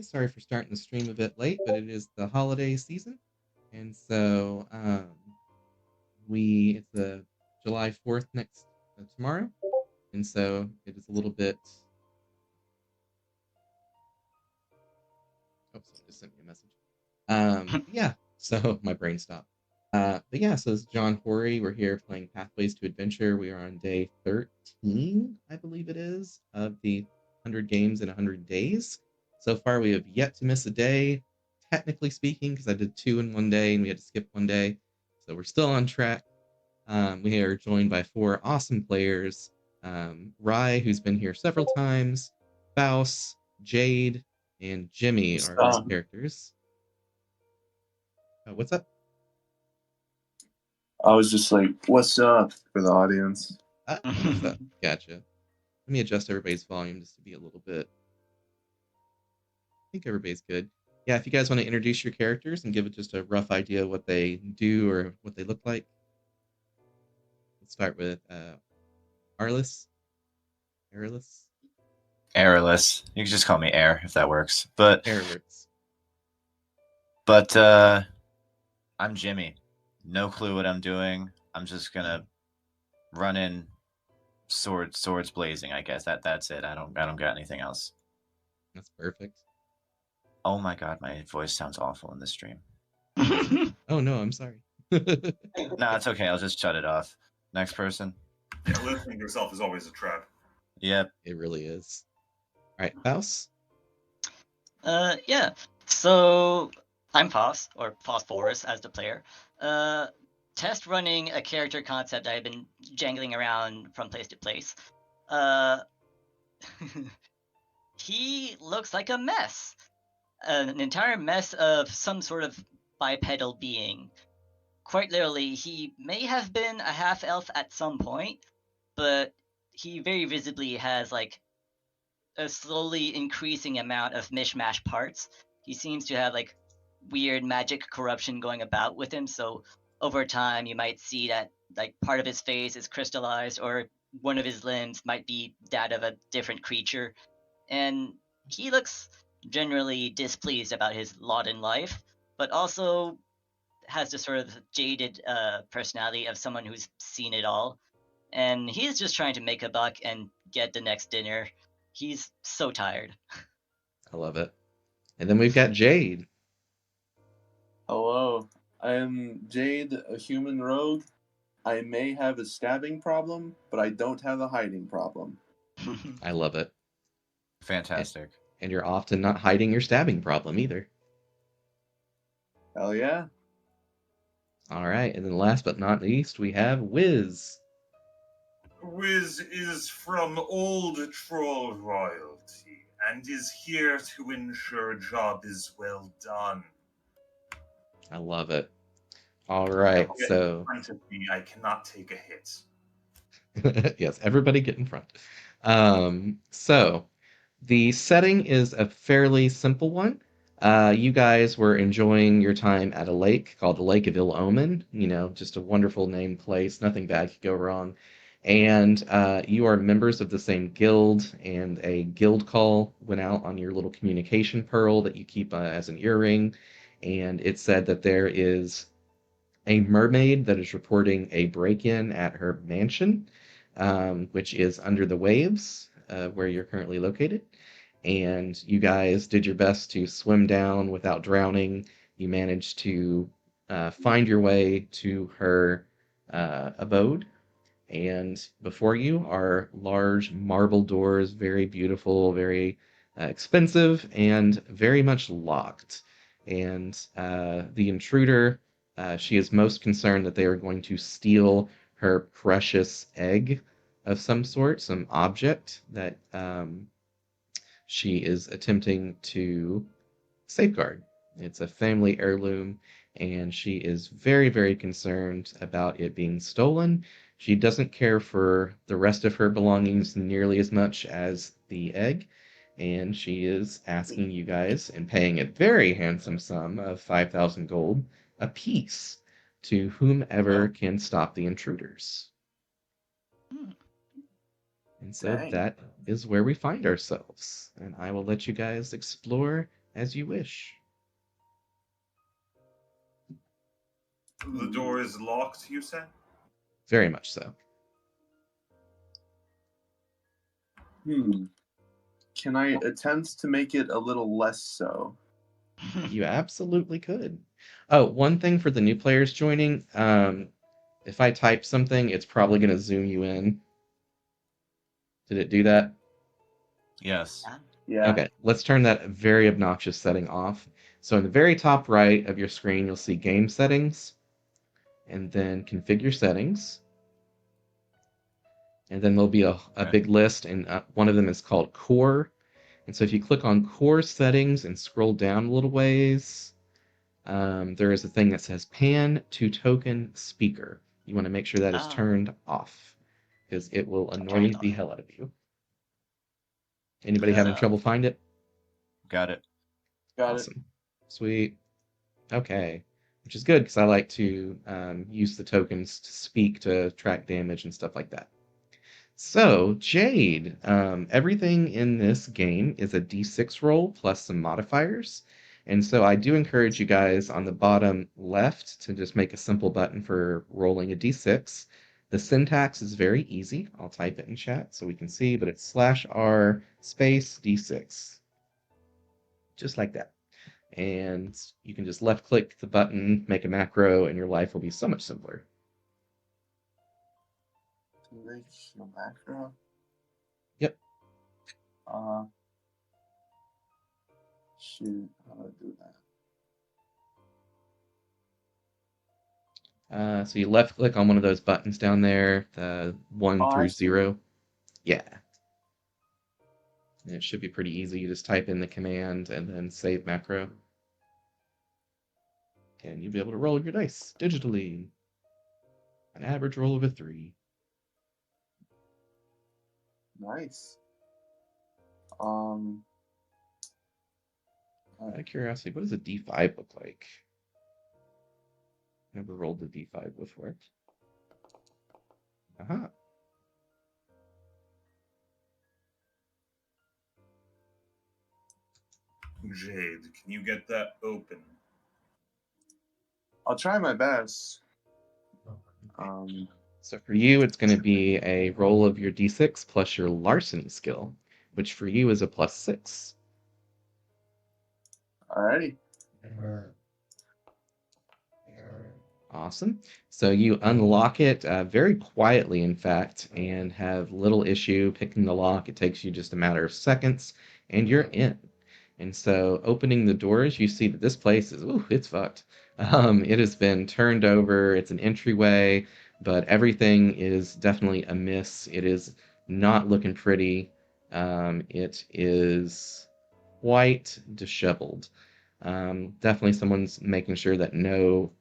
Sorry for starting the stream a bit late, but it is the holiday season, and so it's the July 4th next tomorrow, and so it is a little bit. Oh, someone just sent me a message. Yeah, so my brain stopped. But yeah, so it's John Horry. We're here playing Pathways to Adventure. We are on day 13, I believe it is, of the 100 games in 100 days. So far, we have yet to miss a day, technically speaking, because I did 2 in one day and we had to skip one day. So we're still on track. We are joined by 4 awesome players. Rye, who's been here several times, Faust, Jade, and Jimmy are our characters. What's up? I was just like, what's up for the audience? What's up? Gotcha. Let me adjust everybody's volume just to be a little bit. I think everybody's good. Yeah, if you guys want to introduce your characters and give it just a rough idea of what they do or what they look like. Let's start with Arliss. Airless. Airless. You can just call me Air if that works. But Air works. But I'm Jimmy. No clue what I'm doing. I'm just gonna run in swords blazing, I guess. That's it. I don't got anything else. That's perfect. Oh my god, my voice sounds awful in this stream. Oh no, I'm sorry. No, it's okay. I'll just shut it off. Next person. Yeah, listening to yourself is always a trap. Yep. It really is. All right, Faust. Yeah. So I'm Faust, or Phosphorus as the player. Test running a character concept I've been jangling around from place to place. He looks like a mess. An entire mess of some sort of bipedal being. Quite literally, he may have been a half elf at some point, but he very visibly has like a slowly increasing amount of mishmash parts. He seems to have like weird magic corruption going about with him, so over time you might see that like part of his face is crystallized or one of his limbs might be that of a different creature. And he looks generally displeased about his lot in life, but also has the sort of jaded personality of someone who's seen it all. And he's just trying to make a buck and get the next dinner. He's so tired. I love it. And then we've got Jade. Hello, I am Jade, a human rogue. I may have a stabbing problem, but I don't have a hiding problem. I love it. Fantastic. And you're often not hiding your stabbing problem either. Hell yeah. All right, and then last but not least, we have Wiz. Wiz is from old troll royalty and is here to ensure a job is well done. I love it. All right, Now, get so in front of me, I cannot take a hit. yes, everybody get in front. So the setting is a fairly simple one. You guys were enjoying your time at a lake called the Lake of Ill Omen. You know, just a wonderful named place. Nothing bad could go wrong. And you are members of the same guild, and a guild call went out on your little communication pearl that you keep as an earring. And it said that there is a mermaid that is reporting a break-in at her mansion, which is under the waves, where you're currently located. And you guys did your best to swim down without drowning. You managed to find your way to her abode. And before you are large marble doors, very beautiful, very expensive, and very much locked. And the intruder, she is most concerned that they are going to steal her precious egg of some sort, some object that she is attempting to safeguard. It's a family heirloom, and she is very, very concerned about it being stolen. She doesn't care for the rest of her belongings nearly as much as the egg, and she is asking you guys and paying a very handsome sum of 5,000 gold apiece to whomever can stop the intruders. And so Dang. that is where we find ourselves. And I will let you guys explore as you wish. The door is locked, you said? Very much so. Can I attempt to make it a little less so? You absolutely could. Oh, one thing for the new players joining, if I type something, it's probably going to zoom you in. Did it do that? Yes. Yeah. Okay, let's turn that very obnoxious setting off. So in the very top right of your screen, you'll see Game Settings, and then Configure Settings. And then there'll be a Okay. big list, and one of them is called Core. And so if you click on Core Settings and scroll down a little ways, there is a thing that says Pan to Token Speaker. You want to make sure that is Ah, turned off, because it will annoy turned the off. hell out of you. Anybody having So, trouble find it? Got it. Got it. Awesome. Sweet. Okay. Which is good because I like to use the tokens to speak to track damage and stuff like that. So, Jade, everything in this game is a d6 roll plus some modifiers. And so I do encourage you guys on the bottom left to just make a simple button for rolling a d6. The syntax is very easy. I'll type it in chat so we can see, but it's /r space d6. Just like that. And you can just left click the button, make a macro, and your life will be so much simpler. No macro. Yep. Shoot, how do I do that? So you left click on one of those buttons down there, the 1 Oh, I through see. 0. Yeah. And it should be pretty easy. You just type in the command and then save macro. And you'll be able to roll your dice digitally. An average roll of a 3. Nice. Out of curiosity, what does a d5 look like? Never rolled a d5 before. Aha. Jade, can you get that open? I'll try my best. So for you, it's going to be a roll of your d6 plus your larceny skill, which for you is a +6. Alrighty. Awesome. So you unlock it very quietly, in fact, and have little issue picking the lock. It takes you just a matter of seconds, and you're in. And so opening the doors, you see that this place is, ooh, it's fucked. It has been turned over. It's an entryway, but everything is definitely amiss. It is not looking pretty. It is quite disheveled. Definitely someone's making sure that no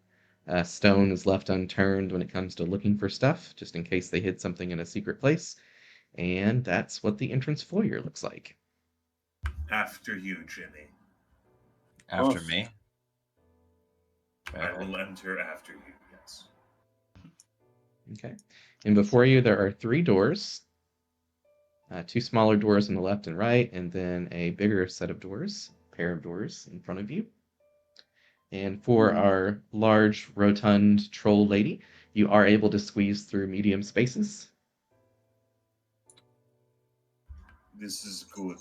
stone is left unturned when it comes to looking for stuff, just in case they hid something in a secret place. And that's what the entrance foyer looks like. After you, Jimmy. After Oof. me. I Okay. will enter after you, yes. Okay. And before you, there are 3 doors. 2 smaller doors on the left and right, and then a bigger set of doors, pair of doors in front of you. And for our large, rotund troll lady, you are able to squeeze through medium spaces. This is good.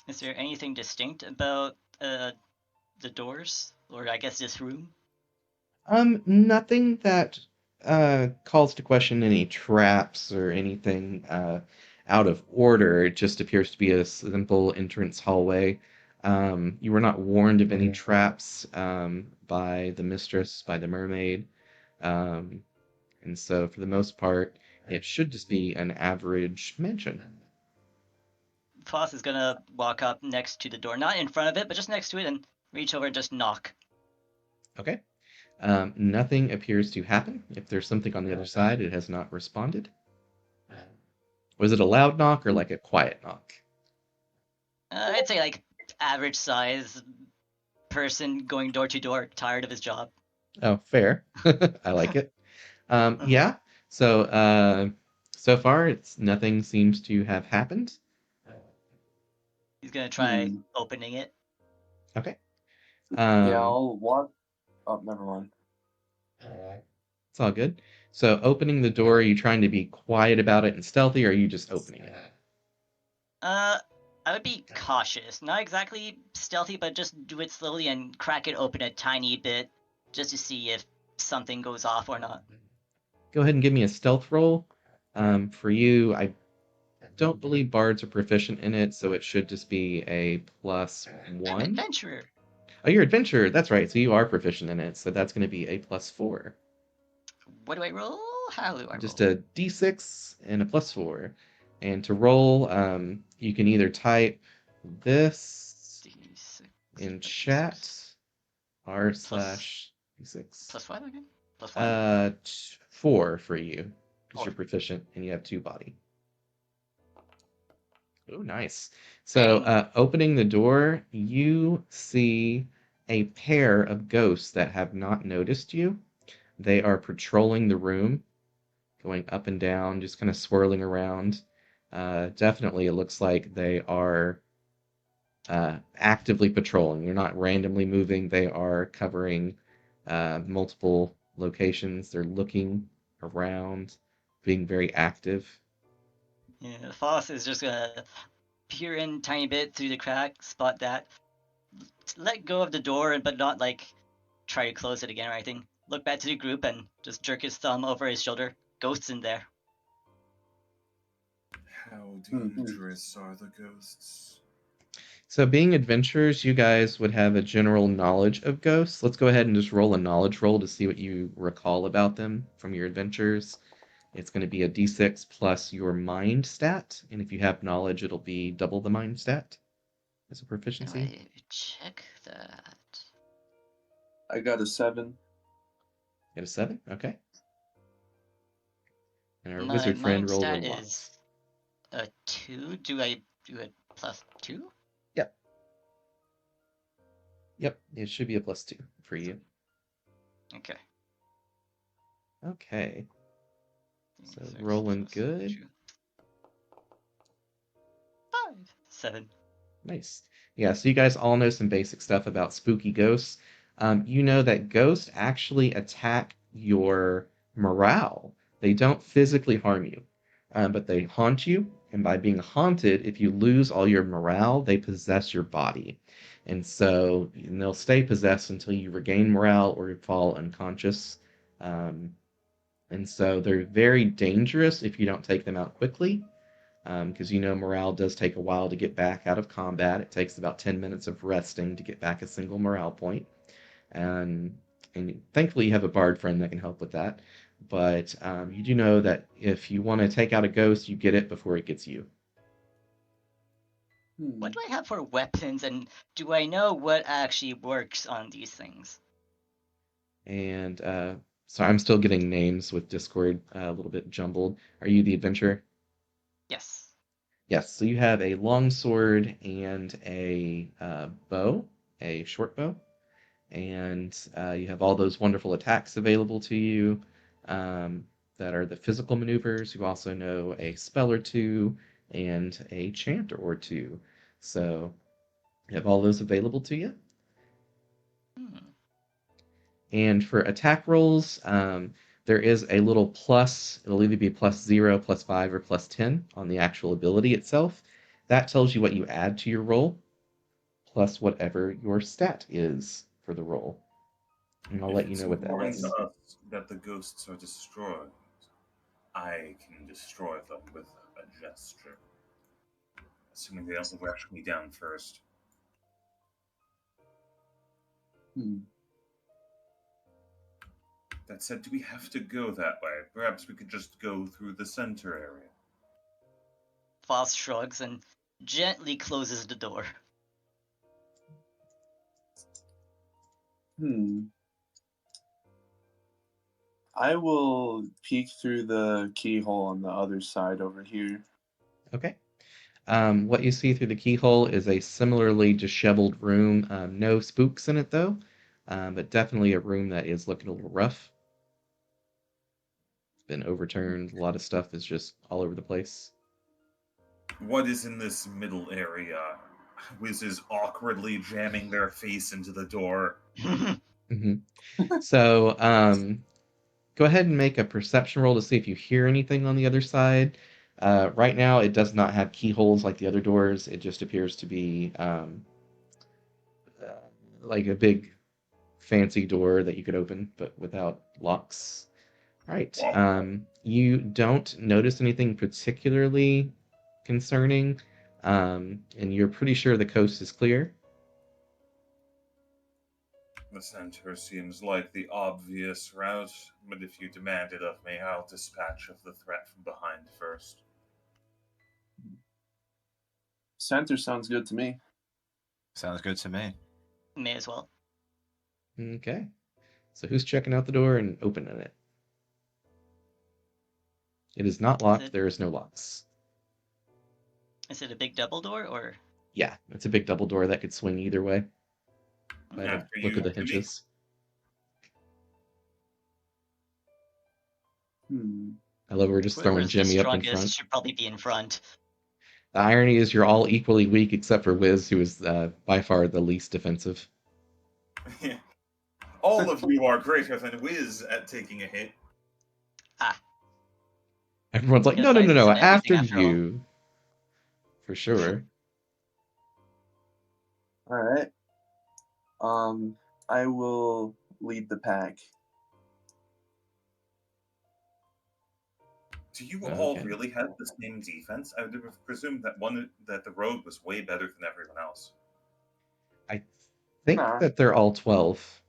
is there anything distinct about the doors, or I guess this room? Nothing that calls to question any traps or anything out of order. It just appears to be a simple entrance hallway. You were not warned of any traps by the mistress, by the mermaid. And so, for the most part, it should just be an average mansion. Foss is gonna walk up next to the door, not in front of it, but just next to it, and reach over and just knock. Okay. Nothing appears to happen. If there's something on the other side, it has not responded. Was it a loud knock or like a quiet knock? I'd say like average size person going door to door, tired of his job. Oh, fair. I like it. Yeah. So So far, it's nothing seems to have happened. He's gonna try Hmm. opening it. Okay. Yeah, Um, I'll walk. Oh, never mind. it's all good. So, opening the door, are you trying to be quiet about it and stealthy, or are you just opening it? I would be cautious. Not exactly stealthy, but just do it slowly and crack it open a tiny bit just to see if something goes off or not. Go ahead and give me a stealth roll. For you, I don't believe bards are proficient in it, so it should just be a plus I'm an 1. adventurer. Oh, you're adventurer. That's right. So you are proficient in it. So that's going to be a plus 4. What do I roll? How do I Just roll? a d6 and a plus 4. And to roll, you can either type this D6 in plus D6. chat r Plus slash d6. plus what again? Plus one? 4 for you because you're 4. proficient and you have 2 body. Oh, nice. So, Dang. opening the door, you see a pair of ghosts that have not noticed you. They are patrolling the room, going up and down, just kind of swirling around. Definitely, it looks like they are actively patrolling. They're not randomly moving, they are covering multiple locations. They're looking around, being very active. Yeah, Foss is just gonna peer in tiny bit through the crack, spot that, let go of the door, but not like try to close it again or anything. Look back to the group and just jerk his thumb over his shoulder. Ghosts in there. How Hmm. dangerous are the ghosts? So, being adventurers, you guys would have a general knowledge of ghosts. Let's go ahead and just roll a knowledge roll to see what you recall about them from your adventures. It's going to be a d6 plus your mind stat, and if you have knowledge, it'll be double the mind stat as a How do proficiency. I check that? I got a 7. Get a 7? Okay. And our My wizard friend mind rolled a stat lot. is a 2. Do I do it plus 2? Yep. Yep. It should be a plus 2 for you. Okay. Okay. So 6 rolling plus good. 2. 5. 7. Nice. Yeah, so you guys all know some basic stuff about spooky ghosts. You know that ghosts actually attack your morale. They don't physically harm you, but they haunt you. And by being haunted, if you lose all your morale, they possess your body. And they'll stay possessed until you regain morale or you fall unconscious. Um, and so they're very dangerous if you don't take them out quickly because you know morale does take a while to get back out of combat. It takes about 10 minutes of resting to get back a single morale point. And, and thankfully, you have a bard friend that can help with that. But you do know that if you want to take out a ghost, you get it before it gets you. What Hmm. do I have for weapons, and do I know what actually works on these things? And so I'm still getting names with Discord a little bit jumbled. Are you the adventurer? Yes. Yes, so you have a longsword and a bow, a short bow. And you have all those wonderful attacks available to you um, that are the physical maneuvers. You also know a spell or two and a chant or two. So you have all those available to you. Hmm. And for attack rolls, there is a little plus. It'll either be plus 0, plus 5, or plus 10 on the actual ability itself. That tells you what you add to your roll, plus whatever your stat is for the roll. And I'll If let you it's know what that important to is. us that the ghosts are destroyed, I can destroy them with a gesture. Assuming they don't rush me down first. Hmm. That said, do we have to go that way? Perhaps we could just go through the center area. Foss shrugs and gently closes the door. Hmm. I will peek through the keyhole on the other side over here. Okay. What you see through the keyhole is a similarly disheveled room. No spooks in it, though, but definitely a room that is looking a little rough. been overturned. A lot of stuff is just all over the place. What is in this middle area? Wiz is awkwardly jamming their face into the door. Hmm. So, go ahead and make a perception roll to see if you hear anything on the other side. Right now, it does not have keyholes like the other doors. It just appears to be uh, like a big fancy door that you could open, but without locks. All right. You don't notice anything particularly concerning, and you're pretty sure the coast is clear. The center seems like the obvious route, but if you demand it of me, I'll dispatch of the threat from behind first. Center sounds good to me. Sounds good to me. May as well. Okay. So who's checking out the door and opening it? It is not locked. it- There is no locks. Is it a big double door or? Yeah, it's a big double door that could swing either way by the After look of you, the Jimmy. hinges. I love we're just throwing Whoever's the Jimmy up in strongest front. should probably be in front. The irony is you're all equally weak except for Wiz, who is by far the least defensive. All of you are greater than Wiz at taking a hit. Everyone's like, no, Because no, I no, no, listen to after everything after all. you. For sure. All right. I will lead the pack. Do you all Okay. really have the same defense? I would have presumed that the rogue was way better than everyone else. I think Nah. that they're all 12.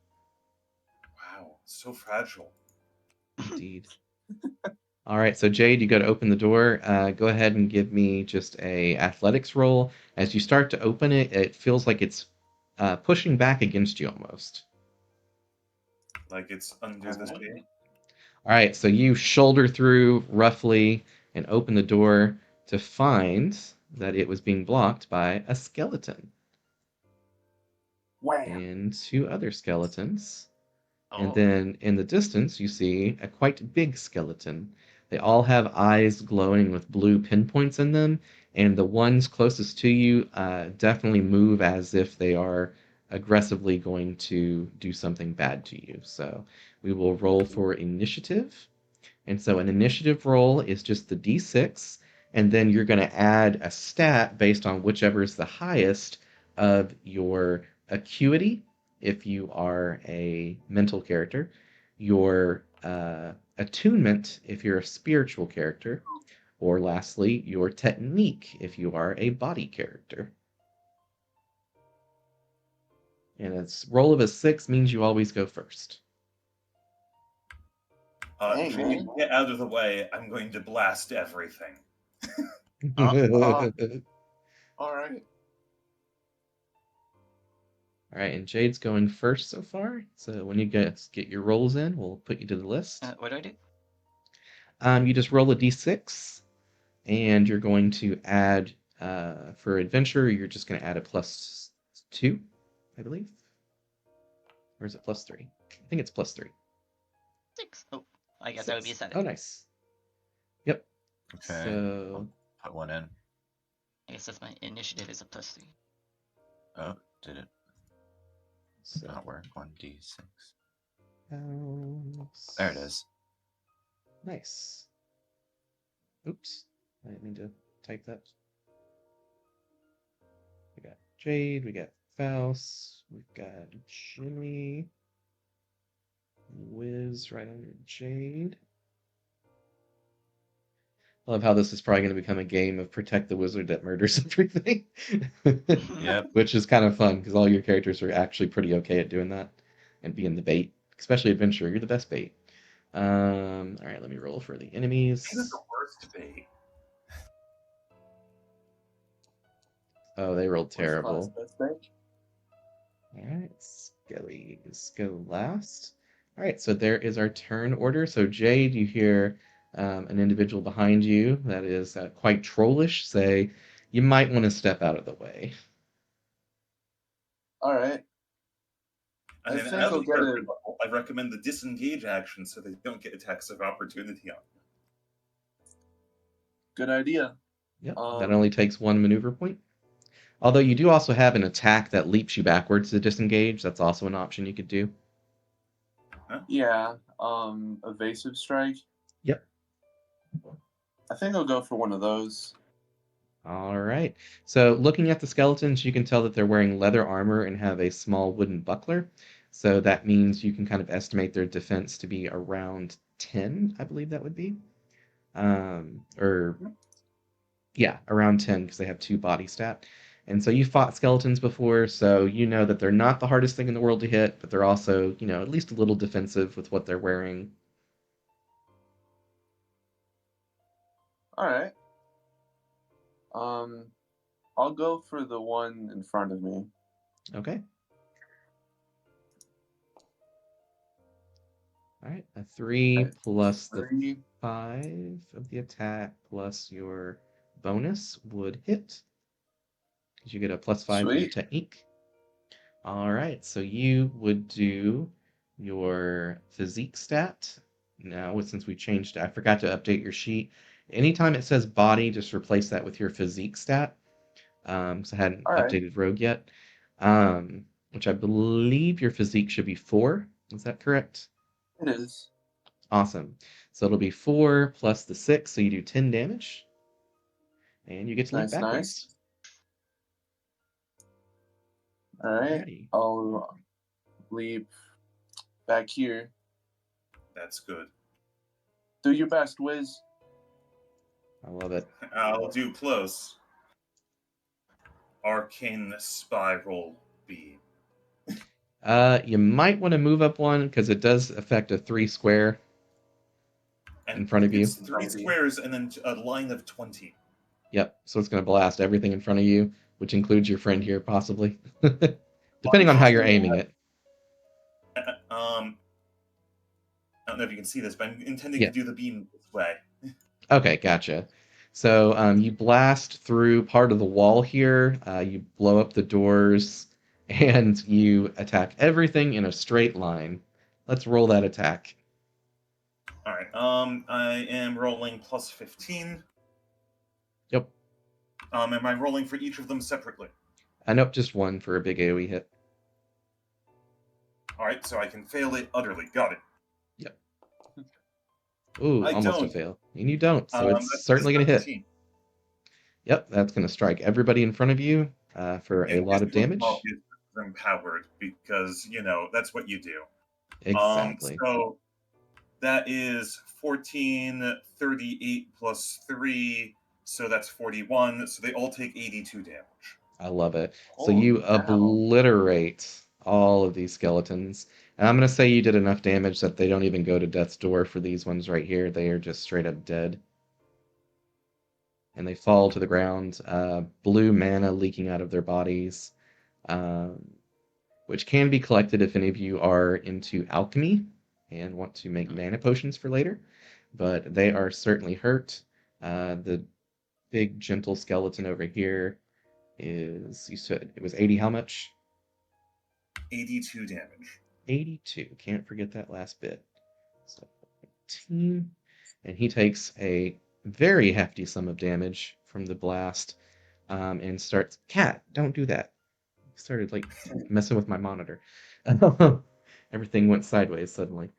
Wow, so fragile. Indeed. All right, so Jade, you got to open the door. Go ahead and give me just a athletics roll. As you start to open it, it feels like it's pushing back against you almost. Like it's under the Alright. shade. All right, so you shoulder through roughly and open the door to find that it was being blocked by a skeleton Wham! and two other skeletons. And Oh, then in the distance, you see a quite big skeleton. They all have eyes glowing with blue pinpoints in them, and the ones closest to you definitely move as if they are aggressively going to do something bad to you. So we will roll for initiative. And so an initiative roll is just the d6, and then you're going to add a stat based on whichever is the highest of your acuity, if you are a mental character, your attunement, if you're a spiritual character, or lastly, your technique, if you are a body character. And a roll of a 6 means you always go first. Dang, Jimmy, man. get out of the way. I'm going to blast everything. All right. All right, and Jade's going first so far. So when you guys get your rolls in, we'll put you to the list. what do I do? You just roll a d6, and you're going to add, for adventure, you're just going to add a +2, I believe. Or is it +3? I think it's +3. 6. Oh, I guess that would be a 7. Oh, nice. Yep. Okay. So, Put one in. I guess that's my initiative is a +3. Oh, did it so not work? 1d6. pounds. There it is. Nice. Oops. I didn't mean to type that. We got Jade, we got Faust, we've got Jimmy, Wiz right under Jade. I love how this is probably going to become a game of protect the wizard that murders everything. Yep. Which is kind of fun because all your characters are actually pretty okay at doing that and being the bait, especially adventurer. You're the best bait. All right, let me roll for the He was enemies. the worst bait. Oh, they rolled First class terrible. best thing. All right, Skellies go last. All right, so there is our turn order. So Jade, you hear an individual behind you that is quite trollish say, "You might want to step out of the way." All right. And I then think as I'll a get character it. level, I recommend the disengage action so they don't get attacks of opportunity on you. Good idea. Yep, that only takes 1 maneuver point. Although you do also have an attack that leaps you backwards to disengage. That's also an option you could do. Yeah. Evasive strike. Yep. I think I'll go for one of those. All right. So looking at the skeletons, you can tell that they're wearing leather armor and have a small wooden buckler. So that means you can kind of estimate their defense to be around 10, I believe that would be. Or yeah, around 10 because they have 2 body stat. And so you fought skeletons before, so you know that they're not the hardest thing in the world to hit, but they're also, at least a little defensive with what they're wearing. All right. I'll go for the one in front of me. Okay. All right, a 3 Okay. plus the 3. 5 of the attack plus your bonus would hit. Because you get a +5 for your Sweet. technique. All right, so you would do your physique stat. Now, since we changed, I forgot to update your sheet. Anytime it says body, just replace that with your physique stat. Because I hadn't All right. updated Rogue yet. Which I believe your physique should be 4. Is that correct? It is. Awesome. So it'll be 4 plus the 6, so you do 10 damage. And you get to leap Nice, backwards. nice. All right. Alrighty. I'll leap back here. That's good. Do your best, Wiz. I love it. I'll do close. Arcane Spiral Beam. You might want to move up one because it does affect a 3 square in front of you. It's 3 squares and then a line of 20. Yep, so it's going to blast everything in front of you, which includes your friend here, possibly. Depending on how you're aiming it. I don't know if you can see this, but I'm intending Yeah. to do the beam this way. Okay, gotcha. So you blast through part of the wall here, you blow up the doors, and you attack everything in a straight line. Let's roll that attack. All right. I am rolling plus 15. Yep. Am I rolling for each of them separately? Nope, just one for a big AoE hit. All right, so I can fail it utterly. Got it. Yep. Ooh, I almost don't. a fail. And you don't, so it's That's certainly going to hit. 17. Yep, that's going to strike everybody in front of you for a And lot of this one damage. is empowered because, that's what you do. Exactly. So that is 14, 38 plus 3, so that's 41. So they all take 82 damage. I love it. So Holy you cow. obliterate all of these skeletons. And I'm going to say you did enough damage that they don't even go to death's door for these ones right here. They are just straight up dead. And they fall to the ground, blue mana leaking out of their bodies, which can be collected if any of you are into alchemy and want to make mana potions for later. But they are certainly hurt. The big gentle skeleton over here is, you said it was 80 how much? 82 damage. 82. Can't forget that last bit. So 18. And he takes a very hefty sum of damage from the blast and starts. Cat, don't do that. He started like messing with my monitor. Everything went sideways suddenly.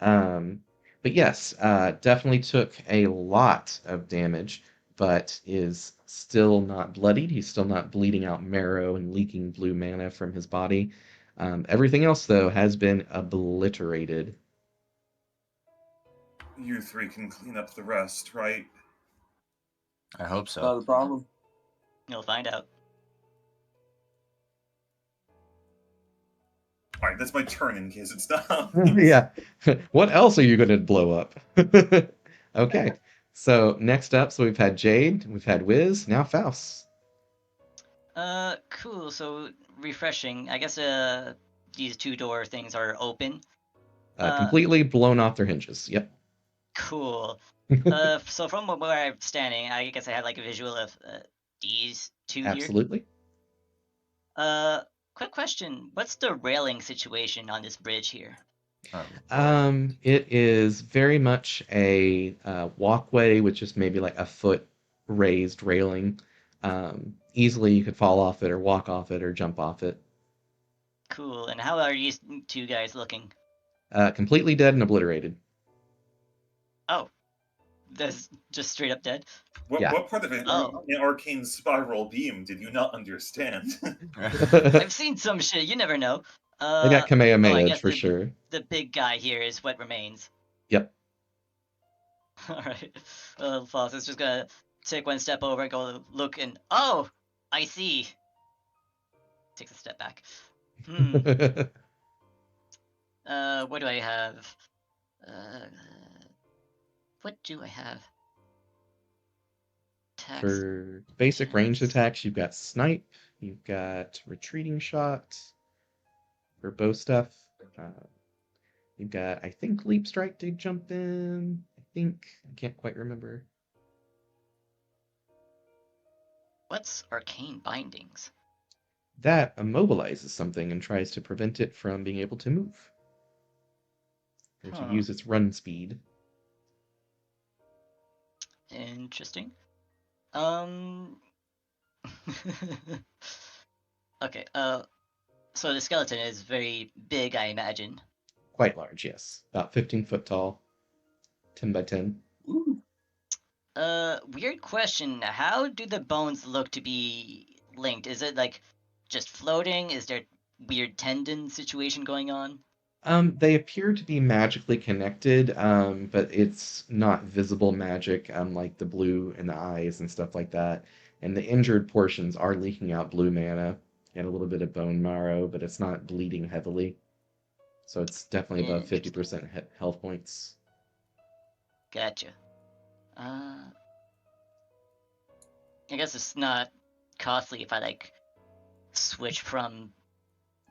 But yes, definitely took a lot of damage, but is still not bloodied. He's still not bleeding out marrow and leaking blue mana from his body. Everything else, though, has been obliterated. You three can clean up the rest, right? I hope so. Not a problem. You'll find out. All right, that's my turn in case it's not. Yeah. What else are you going to blow up? Okay. So next up, so we've had Jade, we've had Wiz, now Faust. Cool. So refreshing. I guess these two door things are open. Completely blown off their hinges. Yep. Cool. So from where I'm standing, I guess I had like a visual of these two here. Absolutely. Quick question: what's the railing situation on this bridge here? Oh, Lord. It is very much a walkway with just maybe like a foot raised railing. Easily you could fall off it or walk off it or jump off it. Cool. And how are you two guys looking? Completely dead and obliterated. Oh, that's just straight up dead. What, Yeah. what part of Oh. an arcane spiral beam did you not understand? I've seen some shit. You never know. They got Oh, I Kamehameha guess for sure. the big guy here is what remains. Yep. All right. Foss is just gonna take one step over, go look, and oh, I see. Takes a step back. What do I have? Uh, what do I have? Attacks. For basic ranged Chance. attacks, you've got snipe, you've got retreating shot for bow stuff. You've got, I think, leap strike to jump in. I can't quite remember. What's arcane bindings? That immobilizes something and tries to prevent it from being able to move or to Huh. use its run speed. Interesting. Okay. So the skeleton is very big, I imagine. Quite large, yes. About 15 foot tall, 10 by 10. Ooh. Weird question. How do the bones look to be linked? Is it like just floating? Is there weird tendon situation going on? They appear to be magically connected, but it's not visible magic, like the blue in the eyes and stuff like that. And the injured portions are leaking out blue mana and a little bit of bone marrow, but it's not bleeding heavily. So it's definitely above Interesting. 50% health points. Gotcha. I guess it's not costly if I like switch from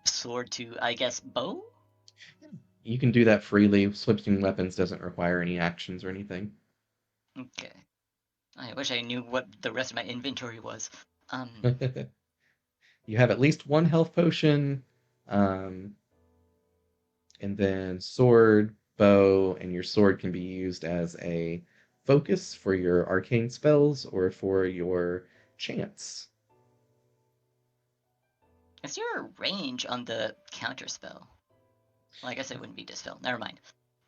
sword to, I guess, bow? You can do that freely. Switching weapons doesn't require any actions or anything. Okay. I wish I knew what the rest of my inventory was. You have at least one health potion, um, and then sword, bow, and your sword can be used as a focus for your arcane spells or for your chants. Is there a range on the counter spell? Well, I guess it wouldn't be dispel. Never mind.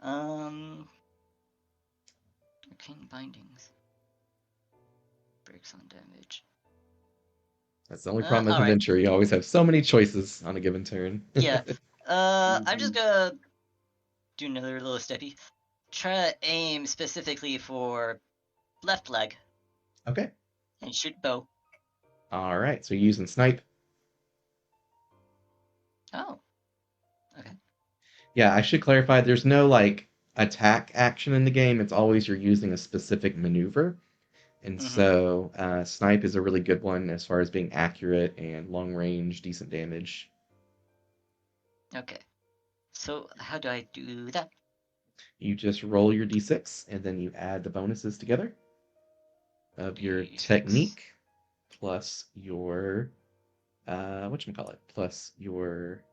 Arcane bindings. Breaks on damage. That's the only problem with Alright. adventure. You always have so many choices on a given turn. Yeah. I'm just Mhm. gonna do another little steppy. Try to aim specifically for left leg Okay. and shoot bow. All right. So you're using snipe. Oh, okay. Yeah, I should clarify. There's no like attack action in the game. It's always you're using a specific maneuver. And Mm-hmm. so snipe is a really good one as far as being accurate and long range, decent damage. Okay. So how do I do that? You just roll your d6 and then you add the bonuses together of your D6. technique plus your whatchamacallit, plus your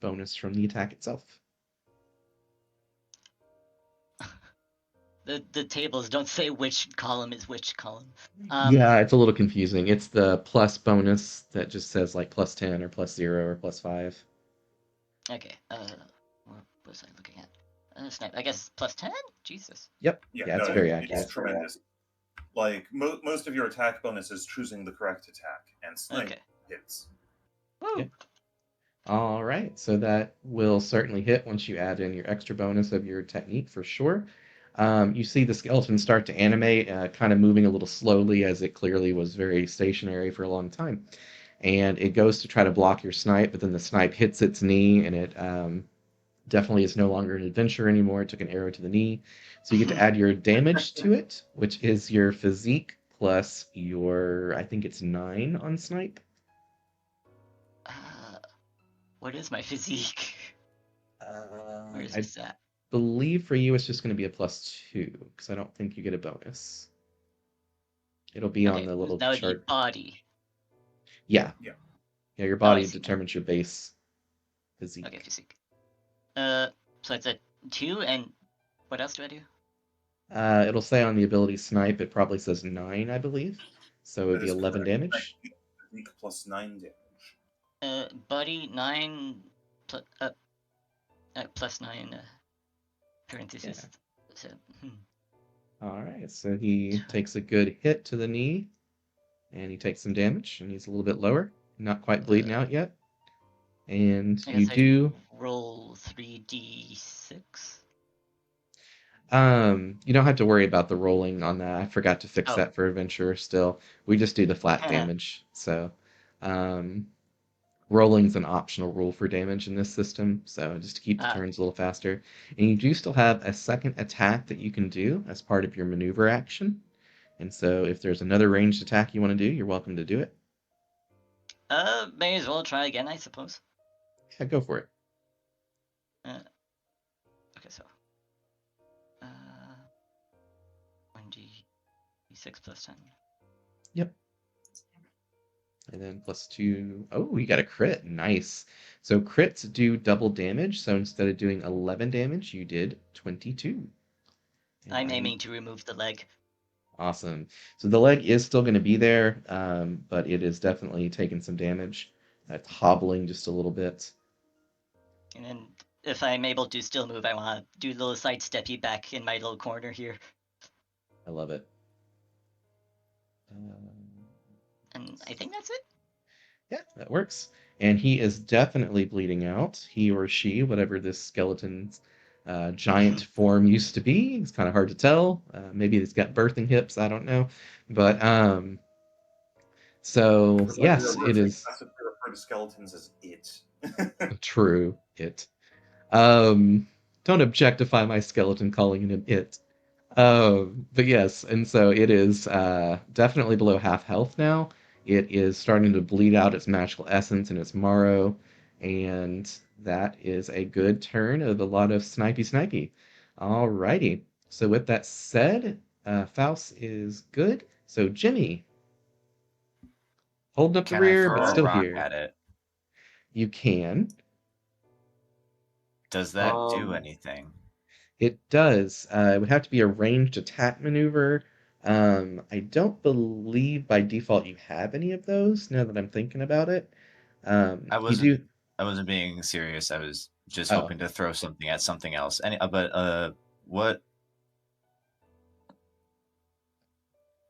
bonus from the attack itself. The tables don't say which column is which column. Yeah, it's a little confusing. It's the plus bonus that just says like plus 10 or plus 0 or plus 5. Okay. What was I looking at? Snipe. I guess plus 10? Jesus. Yep. Yeah, Yeah, it's no, very it's accurate. tremendous. Like, most of your attack bonus is choosing the correct attack, and snipe Okay. hits. Woo! Yeah. All right, so that will certainly hit once you add in your extra bonus of your technique for sure. You see the skeleton start to animate, kind of moving a little slowly as it clearly was very stationary for a long time. And it goes to try to block your snipe, but then the snipe hits its knee and it definitely is no longer an adventure anymore. It took an arrow to the knee. So you get to add your damage to it, which is your physique plus your, I think it's 9 on snipe. What is my physique? Where is I this at? believe for you it's just going to be a +2 because I don't think you get a bonus. It'll be on Okay, the little that would be chart. body. Yeah. Yeah. Yeah, your Oh, I body see. determines your base Okay, physique. physique. So it's a 2, and what else do I do? It'll say on the ability snipe, it probably says 9, I believe. So it would That be is 11 correct. damage. Physique plus 9 damage. Body 9 plus 9 Yeah. parentheses. So, All right, so he takes a good hit to the knee, and he takes some damage, and he's a little bit lower, not quite bleeding out yet. And I you guess I do roll 3d6. you don't have to worry about the rolling on that. I forgot to fix Oh. that for adventure still. We just do the flat damage. So, um, rolling's an optional rule for damage in this system, so just to keep the turns a little faster. And you do still have a second attack that you can do as part of your maneuver action. And so if there's another ranged attack you want to do, you're welcome to do it. May as well try again, I suppose. Yeah, go for it. Okay, so 1d6 plus 10. Yep. And then plus 2. Oh, you got a crit. Nice. So crits do double damage. So instead of doing 11 damage, you did 22. And I'm I'm aiming to remove the leg. awesome. So the leg is still going to be there, but it is definitely taking some damage. It's hobbling just a little bit. And then if I'm able to still move, I want to do a little sidesteppy back in my little corner here. I love it. And I think that's it. Yeah, that works. And he is definitely bleeding out. He or she, whatever this skeleton's giant form used to be. It's kind of hard to tell. Maybe he's got birthing hips. I don't know. But so It's like we yes, are it virtually is classified to refer to skeletons as it. true. It. Um, don't objectify my skeleton calling him it. But yes, and so it is definitely below half health now. It is starting to bleed out its magical essence and its marrow, and that is a good turn of a lot of snipey snipey. Alrighty. So with that said, Faust is good. So Jimmy, holding up the Can I rear, but throw a still rock here. at it? You can. Does that do Um, anything? It does. It would have to be a ranged attack maneuver. I don't believe by default you have any of those, now that I'm thinking about it. I You wasn't do. I wasn't being serious. I was just Oh, hoping to throw something at something else. But what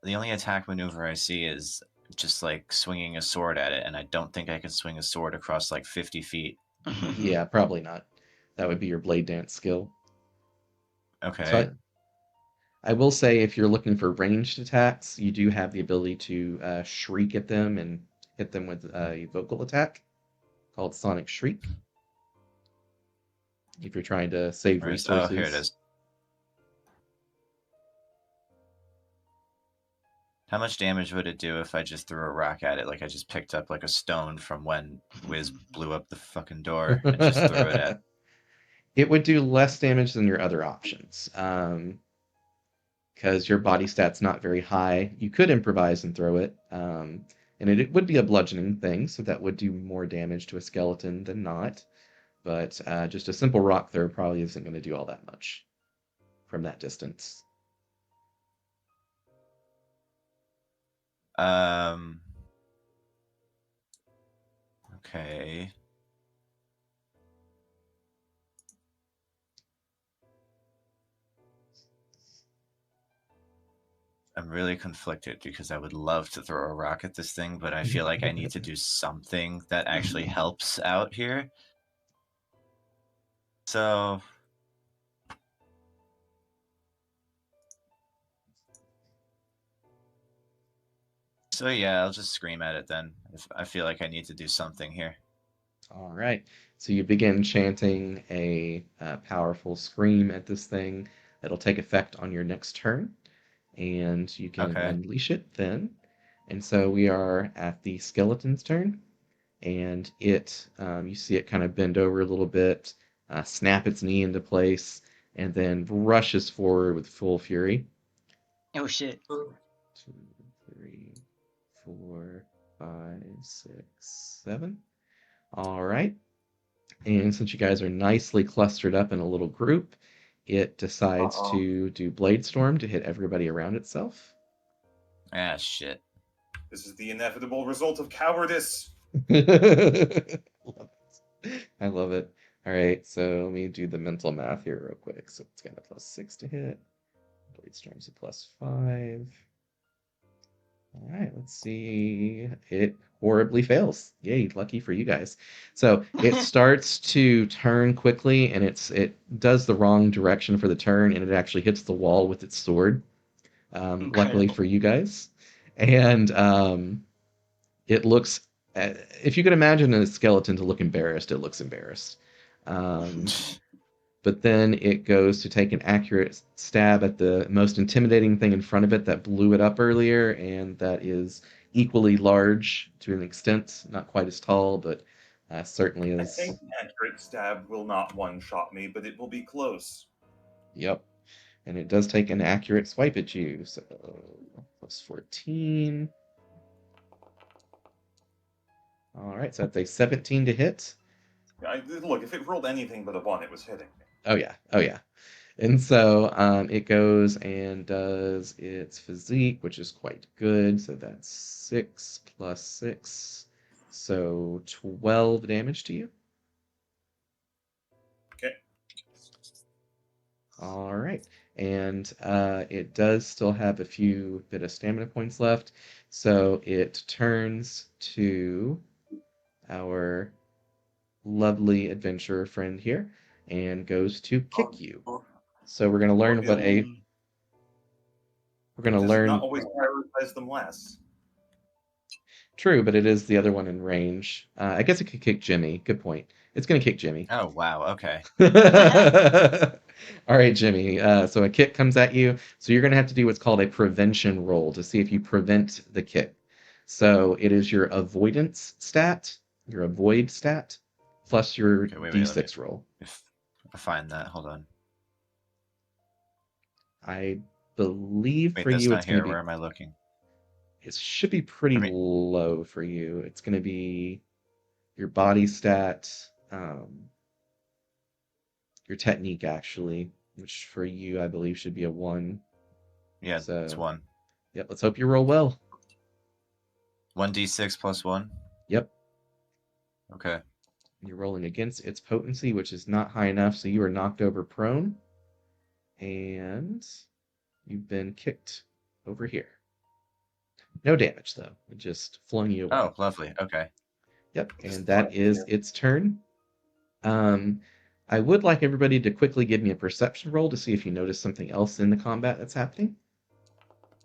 the only attack maneuver I see is just like swinging a sword at it, and I don't think I can swing a sword across like 50 feet. yeah, probably not. That would be your blade dance skill. So Okay. I will say if you're looking for ranged attacks, you do have the ability to shriek at them and hit them with a vocal attack called Sonic Shriek if you're trying to save Oh, here it resources. is. How much damage would it do if I just threw a rock at it? Like I just picked up like a stone from when Wiz blew up the fucking door and just threw it at. It would do less damage than your other options. Because your body stat's not very high. You could improvise and throw it. And it would be a bludgeoning thing, so that would do more damage to a skeleton than not. But just a simple rock throw probably isn't going to do all that much from that distance. Um. Okay. I'm really conflicted because I would love to throw a rock at this thing, but I feel like I need to do something that actually helps out here. So yeah, I'll just scream at it then. If I feel like I need to do something here. All right. So you begin chanting a powerful scream at this thing. It'll take effect on your next turn, and you can Okay. unleash it then. And so we are at the skeleton's turn, and you see it kind of bend over a little bit, snap its knee into place, and then rushes forward with full fury. Oh shit. 2, 3, 4. 5, 6, 7. All right. And since you guys are nicely clustered up in a little group, it decides Uh-oh. to do Blade Storm to hit everybody around itself. Ah, shit. This is the inevitable result of cowardice. Love it. I love it. All right, so let me do the mental math here real quick. So it's got a +6 to hit. Blade Storm's a +5. All right, let's see. It horribly fails. Yay, lucky for you guys. So it starts to turn quickly, and it does the wrong direction for the turn, and it actually hits the wall with its sword. Luckily Incredible. for you guys, and it looks. If you could imagine a skeleton to look embarrassed, it looks embarrassed. Um, but then it goes to take an accurate stab at the most intimidating thing in front of it that blew it up earlier, and that is equally large to an extent, not quite as tall, but certainly I think is. an accurate stab will not one-shot me, but it will be close. Yep. And it does take an accurate swipe at you, so +14. All right, so that's a 17 to hit. Look, if it rolled anything but a 1, it was hitting me. Oh yeah, oh yeah. And so it goes and does its physique, which is quite good. So that's 6 plus 6. So 12 damage to you. Okay. All right. And it does still have a few bit of stamina points left. So it turns to our lovely adventurer friend here and goes to kick you. So we're going to Well, learn what a we're going to does it not learn. always prioritize them last? True, but it is the other one in range. I guess it could kick Jimmy. Good point. It's going to kick Jimmy. Oh, wow. Okay. All right, Jimmy. So a kick comes at you. So you're going to have to do what's called a prevention roll to see if you prevent the kick. So it is your avoidance stat, your avoid stat, plus your Okay, wait, let me d6 roll. find that. Hold on. I believe Wait, for that's you it's not going to here. be. Where am I looking? It should be pretty I mean, low for you. It's going to be your body stat, your technique actually, which for you I believe should be a 1. yeah, it's So, 1. yep, let's hope you roll well. 1d6 plus 1. Yep, Okay. you're rolling against its potency, which is not high enough, so you are knocked over prone, and you've been kicked over here. No damage though, it just flung you away. Oh, lovely. Okay. Yep, Just and that is its turn. Um, I would like everybody to quickly give me a perception roll to see if you notice something else in the combat that's happening.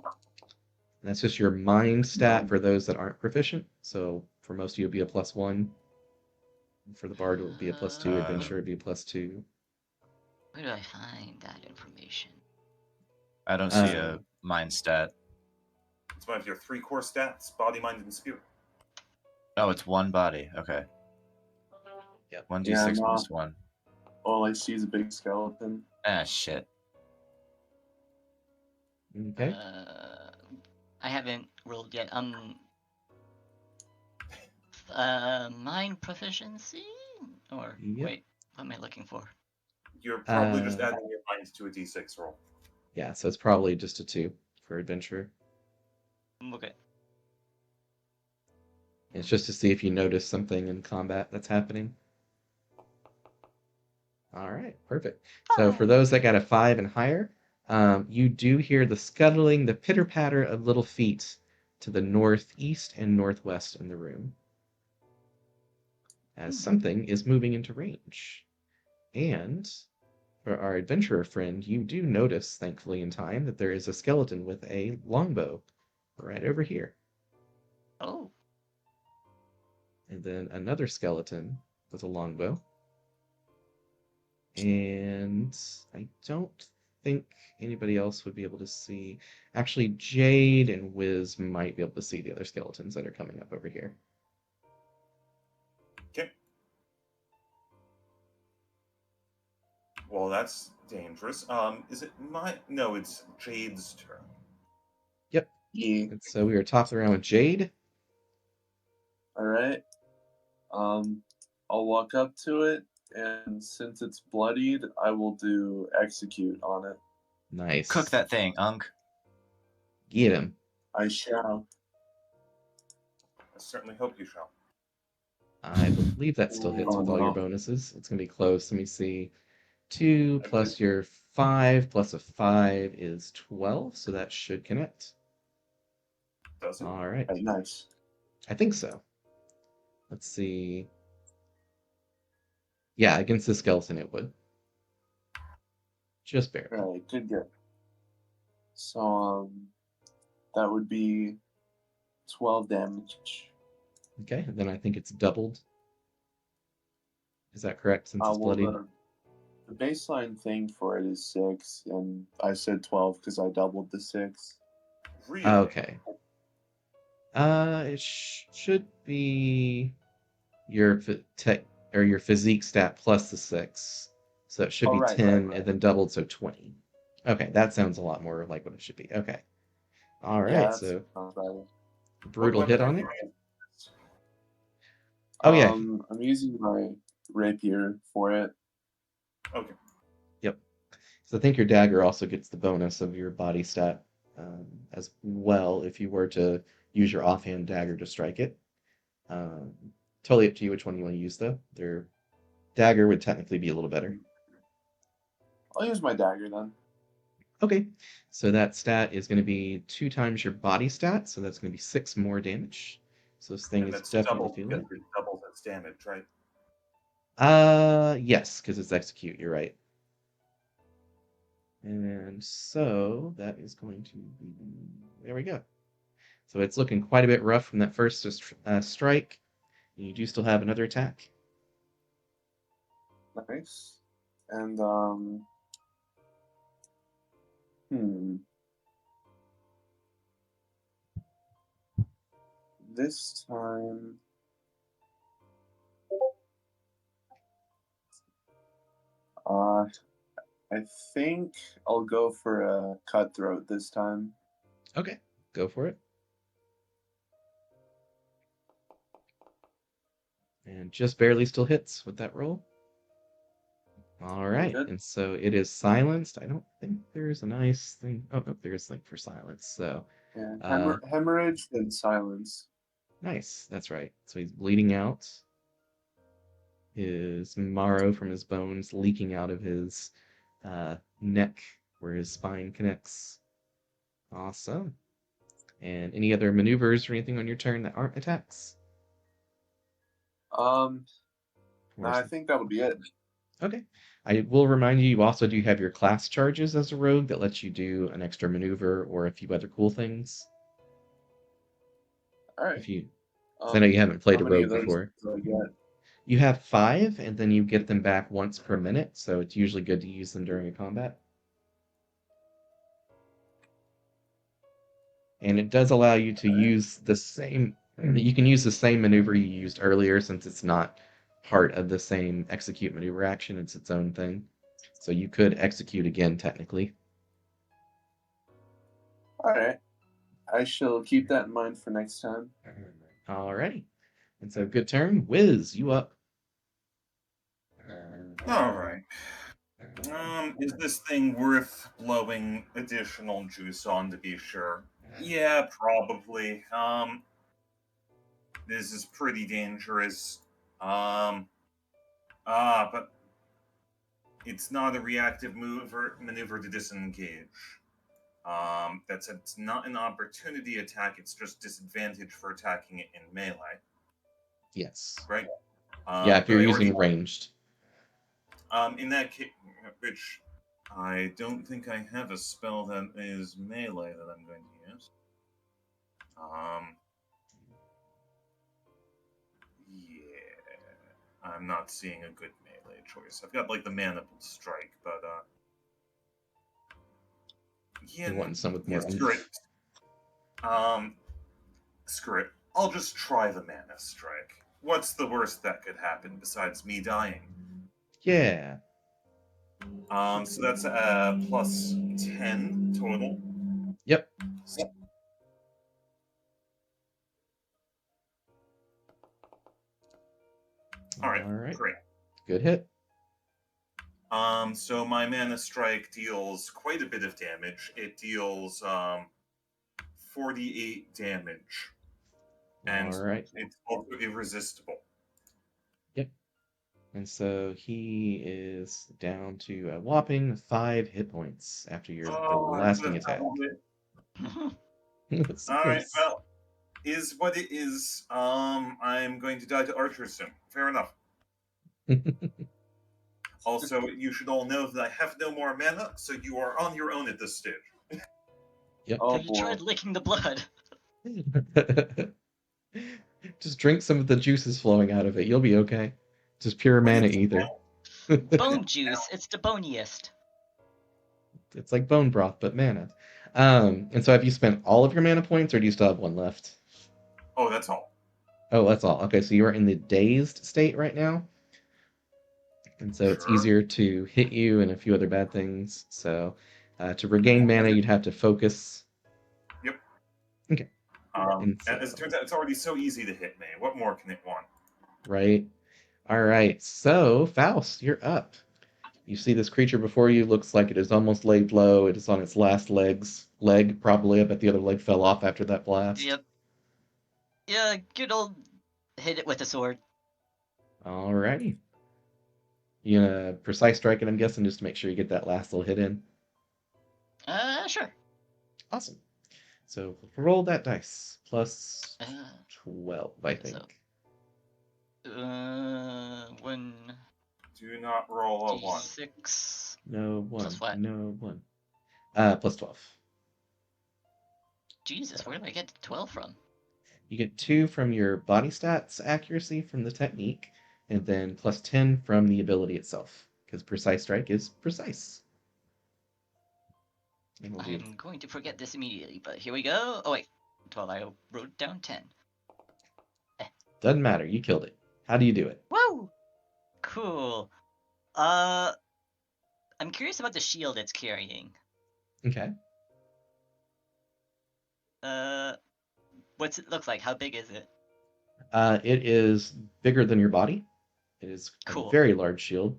And that's just your mind stat for those that aren't proficient. So for most of you, it'll be a +1. For the bard, it would be a +2. Adventure would be a +2. Where do I find that information? I don't see a Um, mind stat. It's one of your 3 core stats: body, mind, and spirit. Oh, it's 1 body. Okay. Yep. 1d6 Yeah, no. plus 1. All I see is a big skeleton. Ah, shit. Okay. I haven't rolled yet. Mind proficiency? Or Yep. wait, what am I looking for? You're probably just Uh, adding your mind to a d6 roll. yeah, so it's probably just a 2 for adventure. Okay. It's just to see if you notice something in combat that's happening. All right, perfect. So for those that got a 5 and higher, you do hear the scuttling, the pitter-patter of little feet to the northeast and northwest in the room as something is moving into range. And for our adventurer friend, you do notice, thankfully in time, that there is a skeleton with a longbow right over here. Oh. And then another skeleton with a longbow. And I don't think anybody else would be able to see. Actually, Jade and Wiz might be able to see the other skeletons that are coming up over here. Okay. Well, that's dangerous. Is it my? No, it's Jade's turn. Yep. Yeah. And so we are top of the round with Jade. All right. I'll walk up to it, and since it's bloodied, I will do execute on it. Nice. Cook that thing, Unk. Get him. I shall. I certainly hope you shall. I believe that still hits with all your bonuses. It's going to be close. Let me see. 2 I plus your 5 plus a 5 is 12, so that should connect. Does it? All right. Nice. I think so. Let's see. Yeah, against the skeleton it would. Just barely. All right, good. So that would be 12 damage. Okay, then I think it's doubled. Is that correct, since it's Well, bloodied? the baseline thing for it is 6, and I said 12 because I doubled the 6. Really? Okay. It should be your your physique stat plus the 6. So it should be right, 10 right. and then doubled, so 20. Okay, that sounds a lot more like what it should be. Okay. All Yeah, right, that's so not bad. brutal What hit weapon on are it. you using? Oh yeah. I'm using my rapier for it. Okay. Yep. So I think your dagger also gets the bonus of your body stat as well if you were to use your offhand dagger to strike it. Um, totally up to you which one you want to use, though. Their dagger would technically be a little better. I'll use my dagger then. Okay, so that stat is going to be 2 times your body stat, so that's going to be 6 more damage. So this thing And is that's definitely double feeling it. because it doubles its damage, right? Yes, because it's execute, you're right. And so that is going to be, there we go. So it's looking quite a bit rough from that first strike. You do still have another attack. Nice. And this time I think I'll go for a cutthroat this time. Okay, go for it. And just barely still hits with that roll. All right, Good. and so it is silenced. I don't think there's a nice thing. Oh, no, there's like for silence. So, Yeah, hemorrhage and silence. nice. That's right. So he's bleeding out. His marrow from his bones leaking out of his neck where his spine connects. Awesome. And any other maneuvers or anything on your turn that aren't attacks? No, Or I think that'll be it. Okay. I will remind you, you also do have your class charges as a rogue that lets you do an extra maneuver or a few other cool things. All right. If you, 'cause I know you haven't played How a many rogue of those before. do I get? You have 5, and then you get them back once per minute, so it's usually good to use them during a combat. And it does allow you to use the same. You can use the same maneuver you used earlier since it's not part of the same execute maneuver action. It's its own thing. So you could execute again, technically. All right. I shall keep that in mind for next time. Alrighty. And so, good turn. Wiz, you up. All right. Is this thing worth blowing additional juice on to be sure? Yeah, probably. This is pretty dangerous. But it's not a reactive maneuver to disengage. It's not an opportunity attack. It's just disadvantage for attacking it in melee, Yes. right? Yeah, if But you're I already using ranged. in that case, which I don't think I have a spell that is melee that I'm going to use. Yeah, I'm not seeing a good melee choice. I've got like the manable strike, but yeah, You're wanting some with more screw oomph. it. Screw it. I'll just try the mana strike. What's the worst that could happen besides me dying? Yeah. So that's plus 10 total. Yep. All right, All right. great. Good hit. So my mana strike deals quite a bit of damage. It deals 48 damage, All and right. it's also irresistible. Yep. And so he is down to a whopping 5 hit points after your Oh, I could blasting have attack. doubled it. Of All right, course. well, is what it is. I'm going to die to Archer soon. Fair enough. Also, you should all know that I have no more mana, so you are on your own at this stage. Yep. Oh Have you boy. tried licking the blood? Just drink some of the juices flowing out of it. You'll be okay. Just pure But mana it's ether. Bone juice. It's the boniest. It's like bone broth, but mana. And so have you spent all of your mana points, or do you still have one left? Oh, that's all. Oh, that's all. Okay, so you are in the dazed state right now, and so it's Sure. easier to hit you and a few other bad things. So to regain mana, you'd have to focus. Yep. Okay. And As it so, turns out, it's already so easy to hit me. What more can it want? right. All right. So, Faust, you're up. You see this creature before you, looks like it is almost laid low. It is on its last leg, probably. I bet the other leg fell off after that blast. Yep. Yeah, good old hit it with a sword. Alrighty. You gonna precise strike it, I'm guessing, just to make sure you get that last little hit in. Sure. Awesome. So roll that dice. Plus Uh, 12, I so, think. 1 Do not roll a 1. d6 No plus one. what? No one. Plus 12. Jesus, So where do I get 12 from? you get 2 from your body stats accuracy from the technique, and then plus 10 from the ability itself. Because precise strike is precise. And we'll do. I'm going to forget this immediately, but here we go. Oh wait, 12. I wrote down 10. Doesn't matter. You killed it. How do you do it? Woo! Cool. I'm curious about the shield it's carrying. Okay. What's it look like? How big is it? It is bigger than your body. It is a Cool. very large shield.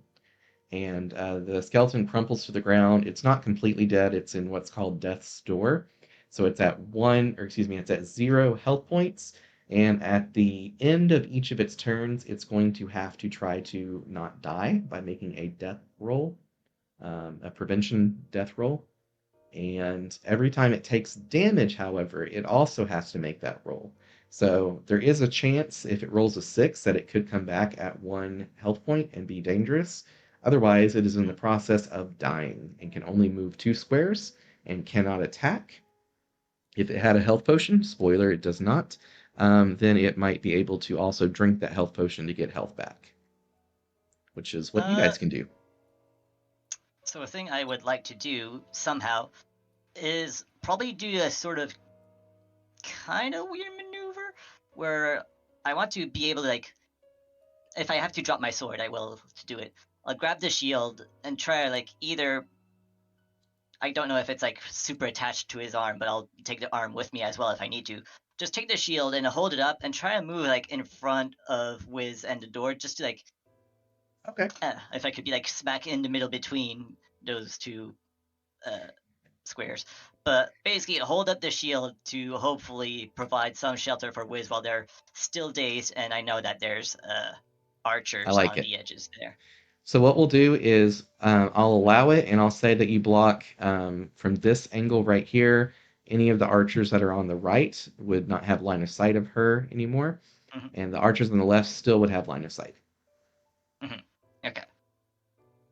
And the skeleton crumples to the ground. It's not completely dead. It's in what's called death's door. So it's at it's at 0 health points. And at the end of each of its turns, it's going to have to try to not die by making a death roll, a prevention death roll. And every time it takes damage, however, it also has to make that roll. So there is a chance if it rolls a 6 that it could come back at 1 health point and be dangerous. Otherwise, it is in the process of dying and can only move 2 squares and cannot attack. If it had a health potion, spoiler, it does not, then it might be able to also drink that health potion to get health back, which is what you guys can do. So a thing I would like to do somehow is probably do a sort of kind of weird maneuver where I want to be able to, like, if I have to drop my sword, I will to do it. I'll grab the shield and try, like, either, I don't know if it's like super attached to his arm, but I'll take the arm with me as well if I need to. Just take the shield and hold it up and try to move like in front of Wiz and the door, just to like, Okay. if I could be like smack in the middle between those two squares. But basically, hold up the shield to hopefully provide some shelter for Wiz while they're still dazed, and I know that there's I archers like on it. the edges there. So what we'll do is I'll allow it, and I'll say that you block from this angle right here. Any of the archers that are on the right would not have line of sight of her anymore, Mm-hmm. and the archers on the left still would have line of sight. Mm-hmm. Okay.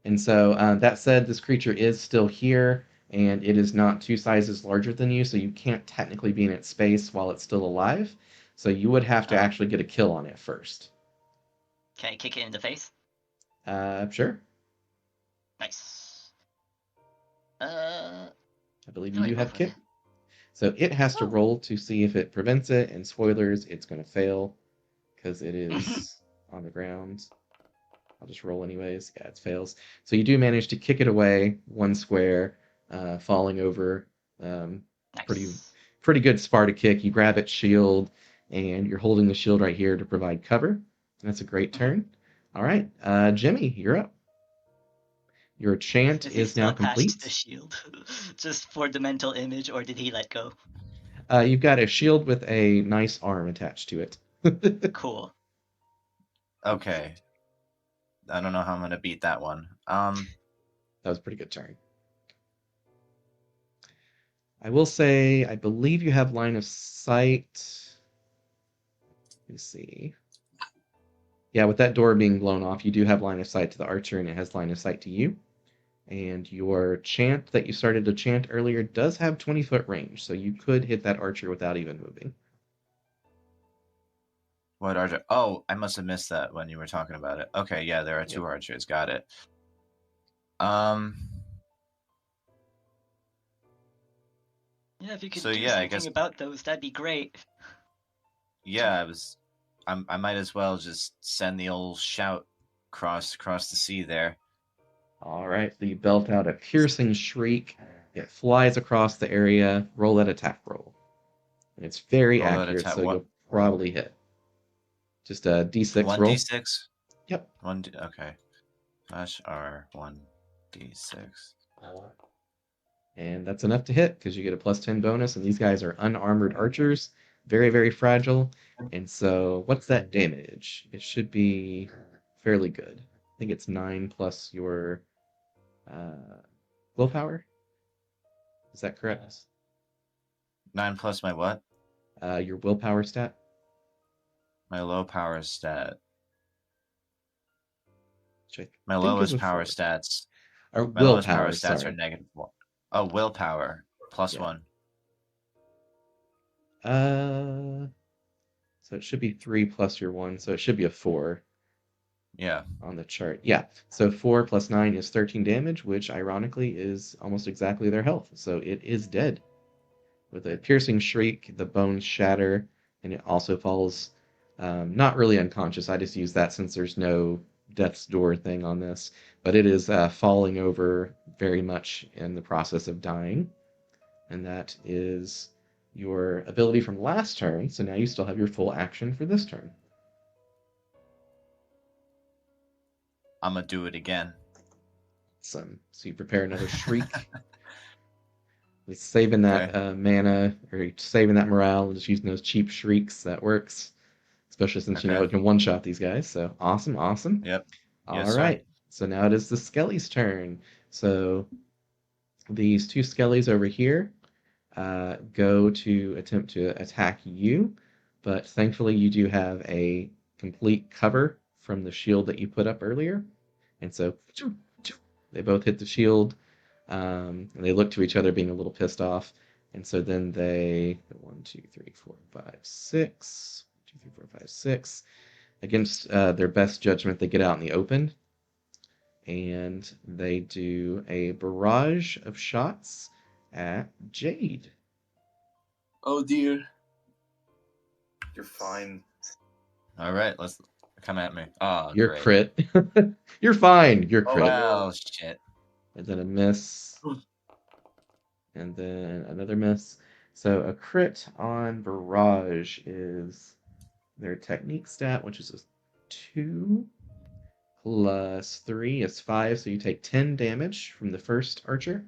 And so that said, this creature is still here, and it is not 2 sizes larger than you, so you can't technically be in its space while it's still alive. So you would have to actually get a kill on it first. Can I kick it in the face? Sure. Nice. I believe How you do I do roll have for kick. that? So it has to Oh. roll to see if it prevents it, and spoilers, it's going to fail because it is on the ground. I'll just roll anyways. Yeah, it fails. So you do manage to kick it away 1 square, falling over. Pretty Nice. pretty good Sparta kick. You grab its shield, and you're holding the shield right here to provide cover. That's a great turn. All right, Jimmy, you're up. Your chant Is he is still now attached to the complete. shield? Just for the mental image, or did he let go? You've got a shield with a nice arm attached to it. That Cool. Okay. I don't know how I'm gonna beat that one. was a pretty good turn. I will say, I believe you have line of sight. Let me see. Yeah, with that door being blown off, you do have line of sight to the archer, and it has line of sight to you. And your chant that you started to chant earlier does have 20-foot range, so you could hit that archer without even moving. What archer? Oh, I must have missed that when you were talking about it. Okay, yeah, there are Yep. 2 archers. Got it. Um. Yeah, if you could So do yeah, I something guess about those, that'd be great. yeah, I might as well just send the old shout across the sea there. All right, so you belt out a piercing shriek. It flies across the area. Roll that attack roll. And it's very Roll that accurate, attack. so What? you'll probably hit. Just a d6 One roll. d6. Yep. Okay. Slash R 1d6. And that's enough to hit because you get a +10 bonus, and these guys are unarmored archers, very, very fragile. And so, what's that damage? It should be fairly good. I think it's 9 plus your uh, willpower. Is that correct? 9 plus my what? Your willpower stat. My low power stat. Which I My think is lowest a power 4. stats. Or My lowest power willpower, stats are sorry. -1. Oh, willpower plus Yeah. 1. Uh, so it should be 3 plus your 1, so it should be a 4 Yeah. on the chart. Yeah, so 4 plus 9 is 13 damage, which ironically is almost exactly their health. So it is dead. With a piercing shriek, the bones shatter, and it also falls not really unconscious. I just use that since there's no death's door thing on this, but it is falling over very much in the process of dying. And that is your ability from last turn. So now you still have your full action for this turn. I'm gonna do it again. So you prepare another shriek. With saving Okay. that mana or saving that morale and just using those cheap shrieks, that works. Especially since you know Okay. it can one shot these guys. So awesome, awesome. Yep. All Yes, sir. right. So now it is the Skelly's turn. So these 2 Skellies over here go to attempt to attack you, but thankfully you do have a complete cover from the shield that you put up earlier. And so they both hit the shield, and they look to each other being a little pissed off. And so then they 1, 2, 3, 4, 5, 6. 2, 3, 4, 5, 6. Against their best judgment, they get out in the open and they do a barrage of shots at Jade. Oh dear. You're fine. All right, let's come at me. Oh, Your great. crit. You're fine. Your Oh crit. no. Well, shit. And then a miss. And then another miss. So a crit on barrage is their technique stat, which is a 2 plus 3 is 5. So you take 10 damage from the first archer,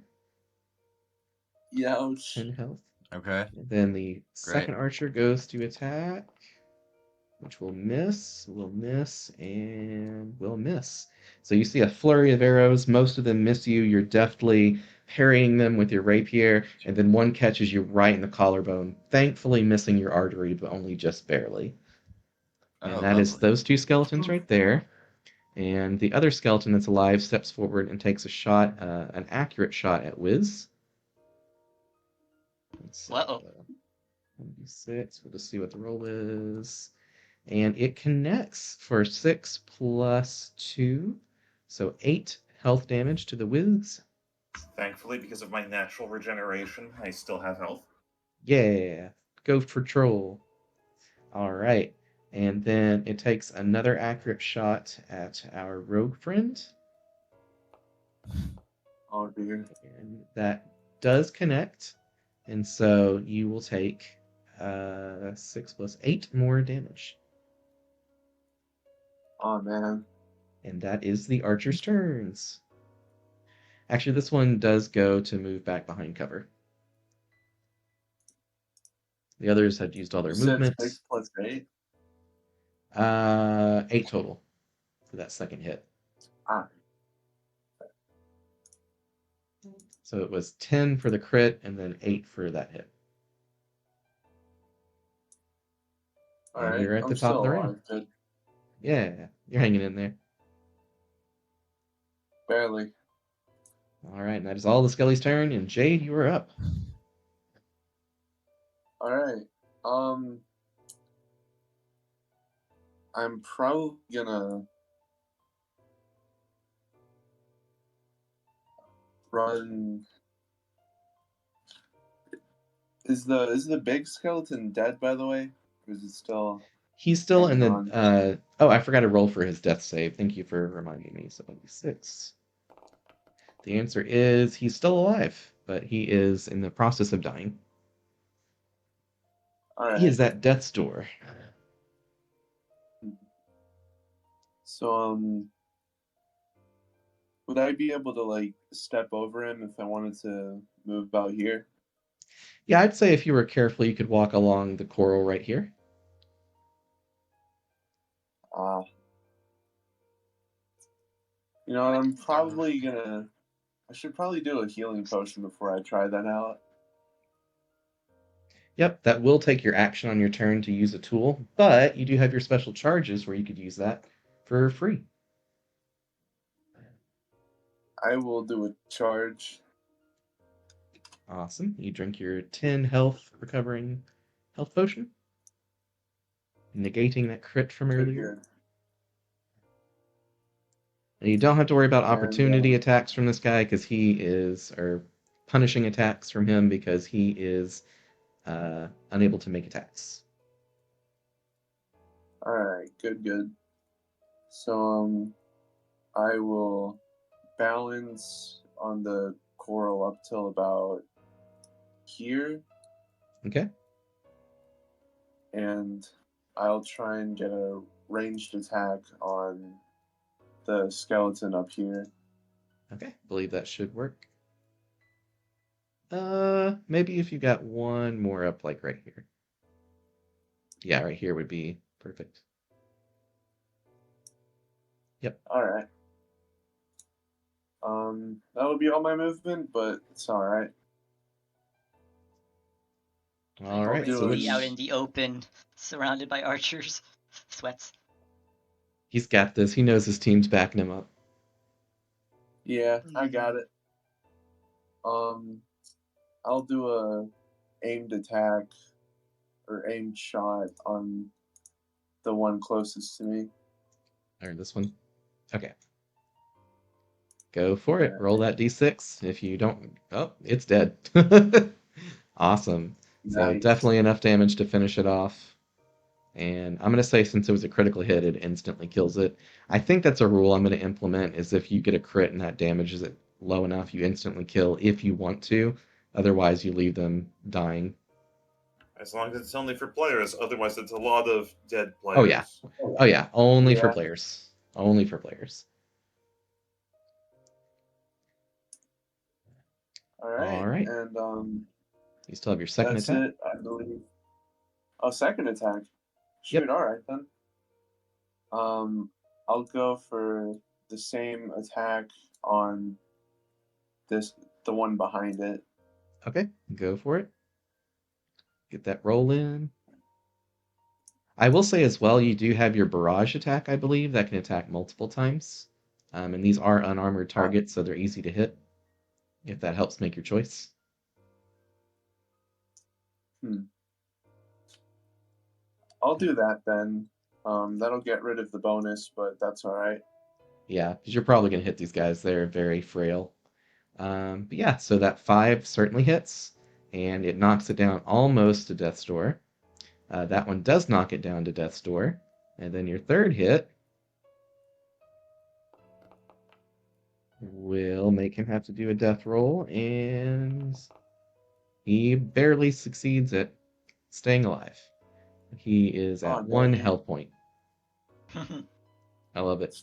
Youch. 10 health. Okay, And then the great. second archer goes to attack, which will miss, and will miss. So you see a flurry of arrows. Most of them miss you. You're deftly parrying them with your rapier, and then one catches you right in the collarbone, thankfully missing your artery, but only just barely. Oh, And that is lovely. those 2 skeletons right there. And the other skeleton that's alive steps forward and takes a shot, an accurate shot at Wiz. Let's Whoa. 1d6. We'll just see what the roll is. And it connects for 6 plus 2. So 8 health damage to the Wiz. Thankfully, because of my natural regeneration, I still have health. Yeah. Go for troll. All right. And then it takes another accurate shot at our rogue friend. Oh dear. And that does connect. And so you will take 6 plus 8 more damage. Oh man. And that is the archer's turns. Actually, this one does go to move back behind cover. The others had used all their You said movement. 6 plus 8? 8 total for that second hit. Ah, So it was 10 for the crit and then 8 for that hit. And alright. you're at the I'm top of still the alive. round. Good. Yeah, you're hanging in there. Barely. All right, and that is all the Skelly's turn. And Jade, you are up. Alright. I'm probably gonna run. Is the big skeleton dead, by the way? Or is it still He's still in hanging the. on? Oh, I forgot to roll for his death save. Thank you for reminding me. 76. The answer is he's still alive, but he is in the process of dying. He is Alright. at death's door. So would I be able to like step over him if I wanted to move out here? Yeah, I'd say if you were careful, you could walk along the coral right here. Ah. You know what, I'm probably gonna I should probably do a healing potion before I try that out. Yep, that will take your action on your turn to use a tool, but you do have your special charges where you could use that for free. I will do a charge. Awesome. You drink your 10 health recovering health potion, negating that crit from Good, earlier. good. And you don't have to worry about And opportunity attacks from this guy because he is, or punishing attacks from him because he is unable to make attacks. alright, good, good. So I will balance on the coral up till about here, Okay? and I'll try and get a ranged attack on the skeleton up here. Okay, believe that should work. Maybe if you got one more up, like right here. Yeah, right here would be perfect. Yep. Alright. That would be all my movement, but it's alright. All right. So Basically out which in the open, surrounded by archers. Sweats. he's got this. He knows his team's backing him up. Yeah, I got it. I'll do a aimed attack or aimed shot on the one closest to me. Or this one. Okay. Go for it. Roll that d6. If you don't, oh, it's dead. Awesome. So Nice. definitely enough damage to finish it off. And I'm going to say since it was a critical hit, it instantly kills it. I think that's a rule I'm going to implement is if you get a crit and that damages it low enough, you instantly kill if you want to. Otherwise, you leave them dying. As long as it's only for players, otherwise it's a lot of dead players. Oh, yeah. Oh, yeah. Only for Yeah. players. Only for players. All right. And You still have your second that's attack? it, I believe. Oh, second attack. Shoot, Yep. all right then. I'll go for the same attack on the one behind it. Okay, go for it. Get that roll in. I will say as well, you do have your barrage attack, I believe, that can attack multiple times. And these are unarmored targets, so they're easy to hit, if that helps make your choice. I'll do that then. That'll get rid of the bonus, but that's all right. Yeah, because you're probably going to hit these guys. They're very frail. But yeah, so that 5 certainly hits, and it knocks it down almost to death's door. That one does knock it down to death's door. And then your third hit will make him have to do a death roll, and he barely succeeds at staying alive. He is at Oh, one dang. health point. I love it.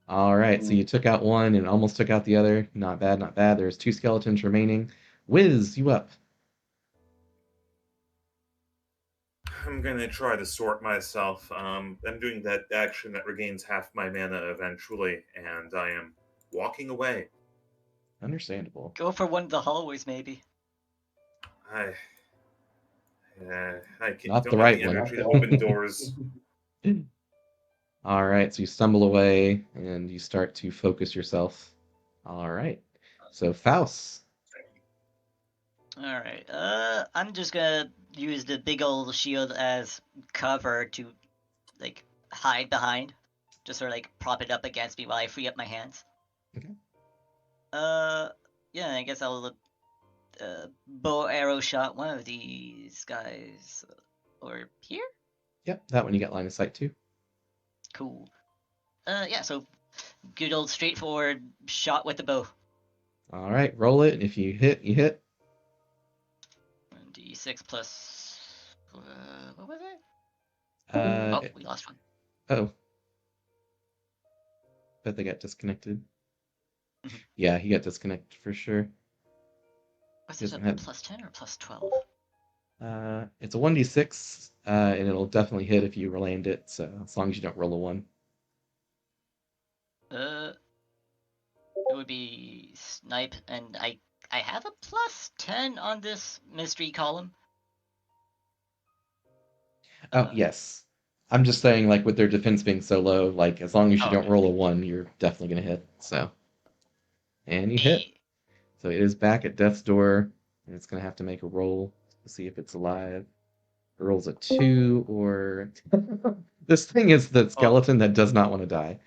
All right, so you took out one and almost took out the other. Not bad, not bad. There's two skeletons remaining. Wiz, you up. I'm gonna try to sort myself. I'm doing that action that regains half my mana eventually, and I am walking away. Understandable. Go for one of the hallways, maybe. I, Not the don't have right the one. energy to open doors. All right, so you stumble away and you start to focus yourself. All right, so Faust. All right. I'm just gonna use the big old shield as cover to like hide behind, just sort of like prop it up against me while I free up my hands. Okay. Yeah. I guess I'll bow arrow shot one of these guys over here. Yep, that one you got line of sight to. Cool. Yeah. So good old straightforward shot with the bow. All right, roll it. If you hit, you hit. D6 plus. What was it? Uh, Oh, we lost one. oh, bet they got disconnected. Mhm. Yeah, he got disconnected for sure. Was He it a doesn't have. plus 10 or plus 12? It's a 1d6, and it'll definitely hit if you land it. So as long as you don't roll a one. Uh, it would be snipe, and I have a plus 10 on this mystery column. Oh yes, I'm just saying like with their defense being so low, like as long as you Oh, don't okay. roll a one, you're definitely gonna hit. So and you hit. Eh, So it is back at death's door, and it's gonna have to make a roll to see if it's alive. It rolls a two or this thing is the Oh, skeleton that does not want to die.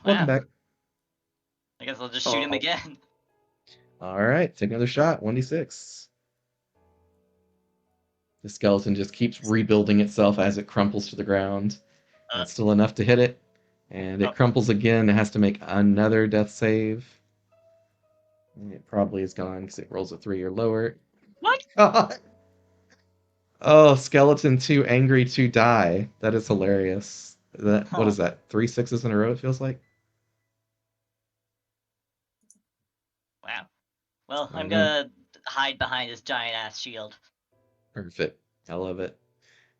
Welcome wow. back. I guess I'll just shoot him Oh. again. All right, take another shot. 1d6. The skeleton just keeps rebuilding itself as it crumples to the ground. And Uh, it's still enough to hit it. And it oh, crumples again. It has to make another death save. And it probably is gone because it rolls a 3 or lower. what? God. Oh, skeleton too angry to die. That is hilarious. That what Huh. is that? Three sixes in a row, it feels like? Wow. Well, I I'm know. gonna hide behind this giant ass shield. Perfect. I love it.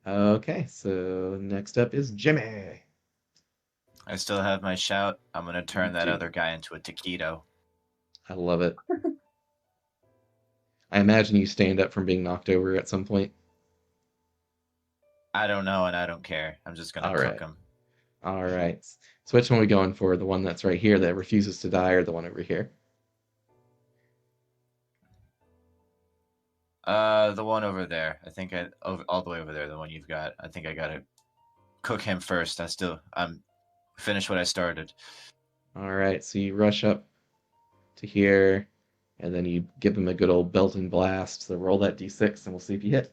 Okay, so next up is Jimmy. I still have my shout. I'm gonna turn that Dude. other guy into a taquito. I love it. I imagine you stand up from being knocked over at some point. I don't know, and I don't care. I'm just gonna All cook right. him. All right. So which one are we going for? The one that's right here that refuses to die or the one over here? The one over there. I think all the way over there. The one you've got. I think I gotta cook him first. I'm finish what I started. All right. So you rush up to here and then you give him a good old belting blast. So roll that d6 and we'll see if you hit.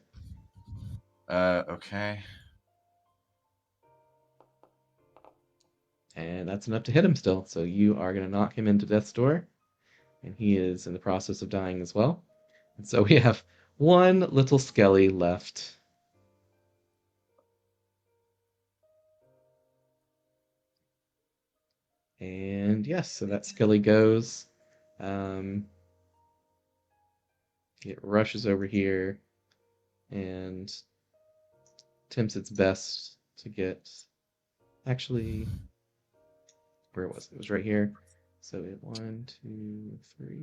Okay. And that's enough to hit him still. So you are going to knock him into death's door. And he is in the process of dying as well. And so we have one little skelly left. And yes, so that skelly goes. Um, it rushes over here and attempts its best to get. Actually, where was it? It was right here. So it 1, 2, 3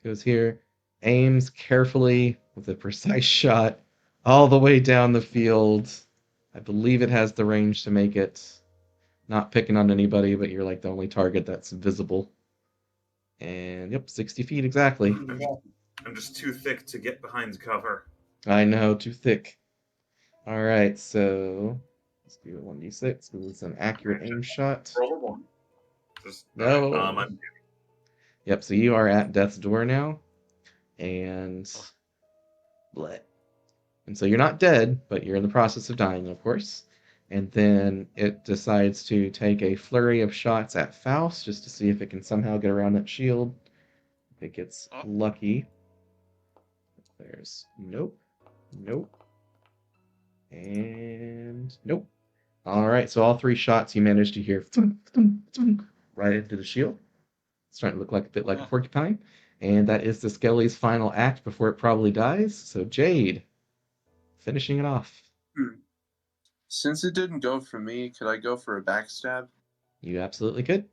goes here, aims carefully with a precise shot all the way down the field. I believe it has the range to make it. Not picking on anybody, but you're like the only target that's visible. And yep, 60 feet exactly. I'm just too thick to get behind cover. I know, too thick. All right, so let's do a 1d6 because it's an accurate aim shot. Roll a one. Just No. I'm Yep, so you are at death's door now. And bleh. And so you're not dead, but you're in the process of dying, of course. And then it decides to take a flurry of shots at Faust just to see if it can somehow get around that shield. If it gets Oh. lucky. There's nope, nope, and nope. All right, so all 3 shots you managed to hear thunk, thunk, thunk, right into the shield. It's starting to look like a bit like a porcupine. And that is the Skelly's final act before it probably dies. So Jade, finishing it off. Since it didn't go for me, could I go for a backstab? You absolutely could.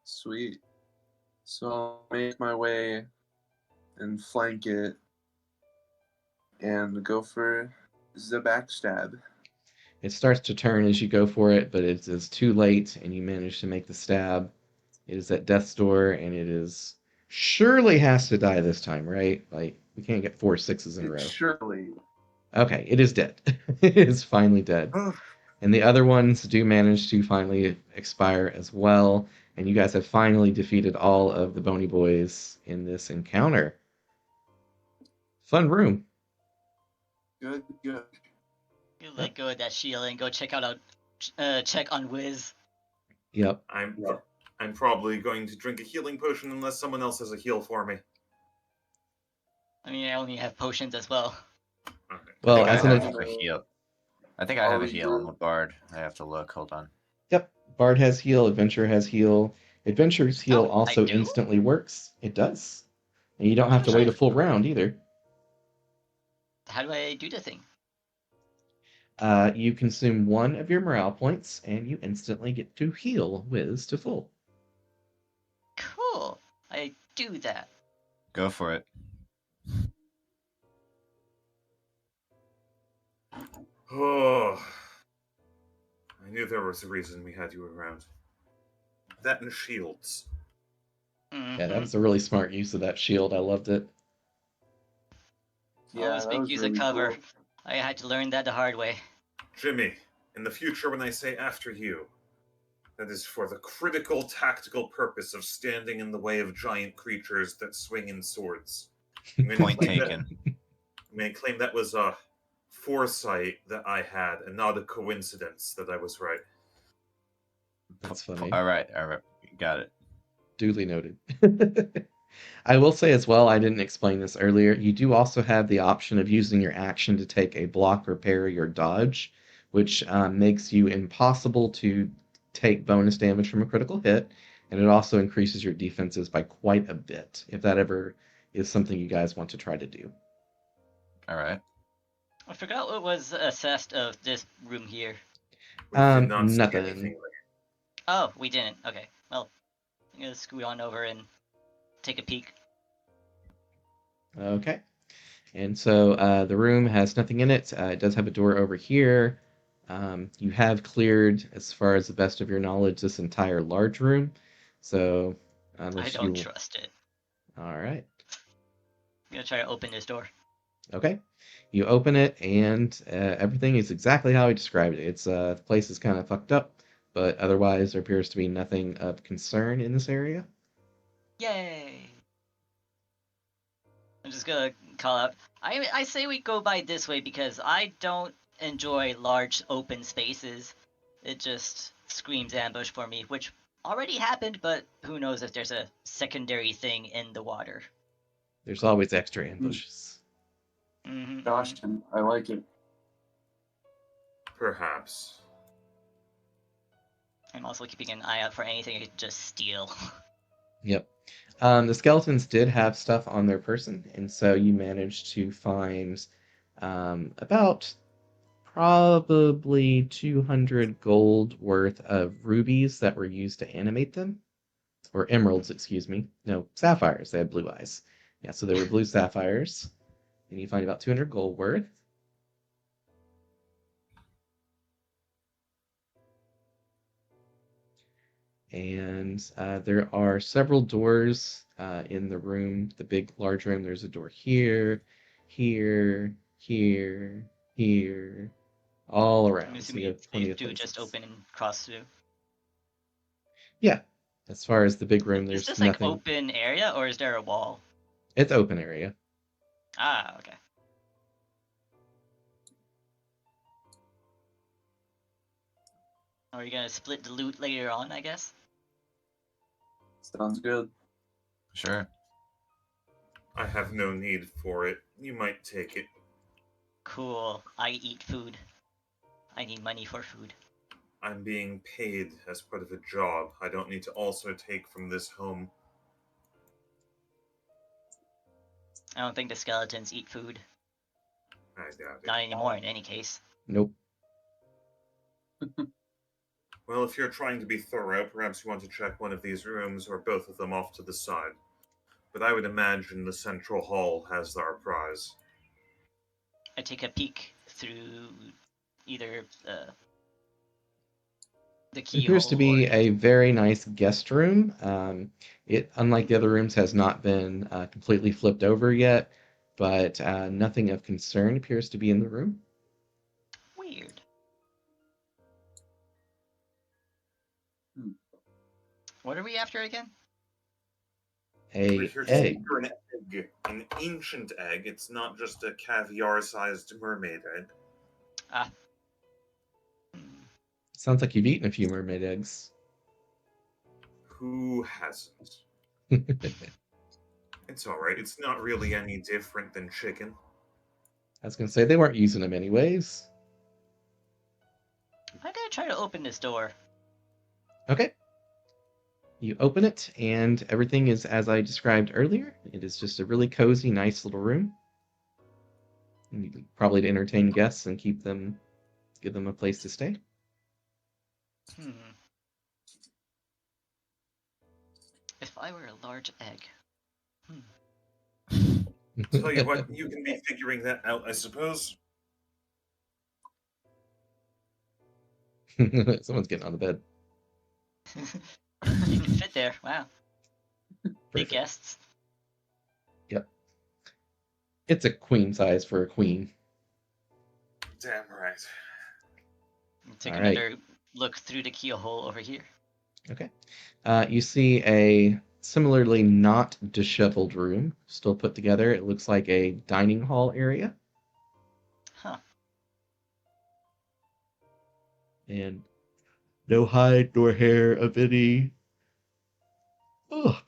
Sweet. So I'll make my way and flank it and go for the backstab. It starts to turn as you go for it, but it's too late, and you manage to make the stab. It is at death's door, and it is surely has to die this time, right? Like we can't get 4 6s in a row. Surely. Okay, it is dead. It is finally dead. And the other ones do manage to finally expire as well. And you guys have finally defeated all of the Bony Boys in this encounter. Fun room. Good, good. You let go of that shield and go check on Wiz. Yep. I'm probably going to drink a healing potion unless someone else has a heal for me. I mean, I only have potions as well. Okay. Well, I as think I an have a heal. I think I have a heal on the bard. I have to look. Hold on. Yep, Bard has heal, Adventure has heal. Adventure's heal Oh, I also do? instantly works. It does. And you don't have to Oh, wait a shit. full round either. How do I do the thing? You consume 1 of your morale points, and you instantly get to heal Wiz to full. Cool. I do that. Go for it. Oh, I knew there was a reason we had you around. That and shields. Yeah, that was a really smart use of that shield. I loved it. Yeah, Always that make was use really of cover. cool. I had to learn that the hard way. Jimmy, in the future when I say after you, that is for the critical tactical purpose of standing in the way of giant creatures that swing in swords. Point taken. I'm going to claim that was a foresight that I had and not a coincidence that I was right. That's funny. All right. Got it. Duly noted. I will say as well, I didn't explain this earlier. You do also have the option of using your action to take a block, repair, or dodge, which makes you impossible to take bonus damage from a critical hit, and it also increases your defenses by quite a bit, if that ever is something you guys want to try to do. All right. I forgot what was assessed of this room here. We did not see Nothing. anything. Oh, we didn't. Okay. Well, I'm gonna scoot on over and take a peek. Okay. And so the room has nothing in it. It does have a door over here. You have cleared, as far as the best of your knowledge, this entire large room. So I unless don't you... trust it. All right. I'm gonna try to open this door. Okay. You open it, and everything is exactly how I described it. It's the place is kind of fucked up, but otherwise there appears to be nothing of concern in this area. Yay! I'm just gonna call out. I say we go by this way because I don't enjoy large open spaces. It just screams ambush for me, which already happened, but who knows if there's a secondary thing in the water. There's always extra ambushes. Mm-hmm. Gosh, I like it. Perhaps. I'm also keeping an eye out for anything I could just steal. Yep. The skeletons did have stuff on their person, and so you managed to find about probably 200 gold worth of rubies that were used to animate them. Or emeralds, excuse me. No, sapphires. They had blue eyes. Yeah, so they were blue sapphires. And you find about 200 gold worth. And there are several doors in the room, the big, large room. There's a door here, here, here, here, all I'm around. So assuming you have plenty these of do just places. open and cross through. Yeah, as far as the big room, Is there's this like nothing. open area or is there a wall? It's open area. Ah, okay. Are you gonna split the loot later on, I guess? Sounds good. Sure. I have no need for it. You might take it. Cool. I eat food. I need money for food. I'm being paid as part of a job. I don't need to also take from this home. I don't think the skeletons eat food. I doubt it. Not anymore, in any case. Nope. Well, if you're trying to be thorough, perhaps you want to check one of these rooms or both of them off to the side. But I would imagine the central hall has our prize. I take a peek through either the It appears to keyhole or be the. a very nice guest room. It, unlike the other rooms, has not been completely flipped over yet, but nothing of concern appears to be in the room. Weird. Hmm. What are we after again? We're A here to egg. secure an ancient egg. It's not just a caviar-sized mermaid egg. Ah. Hmm. Sounds like you've eaten a few mermaid eggs. Who hasn't? It's alright. It's not really any different than chicken. I was going to say they weren't using them anyways. I'm gonna try to open this door. Okay. You open it, and everything is as I described earlier. It is just a really cozy, nice little room. And probably to entertain guests and give them a place to stay. Hmm. If I were a large egg. Tell you what, you can be figuring that out, I suppose. Someone's getting on the bed. You can fit there. Wow. Big Perfect. guests. Yep. It's a queen size for a queen. Damn right. Take All right. another look through the keyhole over here. Okay. You see a similarly not disheveled room, still put together. It looks like a dining hall area. Huh. And no hide nor hair of any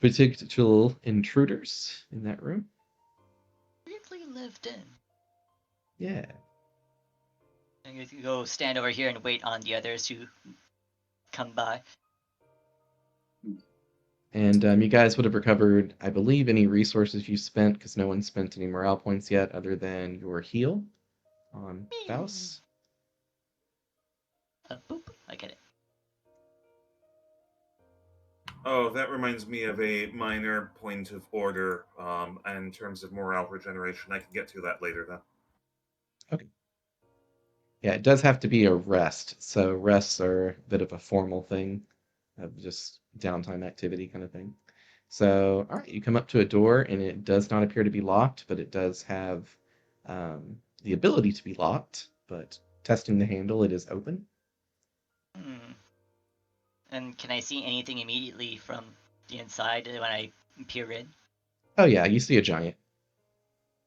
particular intruders in that room. Weirdly lived in. Yeah. I'm gonna go stand over here and wait on the others to come by. And you guys would have recovered, I believe, any resources you spent, because no one spent any morale points yet other than your heal on Faust. Boop. I get it. Oh, that reminds me of a minor point of order in terms of morale regeneration. I can get to that later, though. Okay. Yeah, it does have to be a rest. So rests are a bit of a formal thing of just downtime activity kind of thing. So, all right, you come up to a door and it does not appear to be locked, but it does have the ability to be locked. But testing the handle, it is open. Hmm. And can I see anything immediately from the inside when I peer in? Oh, yeah, you see a giant.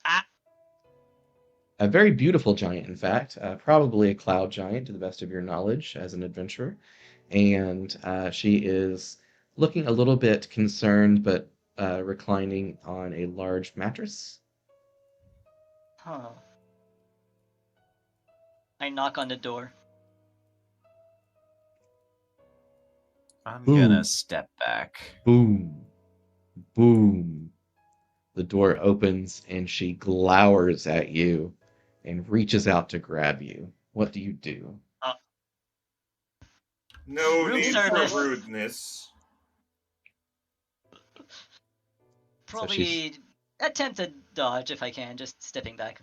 Ah! A very beautiful giant, in fact, probably a cloud giant to the best of your knowledge as an adventurer. And she is looking a little bit concerned, but reclining on a large mattress. Huh. I knock on the door. I'm Ooh. gonna step back. Boom, boom. The door opens and she glowers at you and reaches out to grab you. What do you do? No Room need service. for rudeness. So she's Probably attempt to dodge if I can, just stepping back.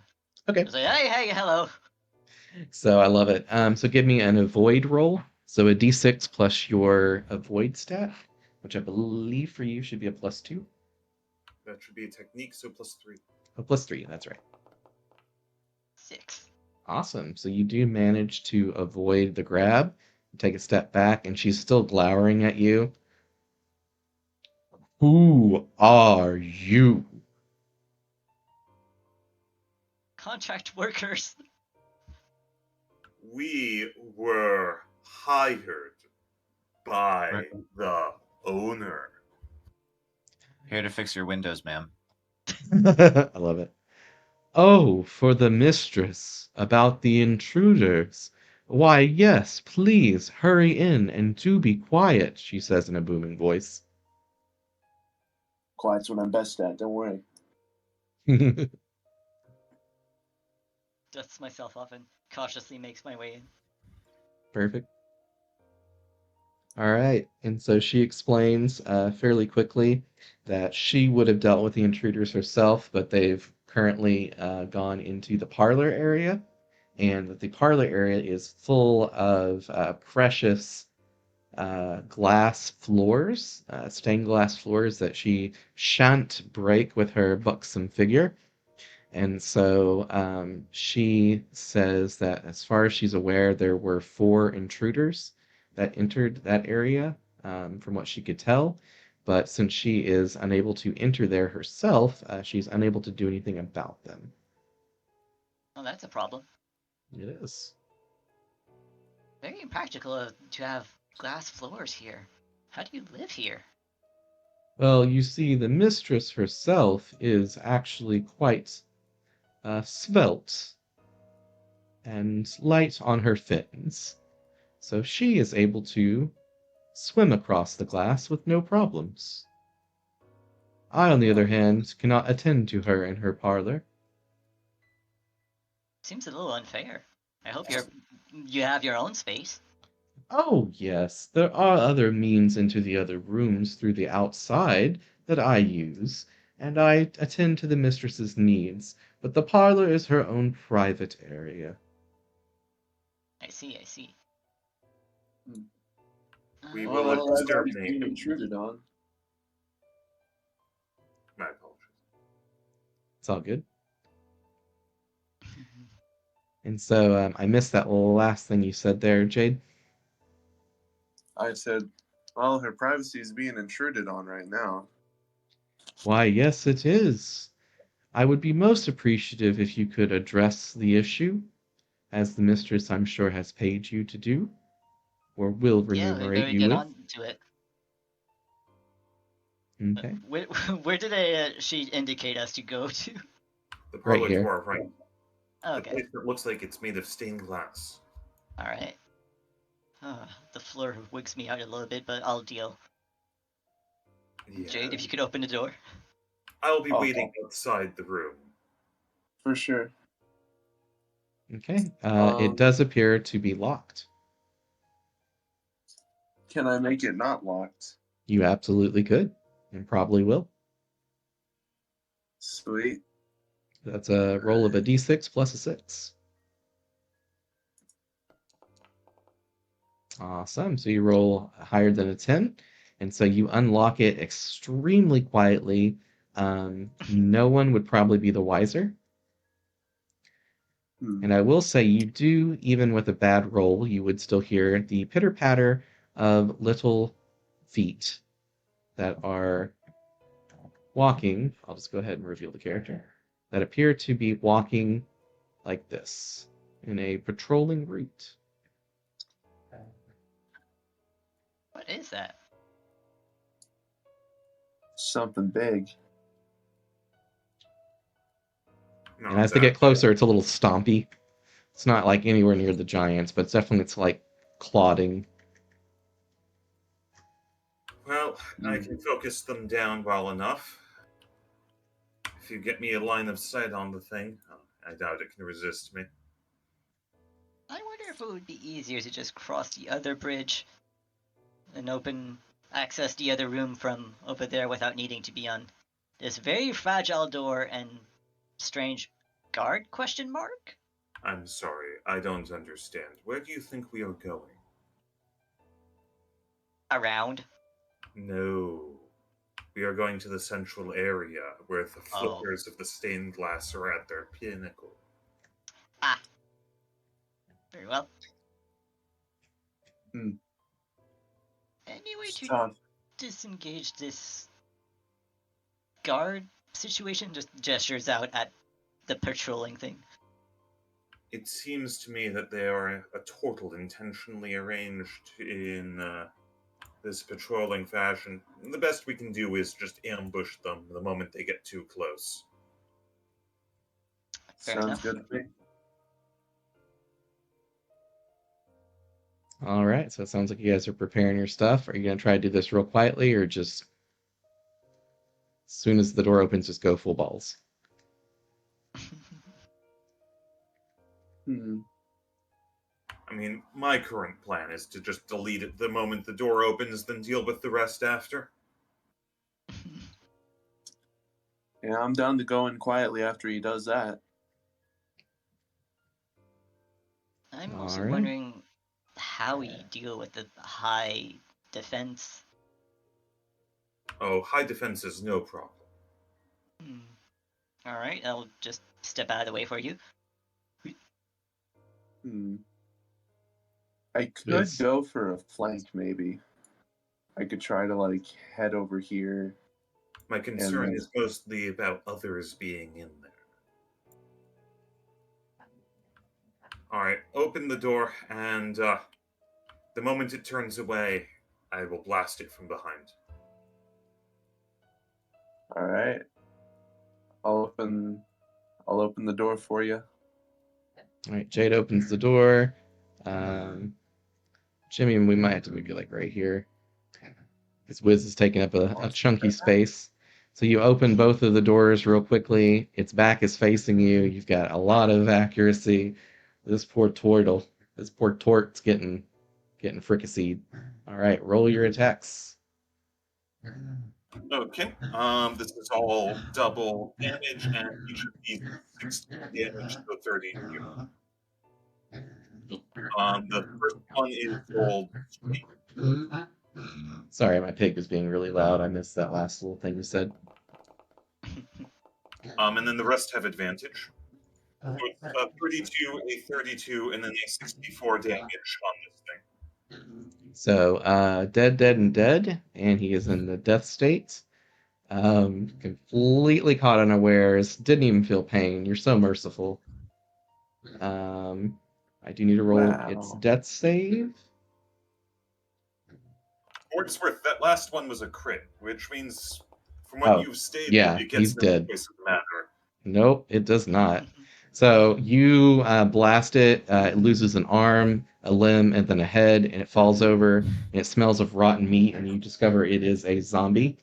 okay. Just like, hey, hello. So I love it. So give me an avoid roll. So a d6 plus your avoid stat, which I believe for you should be a +2. That should be a technique, so +3. Oh, +3. That's right. 6. Awesome. So you do manage to avoid the grab, take a step back, and she's still glowering at you. Who are you? Contract workers. We were hired by Right. the owner. Here to fix your windows, ma'am. I love it. Oh, for the mistress, about the intruders. Why, yes, please, hurry in and do be quiet, she says in a booming voice. Quiet's what I'm best at. Don't worry. Dusts myself off and cautiously makes my way in. Perfect. All right. And so she explains fairly quickly that she would have dealt with the intruders herself, but they've currently gone into the parlor area, and that the parlor area is full of precious glass floors, stained glass floors that she shan't break with her buxom figure. And so she says that as far as she's aware, there were 4 intruders that entered that area, from what she could tell. But since she is unable to enter there herself, she's unable to do anything about them. Oh, that's a problem. It is. Very impractical to have glass floors here. How do you live here? Well, you see, the mistress herself is actually quite svelte and light on her fins, so she is able to swim across the glass with no problems. I, on the other hand, cannot attend to her in her parlor. Seems a little unfair. I hope you have your own space. Oh, yes, there are other means into the other rooms through the outside that I use, and I attend to the mistress's needs, but the parlor is her own private area. I see, I see. We Well, will I'm glad that he's exterminate. being intruded on. My apologies. It's all good. And so I missed that last thing you said there, Jade. I said, well, her privacy is being intruded on right now. Why, yes, it is. I would be most appreciative if you could address the issue, as the mistress, I'm sure, has paid you to do, or will Yeah, we remunerate better you get with. on to it. Okay, Where, where did she indicate us to go to? The right parlor to here. our right. The Okay, place that looks like it's made of stained glass. all right. The floor wigs me out a little bit, but I'll deal. Yeah. Jade, if you could open the door. I'll be Oh. waiting outside the room. For sure. Okay, it does appear to be locked. Can I make it not locked? You absolutely could, and probably will. Sweet. That's a roll of a d6 plus a 6. Awesome. So you roll higher than a 10, and so you unlock it extremely quietly. No one would probably be the wiser. And I will say, you do, even with a bad roll, you would still hear the pitter patter of little feet that are walking. I'll just go ahead and reveal the character. That appear to be walking like this in a patrolling route. What is that? Something big. No, And as they get closer, it's a little stompy. It's not like anywhere near the giants, but it's like clodding. Well, I can focus them down well enough. If you get me a line of sight on the thing, I doubt it can resist me. I wonder if it would be easier to just cross the other bridge and access the other room from over there without needing to be on this very fragile door and strange guard question mark? I'm sorry, I don't understand. Where do you think we are going? Around. No. We are going to the central area where the Oh. flickers of the stained glass are at their pinnacle. Ah. Very well. Any way It's to tough. disengage this guard situation? Just gestures out at the patrolling thing. It seems to me that they are a total intentionally arranged in this patrolling fashion. The best we can do is just ambush them the moment they get too close. Fair Sounds enough. good to me. All right, so it sounds like you guys are preparing your stuff. Are you gonna try to do this real quietly, or just as soon as the door opens, just go full balls? Hmm. I mean, my current plan is to just delete it the moment the door opens, then deal with the rest after. Yeah, I'm down to go in quietly after he does that. I'm All also right. wondering how we deal with the high defense. Oh, high defense is no problem. Hmm. All right, I'll just step out of the way for you. Hmm. I could Yes. go for a flank, maybe. I could try to like head over here. My concern then- is mostly about others being in there. Alright, open the door, and the moment it turns away, I will blast it from behind. All right. I'll open the door for you. All right, Jade opens the door. Jimmy, we might have to move you like right here, because Wiz is taking up a chunky space. So you open both of the doors real quickly. Its back is facing you. You've got a lot of accuracy. This poor tort's getting fricasseed. All right, roll your attacks. Okay, this is all double damage, and each of these is 16 damage, so 32. The first one is rolled straight. Sorry, my pig was being really loud. I missed that last little thing you said. And then the rest have advantage. So it's 32, a 32, and then a 64 damage on this thing. So, dead, and dead, and he is in the death state. Completely caught unawares, didn't even feel pain. You're so merciful. I do need to roll its Wow. death save. For what it's worth, that last one was a crit, which means, from what Oh, you've stated, yeah, it he's gets no dead. choice of the matter. Nope, it does not. So you blast it, it loses an arm, a limb, and then a head, and it falls over, and it smells of rotten meat, and you discover it is a zombie,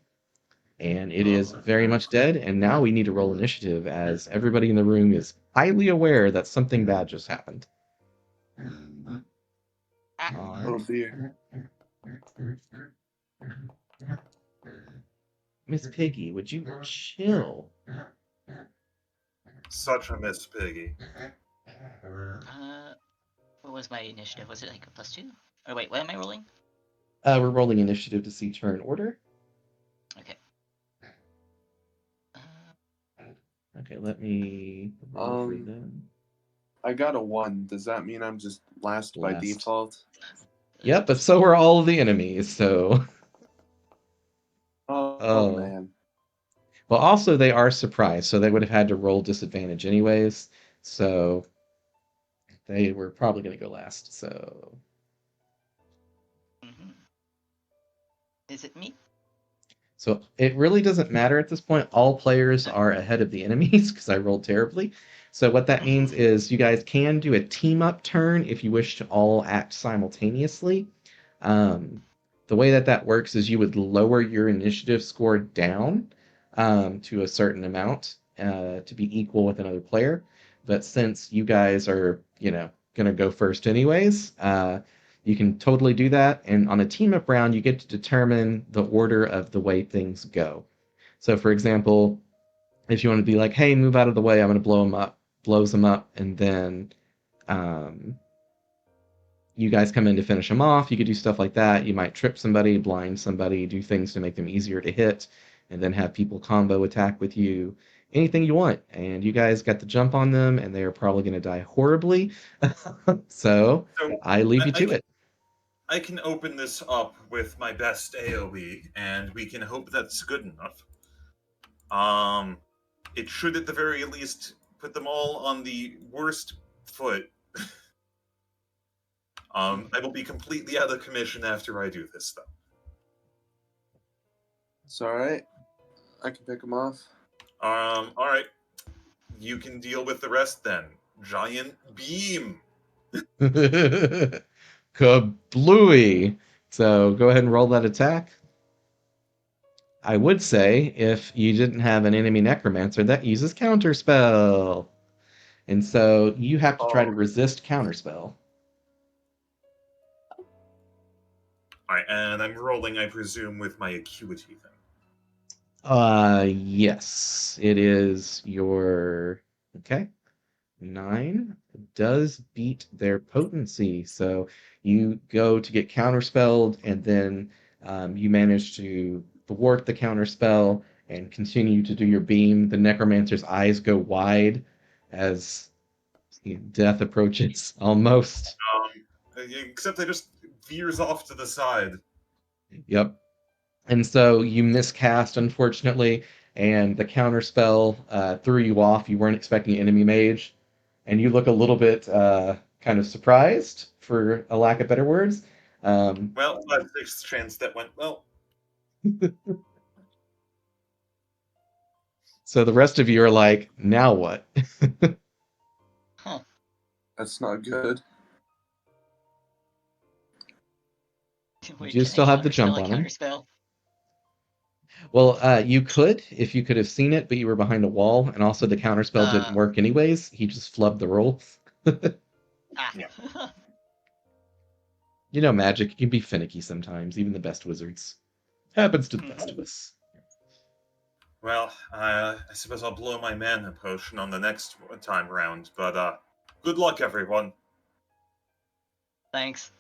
and it is very much dead, and now we need to roll initiative, as everybody in the room is highly aware that something bad just happened. All Oh right. dear. Miss Piggy, would you chill? Such a Miss Piggy. What was my initiative? Was it like a +2? Oh wait, what am I rolling? We're rolling initiative to see turn order. Okay. Okay, let me roll for them. I got a 1. Does that mean I'm just last by Last. default? Yep, but so are all of the enemies, so. Oh man. Well, also, they are surprised, so they would have had to roll disadvantage anyways, so they were probably going to go last, so. Mhm. Is it me? So it really doesn't matter at this point. All players are ahead of the enemies because I rolled terribly. So what that means is you guys can do a team up turn if you wish to all act simultaneously. The way that that works is you would lower your initiative score down to a certain amount to be equal with another player. But since you guys are, going to go first anyways, you can totally do that. And on a team up round, you get to determine the order of the way things go. So, for example, if you want to be like, hey, move out of the way, I'm going to blow him up, blows him up, and then you guys come in to finish them off. You could do stuff like that. You might trip somebody, blind somebody, do things to make them easier to hit, and then have people combo attack with you. Anything you want. And you guys got the jump on them, and they are probably going to die horribly. So I leave you to it. I can open this up with my best AoE, and we can hope that's good enough. It should at the very least put them all on the worst foot. I will be completely out of commission after I do this, though. It's alright. I can pick them off. Alright. You can deal with the rest then. Giant beam! Kablooey! So go ahead and roll that attack. I would say if you didn't have an enemy necromancer that uses counterspell. And so you have to try to Oh, resist counterspell. Alright, and I'm rolling, I presume, with my acuity then. Yes. It is your okay. 9 does beat their potency. So you go to get counterspelled, and then you manage to thwart the counterspell and continue to do your beam. The necromancer's eyes go wide as death approaches almost. Except I just veers off to the side. Yep. And so you miscast, unfortunately, and the counterspell threw you off. You weren't expecting enemy mage, and you look a little bit kind of surprised, for a lack of better words. Um, Well, 5/6 chance that went well. so the rest of you are like, now what? Huh. that's not good. You Wait, do can I still have the counterspell jump a on him. counterspell? Well, you could if you could have seen it, but you were behind a wall, and also the counterspell didn't work anyways. He just flubbed the roll. Ah. Yeah. You know, magic can be finicky sometimes, even the best wizards. Happens to the best Mhm. of us. Well, I suppose I'll blow my mana potion on the next time round, but good luck, everyone. Thanks.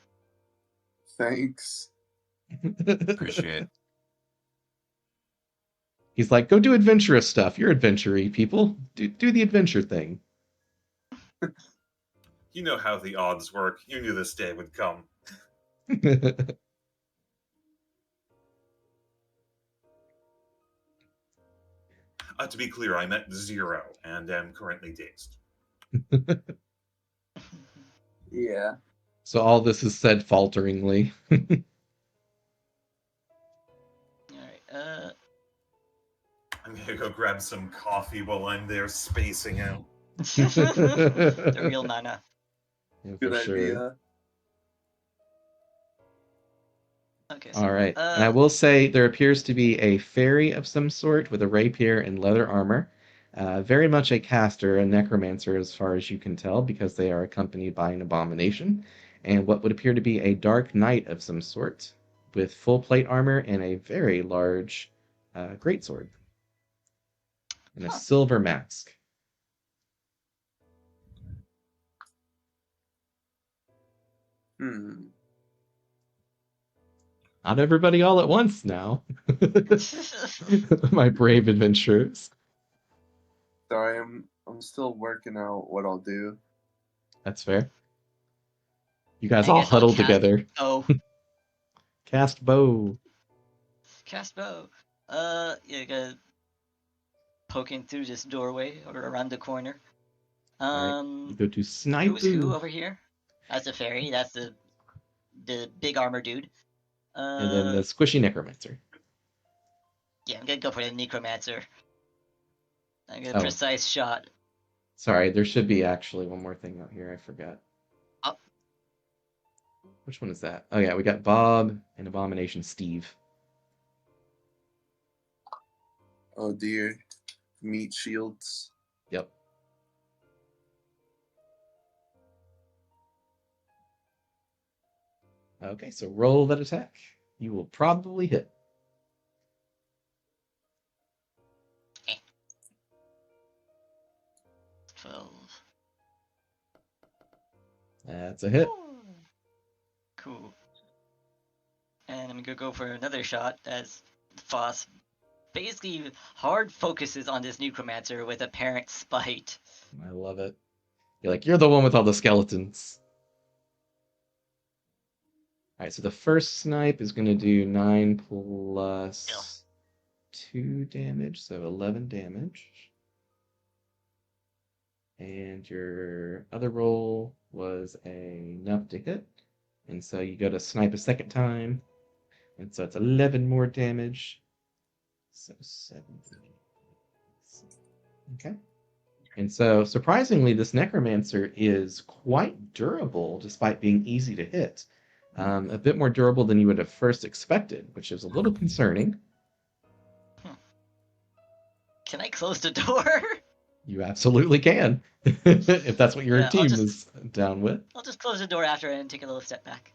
Thanks. Appreciate. He's like, go do adventurous stuff. You're adventure-y, people. Do the adventure thing. You know how the odds work. You knew this day would come. To be clear, I meant 0 and am currently dazed. Yeah. So all this is said falteringly. Alright, I'm gonna go grab some coffee while I'm there spacing out. the real mana. Yeah, for Good sure. idea. Okay, so All right. And I will say there appears to be a fairy of some sort with a rapier and leather armor. Very much a caster, a necromancer, as far as you can tell, because they are accompanied by an abomination. And what would appear to be a dark knight of some sort, with full plate armor and a very large greatsword, and a huh. silver mask. Hmm. Not everybody all at once now. My brave adventurers. Sorry, I'm still working out what I'll do. That's fair. You guys I all guess I'll huddle cast together. bow. Cast bow. Cast bow. Yeah, go poking through this doorway or around the corner. All right. You go to Who's who sniper. over here? That's the fairy. That's the big armor dude. And then the squishy necromancer. Yeah, I'm gonna go for the necromancer. I get a Oh, precise shot. sorry. There should be actually one more thing out here. I forgot. Oh, Which one is that? Oh, yeah. We got Bob and Abomination Steve. Oh dear. Meat shields. Yep. Okay, so roll that attack. You will probably hit. eh. 12. That's a hit. Cool. And I'm gonna go for another shot as Foss basically hard focuses on this necromancer with apparent spite. I love it. You're like, you're the one with all the skeletons. All right, so the first snipe is going to do 9 plus 2 damage, so 11 damage. And your other roll was enough to hit. And so you go to snipe a second time. And so it's 11 more damage. So 70. Okay. And so surprisingly, this necromancer is quite durable despite being easy to hit. A bit more durable than you would have first expected, which is a little concerning. Can I close the door? You absolutely can, if that's what your Yeah, I'll team just is down with. close the door after and take a little step back.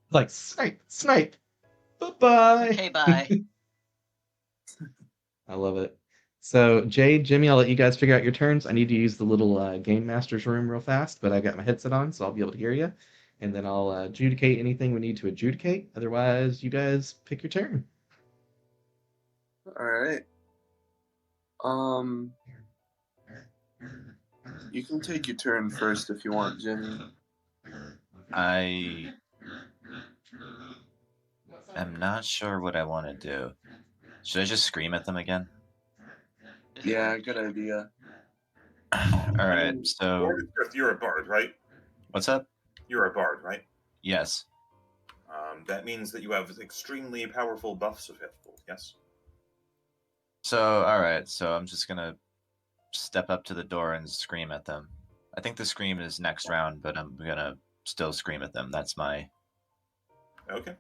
Like, snipe, snipe, bye-bye. Okay, bye. I love it. So, Jade, Jimmy, I'll let you guys figure out your turns. I need to use the little game master's room real fast, but I got my headset on, so I'll be able to hear you. And then I'll adjudicate anything we need to adjudicate. Otherwise, you guys pick your turn. All right. Um, you can take your turn first if you want, Jimmy. I am not sure what I want to do. Should I just scream at them again? Yeah, good idea. All right. So Wordsworth, you're a bard, right? what's up? You're a bard, right? Yes. That means that you have extremely powerful buffs available. Yes. So all right. So I'm just gonna step up to the door and scream at them. I think the scream is next round, but I'm gonna still scream at them. That's my. Okay.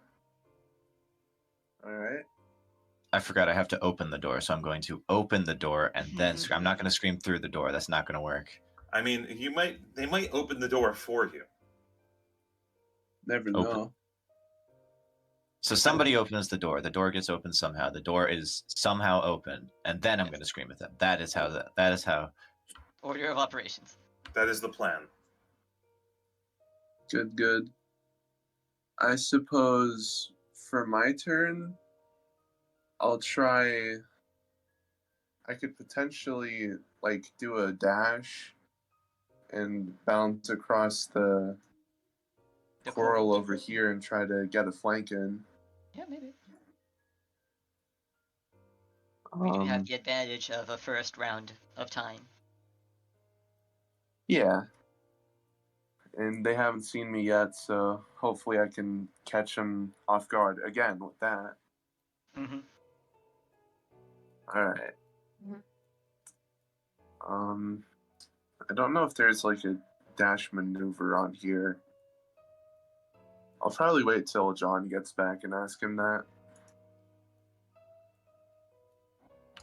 All right. I forgot I have to open the door, so I'm going to open the door and then I'm not going to scream through the door. That's not going to work. I mean, they might open the door for you. Never Open. know. So somebody opens the door. The door gets opened somehow. The door is somehow open, and then I'm going to scream at them. That is how. Order of operations. That is the plan. Good, good. I suppose for my turn, I'll try. I could potentially like do a dash and bounce across the coral over here and try to get a flank in. Yeah, maybe. We do have Um, the advantage of a first round of time. yeah. And they haven't seen me yet, so hopefully I can catch them off guard again with that. Mm-hmm. All right. I don't know if there's like a dash maneuver on here. I'll probably wait till John gets back and ask him that.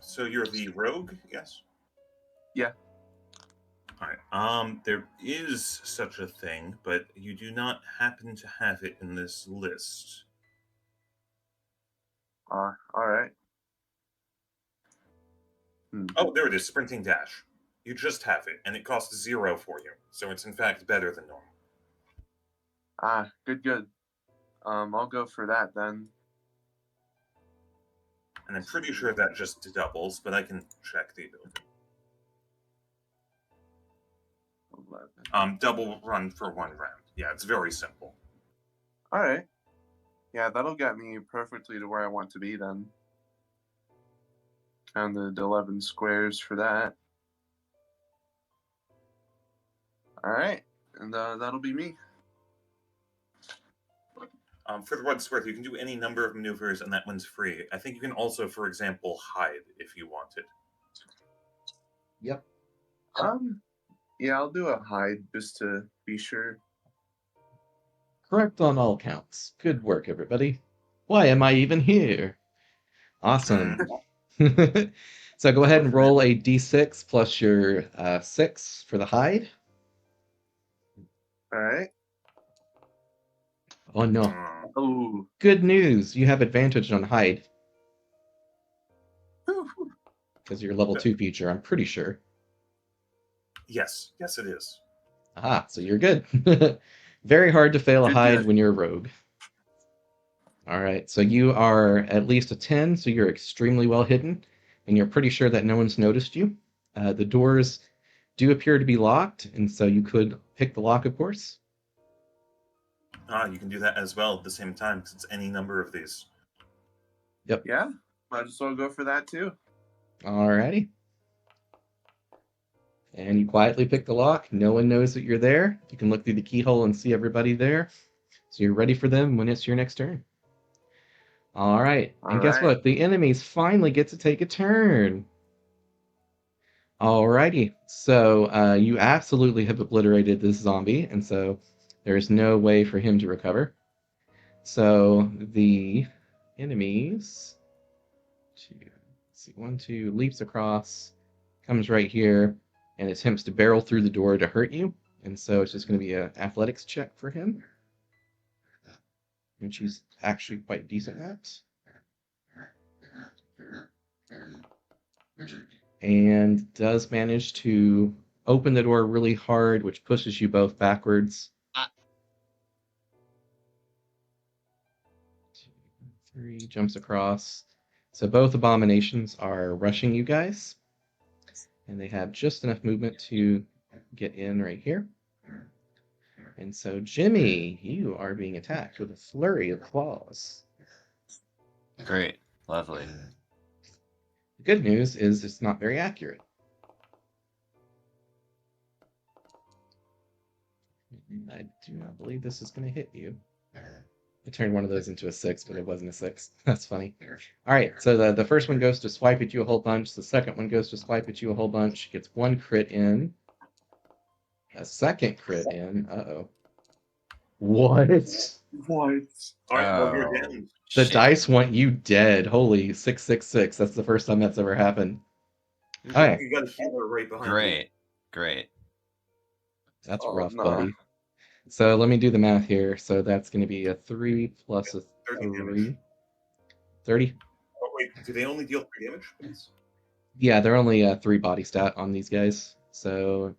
So you're the rogue, yes? Yeah. All right. There is such a thing, but you do not happen to have it in this list. All right. Oh, there it is. Sprinting dash. You just have it, and it costs 0 for you. So it's in fact better than normal. Good, good. I'll go for that then. And I'm pretty sure that just doubles, but I can check the ability. 11. Double run for 1 round. Yeah, it's very simple. All right. Yeah, that'll get me perfectly to where I want to be then. Counted 11 squares for that. All right, and that'll be me. For the Wordsworth, you can do any number of maneuvers, and that one's free. I think you can also, for example, hide if you wanted. Yep. Yeah, I'll do a hide just to be sure. Correct on all counts. Good work, everybody. Why am I even here? Awesome. So go ahead and roll a d6 plus your 6 for the hide. All right. Oh no. Oh. Good news. You have advantage on hide. Because you're level 2 feature, I'm pretty sure. Yes, it is. Aha, so you're good. Very hard to fail a Good, hide good. when you're a rogue. All right, so you are at least a 10, so you're extremely well hidden, and you're pretty sure that no one's noticed you. The doors do appear to be locked, and so you could pick the lock, of course. You can do that as well at the same time, because it's any number of these. Yep. Yeah, might as well go for that too. Alrighty. And you quietly pick the lock. No one knows that you're there. You can look through the keyhole and see everybody there. So you're ready for them when it's your next turn. All right. And guess what? The enemies finally get to take a turn. Alrighty. So you absolutely have obliterated this zombie, and so there's no way for him to recover. So the enemies, let's see, 1, 2, leaps across, comes right here, and attempts to barrel through the door to hurt you. And so it's just going to be an athletics check for him, which he's actually quite decent at. And does manage to open the door really hard, which pushes you both backwards. Ah. 2, 3, jumps across. So both abominations are rushing you guys, and they have just enough movement to get in right here. And so, Jimmy, you are being attacked with a flurry of claws. Great. Lovely. The good news is it's not very accurate. I do not believe this is going to hit you. I turned one of those into a 6, but it wasn't a 6. That's funny. All right, so the first one goes to swipe at you a whole bunch. The second one goes to swipe at you a whole bunch. Gets 1 crit in. A second crit in. Uh-oh. What? What? All right, well, you're Oh, down. The shit. dice want you dead. Holy 666. That's the first time that's ever happened. Okay. You got a healer right behind you. Great. Great. That's Oh, rough, no. buddy. So let me do the math here. So that's going to be a 3 plus a 30 damage. 3. 30? Oh, wait, do they only deal 3 damage? Please? Yeah, they're only a 3 body stat on these guys. So,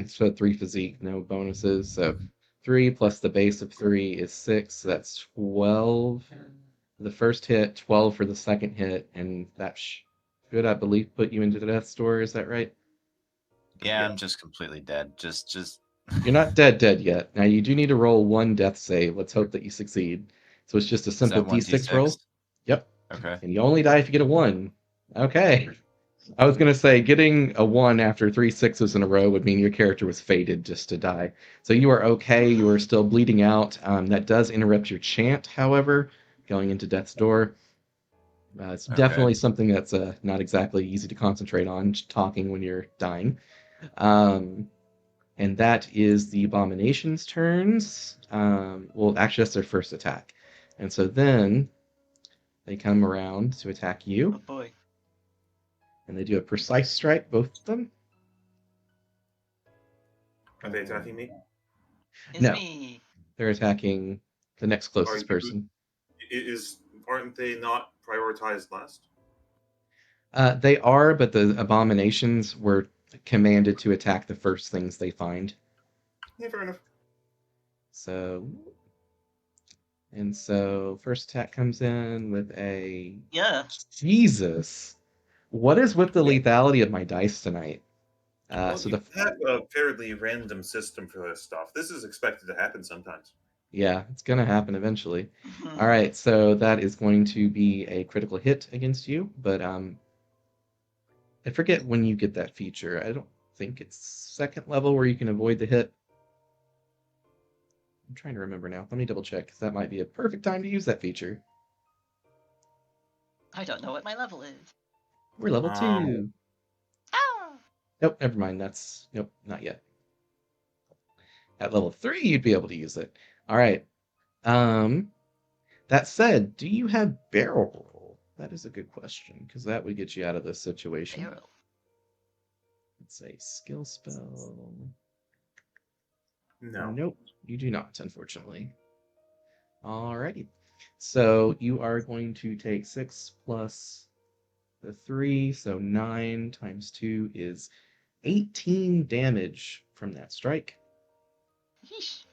so 3 physique, no bonuses. So 3 plus the base of 3 is 6. So that's 12 for the first hit, 12 for the second hit, and that should, I believe, put you into the death's door. Is that right? Yeah, Yeah. I'm just completely dead. Just. You're not dead yet. Now you do need to roll 1 death save. Let's hope that you succeed. So it's just a Is simple that d6 roll. 1d6? Yep. Okay. And you only die if you get a 1. Okay. I was going to say, getting a 1 after 3 sixes in a row would mean your character was fated just to die. So you are okay. You are still bleeding out. That does interrupt your chant, however, going into death's door. It's definitely something that's not exactly easy to concentrate on, talking when you're dying. And that is the Abomination's turns. Well, actually, that's their first attack. And so then they come around to attack Oh you, boy. and they do a precise strike, both of them. Are they attacking me? It's No, me. they're attacking the next Are closest you- person. Aren't they not prioritized last? They are, but the Abominations were commanded to attack the first things they find. Yeah, fair enough. So, and so first attack comes in with a Yeah. Jesus. What is with the Yeah. lethality of my dice tonight? Well, So you have a fairly random system for this stuff. This is expected to happen sometimes. yeah, it's gonna happen eventually. All right, so that is going to be a critical hit against you, but I forget when you get that feature. I don't think it's second level where you can avoid the hit. I'm trying to remember now. Let me double check, because that might be a perfect time to use that feature. I don't know what my level is. We're level 2. Ah! Nope, never mind. Nope, not yet. At level 3, you'd be able to use it. All right. That said, do you have barrel roll? That is a good question, because that would get you out of this situation. Barrel. It's a skill spell. No. Nope, you do not, unfortunately. Alrighty. So you are going to take 6 plus the 3, so 9 times 2 is 18 damage from that strike. Yeesh.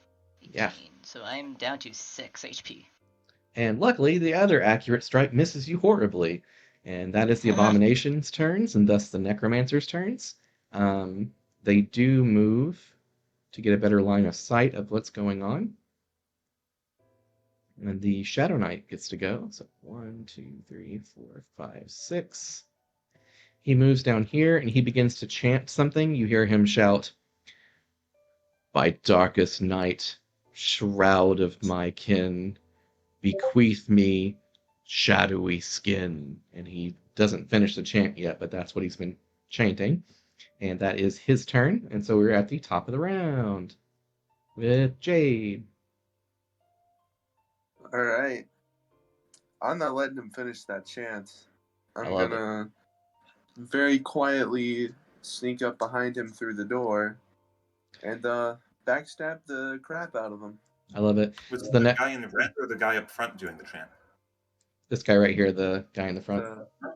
18. Yeah. So I'm down to 6 HP. And luckily, the other accurate strike misses you horribly. And that is the Abomination's turns, and thus the Necromancer's turns. They do move to get a better line of sight of what's going on. And the Shadow Knight gets to go. So 1, 2, 3, 4, 5, 6. He moves down here, and he begins to chant something. You hear him shout, "By darkest night, shroud of my kin, bequeath me shadowy skin." And he doesn't finish the chant yet, but that's what he's been chanting. And that is his turn. And so we're at the top of the round with Jade. All right. I'm not letting him finish that chant. I I'm love it. gonna very quietly sneak up behind him through the door and backstab the crap out of him. I love it. Was So it the the ne- guy in red or the guy up front doing the chant? this guy right here, the guy in the front. The,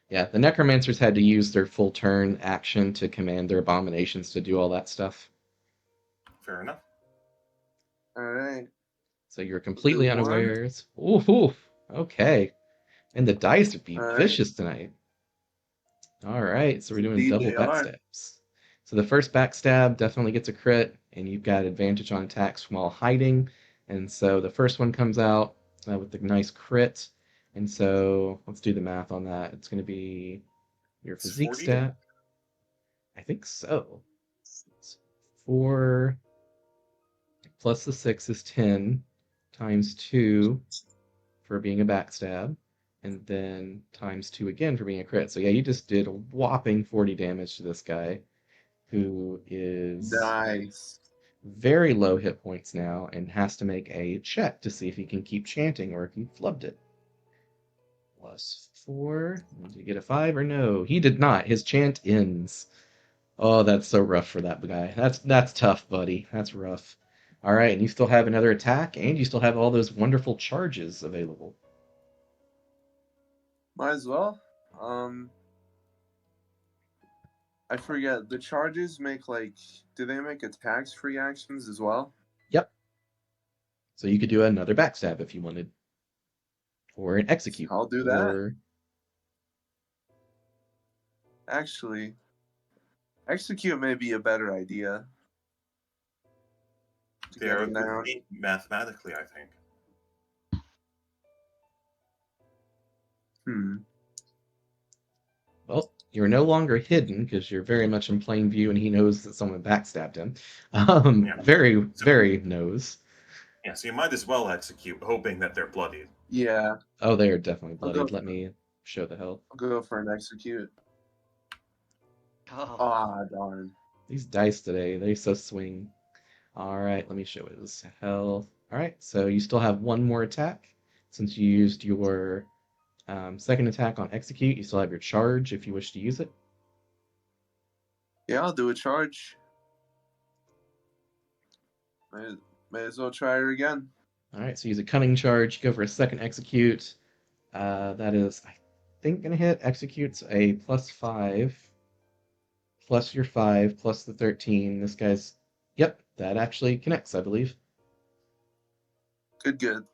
Yeah, the necromancers had to use their full turn action to command their abominations to do all that stuff. Fair enough. all right. So you're completely Good one. unawares. Ooh, okay. And the dice would be All right. vicious tonight. All right, so we're doing Indeed double they are. backstabs. So the first backstab definitely gets a crit, and you've got advantage on attacks while hiding. And so the first one comes out with the nice crit. And so let's do the math on that. It's going to be your It's physique 40 stat. I think so. It's 4 plus the 6 is 10 times 2 for being a backstab, and then times 2 again for being a crit. So yeah, you just did a whopping 40 damage to this guy, who is Nice. very low hit points now and has to make a check to see if he can keep chanting or if he flubbed it. +4. Did he get a 5 or no? He did not. His chant ends. Oh, that's so rough for that guy. That's tough, buddy. That's rough. All right, and you still have another attack, and you still have all those wonderful charges available. Might as well. I forget. The charges make do they make attacks free actions as well? Yep. So you could do another backstab if you wanted, or an execute, I'll do that. or Actually, execute may be a better idea. To get They're him down. mathematically, I think. well, you're no longer hidden because you're very much in plain view, and he knows that someone backstabbed him. Yeah. Very, very knows. Yeah, so you might as well execute, hoping that they're bloodied. Yeah, Oh, they are definitely I'll bloodied. go- Let me show the health. I'll go for an execute. Oh, Ah, darn. These dice today, they so swing. All right, let me show his health. All right, so you still have one more attack. Since you used your second attack on execute, you still have your charge if you wish to use it. Yeah, I'll do a charge. May as well try her again. All right, so use a cunning charge. Go for a second execute. That is, I think, gonna hit. Executes a +5 plus your 5 plus the 13. This guy's, yep, that actually connects, I believe. Good.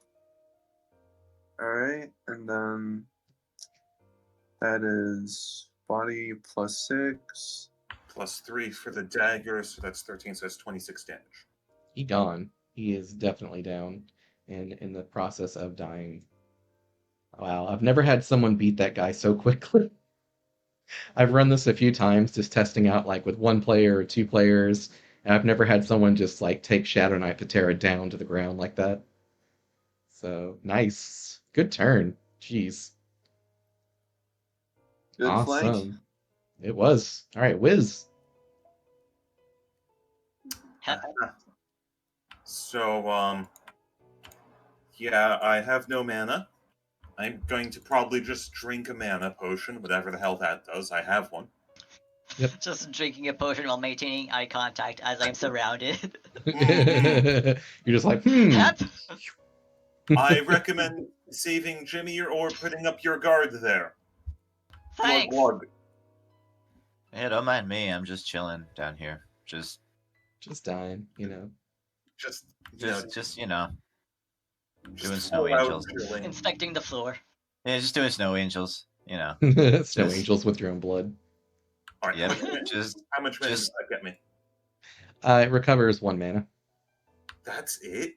All right, and then that is body +6. +3 for the dagger, so that's 13, so that's 26 damage. He gone. He is definitely down and in the process of dying. Wow, I've never had someone beat that guy so quickly. I've run this a few times, just testing out like with one player or two players, and I've never had someone just like take Shadow Knight Patera down to the ground like that. So nice. Good turn. Jeez. Good flank. Awesome. It was. All right, Wiz. Hep. So, yeah, I have no mana. I'm going to probably just drink a mana potion, whatever the hell that does. I have one. Just drinking a potion while maintaining eye contact as I'm surrounded. You're just like, Hep. I recommend saving Jimmy or putting up your guard there. Thanks. Glug, glug. Yeah, don't mind me. I'm just chilling down here. Just dying, you know. Just doing snow full out angels. chilling. Inspecting the floor. Yeah, just doing snow angels. Snow Just- angels with your own blood. All right, Yep, how much mana just- does that get me? It recovers 1 mana. That's it?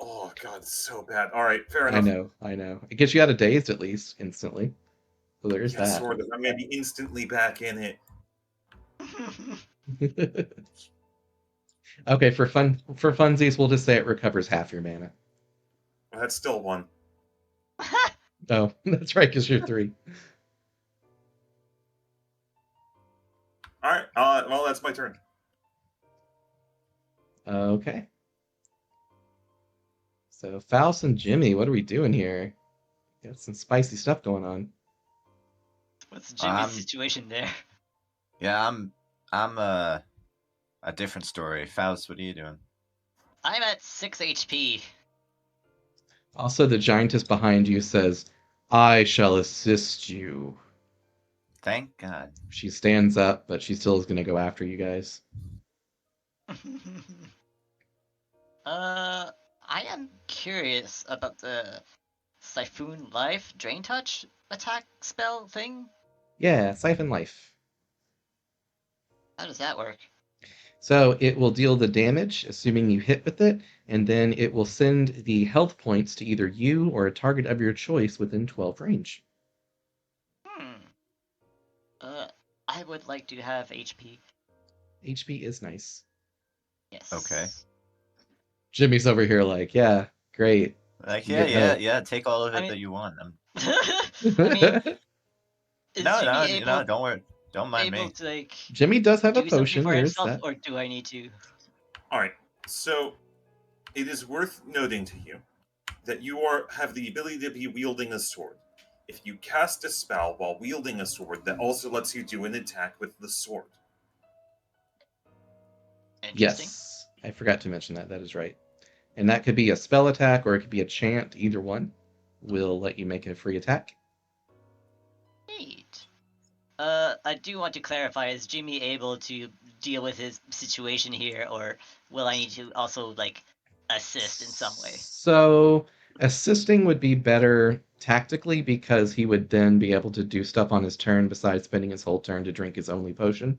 Oh god, it's so bad. All right, fair enough. I know. It gets you out of dazed at least instantly. So there's Yeah, sort of. I may be instantly back in it. that. Okay, for funsies, we'll just say it recovers half your mana. That's still one. Oh, that's right, because you're 3. All right. Well, that's my turn. Okay. So Faust and Jimmy, what are we doing here? Got some spicy stuff going on. What's Jimmy's Um, situation there? Yeah, I'm a different story. Faust, what are you doing? I'm at 6 HP. Also, the giantess behind you says, I shall assist you. Thank God. She stands up, but she still is going to go after you guys. I am curious about the Siphon Life Drain Touch attack spell thing. Yeah, Siphon Life. How does that work? So it will deal the damage, assuming you hit with it, and then it will send the health points to either you or a target of your choice within 12 range. Hmm. I would like to have HP. HP is nice. Yes. Okay. Jimmy's over here like, yeah, great. Like, You yeah, get yeah, help. yeah. Take all of I it mean, that you want. I mean, is No, Jimmy no, don't worry. Don't mind able me. to like Jimmy does have a do something potion, for there is himself, that. or do I need to? All right. So it is worth noting to you that you have the ability to be wielding a sword. If you cast a spell while wielding a sword, that also lets you do an attack with the sword. Interesting. Yes, I forgot to mention that. That is right. And that could be a spell attack or it could be a chant. Either one will let you make a free attack. Neat. I do want to clarify: is Jimmy able to deal with his situation here, or will I need to also like assist in some way? So assisting would be better tactically because he would then be able to do stuff on his turn besides spending his whole turn to drink his only potion.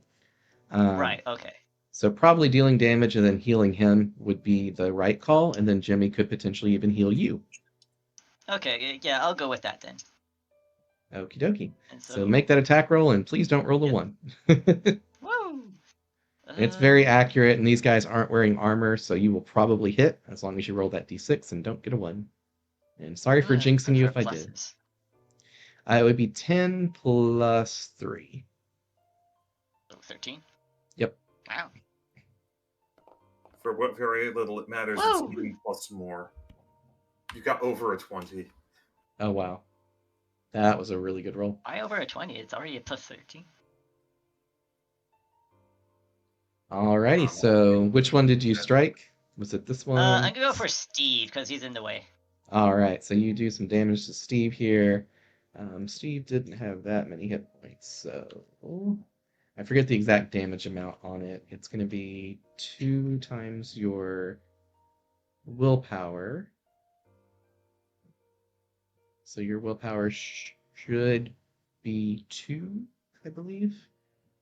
Um, Right. Okay. so probably dealing damage and then healing him would be the right call, and then Jimmy could potentially even heal you. Okay. Yeah, I'll go with that then. Okie dokie. And So so, make that attack roll and please don't roll a yep. 1. Woo. It's very Uh, accurate, and these guys aren't wearing armor, so you will probably hit as long as you roll that d6 and don't get a 1. And sorry for jinxing you prefer if I did. pluses. It would be 10 plus 3. So 13. Yep. Wow. For what very little it matters, it's Woo! even plus more. You got over a 20. Oh, wow. That was a really good roll. Why over a 20? It's already a plus 13. Alrighty, so which one did you strike? Was it this one? I'm gonna go for Steve because he's in the way. Alright, so you do some damage to Steve here. Steve didn't have that many hit points, so I forget the exact damage amount on it. It's going to be 2 times your willpower. So your willpower should be 2, I believe.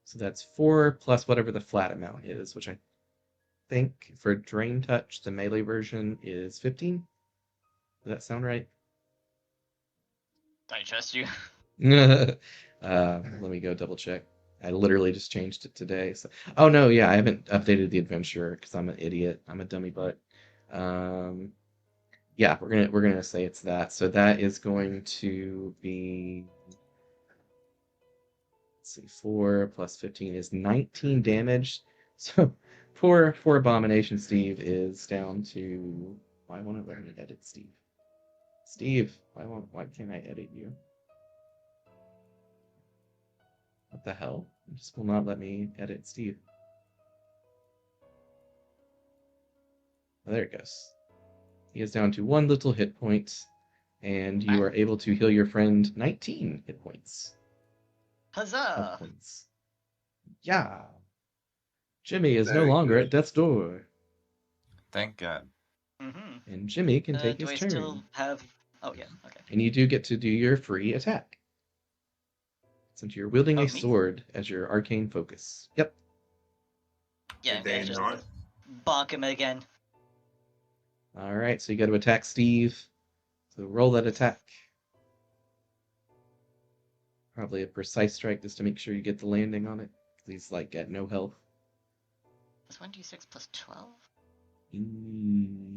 So that's 4 plus whatever the flat amount is, which I think for Drain Touch, the melee version is 15. Does that sound right? I trust you. Let me go double check. I literally just changed it today. So, oh no, yeah, I haven't updated the adventure because I'm an idiot. I'm a dummy butt. Um, yeah, we're gonna say it's that. So that is going to be, let's see, 4 plus 15 is 19 damage. So poor Abomination Steve is down to, why won't it let me edit Steve? Steve, why can't I edit you? What the hell? It just will not let me edit Steve. Oh, there it goes. He is down to 1 little hit point, and you Wow. are able to heal your friend 19 hit points. Health Huzzah! points. Yeah. Jimmy is no Very longer good. at death's door, Thank God. Mm-hmm. and Jimmy can take Do his I turn. still have? Oh yeah. Okay. And you do get to do your free attack, since you're wielding Oh a me? sword as your arcane focus. Yep. Yeah, Did I'm gonna they just not? bonk him again. All right, so you got to attack Steve. So roll that attack. Probably a precise strike just to make sure you get the landing on it. He's like at no health. It's 1d6 plus 12.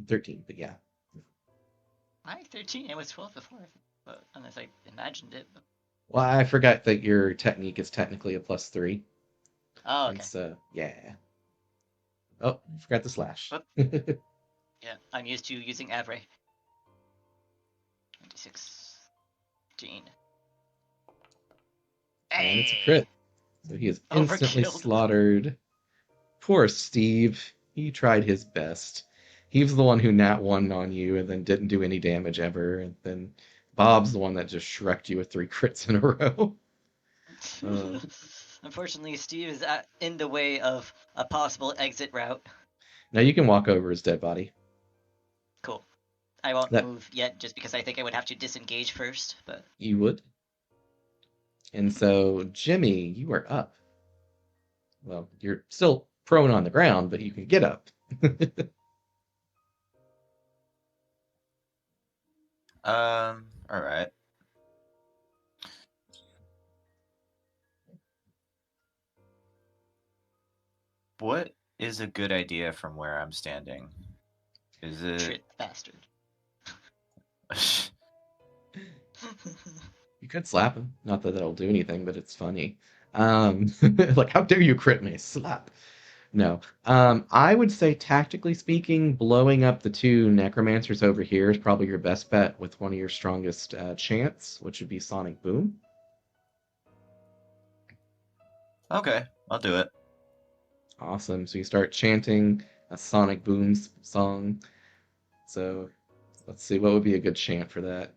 13, but yeah. Why 13? It was 12 before, but unless I imagined it. But... Well, I forgot that your technique is technically a +3. Oh, okay. And so, yeah. Oh, forgot the slash. Whoop. Yeah, I'm used to using Avray. 16. And it's a Hey! crit. So he is instantly Overkilled. slaughtered. Poor Steve. He tried his best. He was the one who nat one on you and then didn't do any damage ever. And then Bob's the one that just shreked you with 3 crits in a row. Uh, Unfortunately, Steve is in the way of a possible exit route. Now you can walk over his dead body. Cool. I won't That move yet just because I think I would have to disengage first, but you would. And so, Jimmy, you are up. Well, you're still prone on the ground, but you can get up. All right. What is a good idea from where I'm standing? Is it Trit bastard. You could slap him. Not that that'll do anything, but it's funny. Like, how dare you crit me? Slap. No. I would say, tactically speaking, blowing up the 2 necromancers over here is probably your best bet with one of your strongest chants, which would be Sonic Boom. Okay, I'll do it. Awesome. So you start chanting a Sonic Boom song. So let's see, what would be a good chant for that?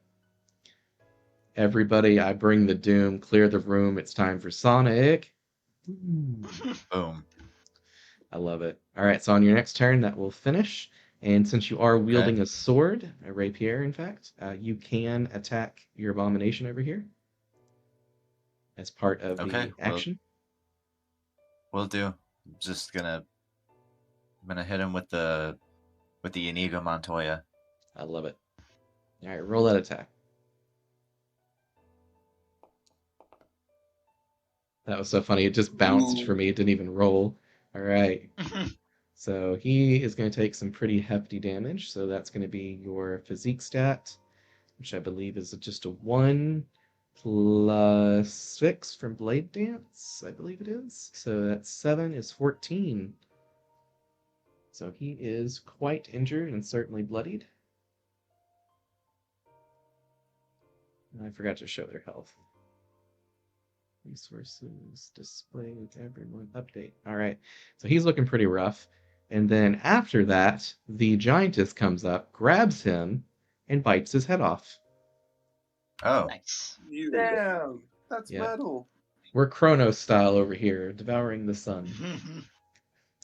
Everybody, I bring the doom, clear the room, it's time for Sonic. Ooh. Boom. I love it. All right, so on your next turn, that will finish. And since you are wielding a sword, a rapier, in fact, you can attack your abomination over here as part of Okay, the action. Will do. I'm gonna hit him with the Inigo Montoya. I love it. All right, roll that attack. That was so funny. It just bounced for me. It didn't even roll. All right. So he is going to take some pretty hefty damage. So that's going to be your physique stat, which I believe is just a 1 plus 6 from Blade Dance, I believe it is. So that's 7 is 14. So he is quite injured and certainly bloodied. I forgot to show their health. Resources, display with everyone, update. All right, so he's looking pretty rough. And then after that, the giantess comes up, grabs him, and bites his head off. Oh, Nice. Damn, that's Yeah. metal. We're Chronos style over here, devouring the sun.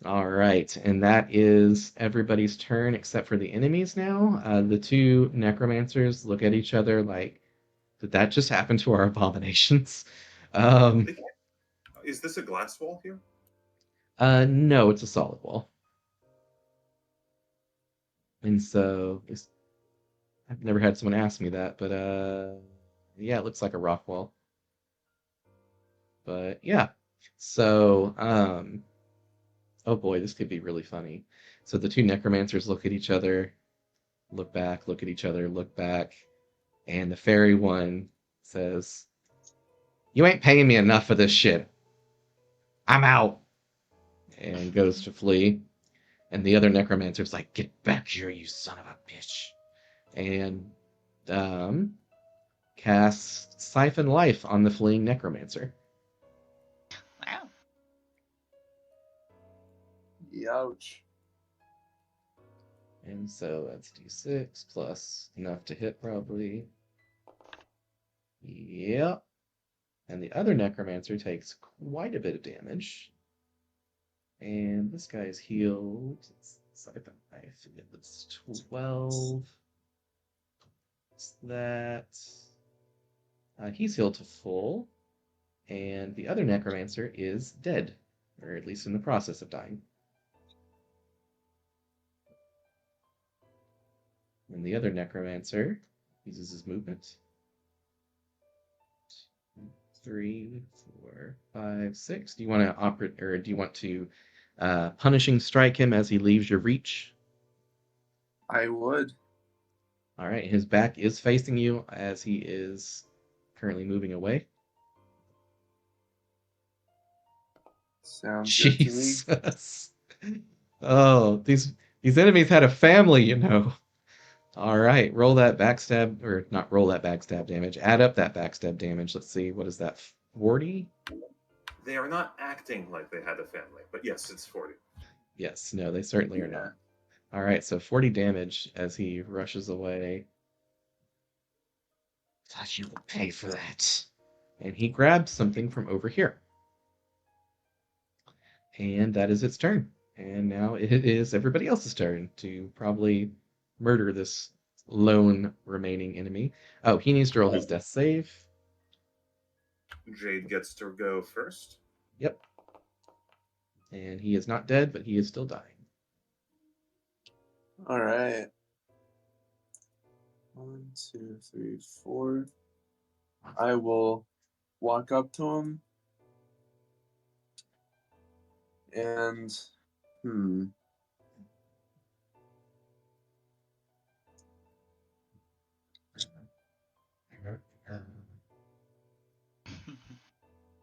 All right, and that is everybody's turn except for the enemies now. The 2 necromancers look at each other like, did that just happen to our abominations? Is this a glass wall here? No, it's a solid wall. And so I've never had someone ask me that, but yeah, it looks like a rock wall. But yeah. So oh boy, this could be really funny. So the 2 necromancers look at each other, look back, look at each other, look back, and the fairy one says, "You ain't paying me enough for this shit. I'm out." And goes to flee. And the other necromancer's like, "Get back here, you son of a bitch." And casts Siphon Life on the fleeing necromancer. Wow. Ouch. And so that's d6 plus enough to hit, probably. Yep. And the other necromancer takes quite a bit of damage. And this guy is healed. Siphon Life. It's 12. What's that? He's healed to full. And the other necromancer is dead, or at least in the process of dying. And the other necromancer uses his movement. 3, 4, 5, 6. Do you want to operate, or do you want to punishing strike him as he leaves your reach? I would. All right, his back is facing you as he is currently moving away. Sounds good to me. Jesus. Oh, these enemies had a family, you know. All right, roll that backstab, or not roll that backstab damage. Add up that backstab damage. Let's see, what is that? 40? They are not acting like they had a family, but yes, it's 40. Yes, no, they certainly are Yeah. not. All right, so 40 damage as he rushes away. Thought you would pay for that. And he grabs something from over here. And that is its turn. And now it is everybody else's turn to probably murder this lone remaining enemy. Oh, he needs to roll his death save. Jade gets to go first. Yep. And he is not dead, but he is still dying. All right. 1, 2, 3, 4. I will walk up to him and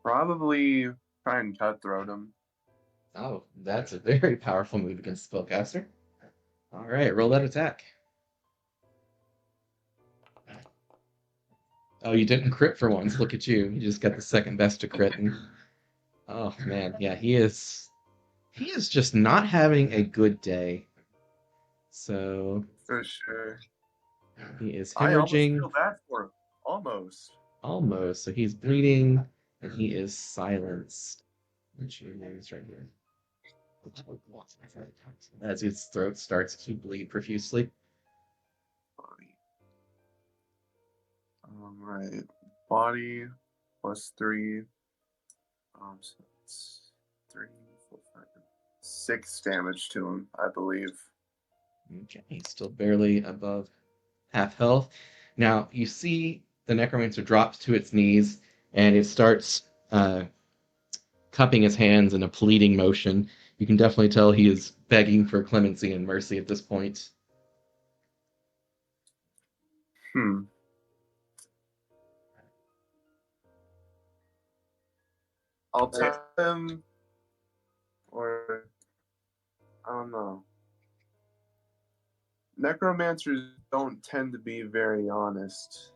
probably try and cutthroat him. Oh, that's a very powerful move against the spellcaster. All right, roll that attack. Oh, you didn't crit for once. Look at you. You just got the second best to crit. And, oh man, yeah, he is just not having a good day. So For sure. he is I almost hemorrhaging. feel bad for him. Almost. Almost. So he's bleeding and he is silenced. Which is right here. As his throat starts to bleed profusely. Right. Body +3. So it's 3, 4, 5, 6 damage to him, I believe. Okay, he's still barely above half health. Now you see the necromancer drops to its knees and it starts cupping his hands in a pleading motion. You can definitely tell he is begging for clemency and mercy at this point. I'll tell him, or I don't know. Necromancers don't tend to be very honest.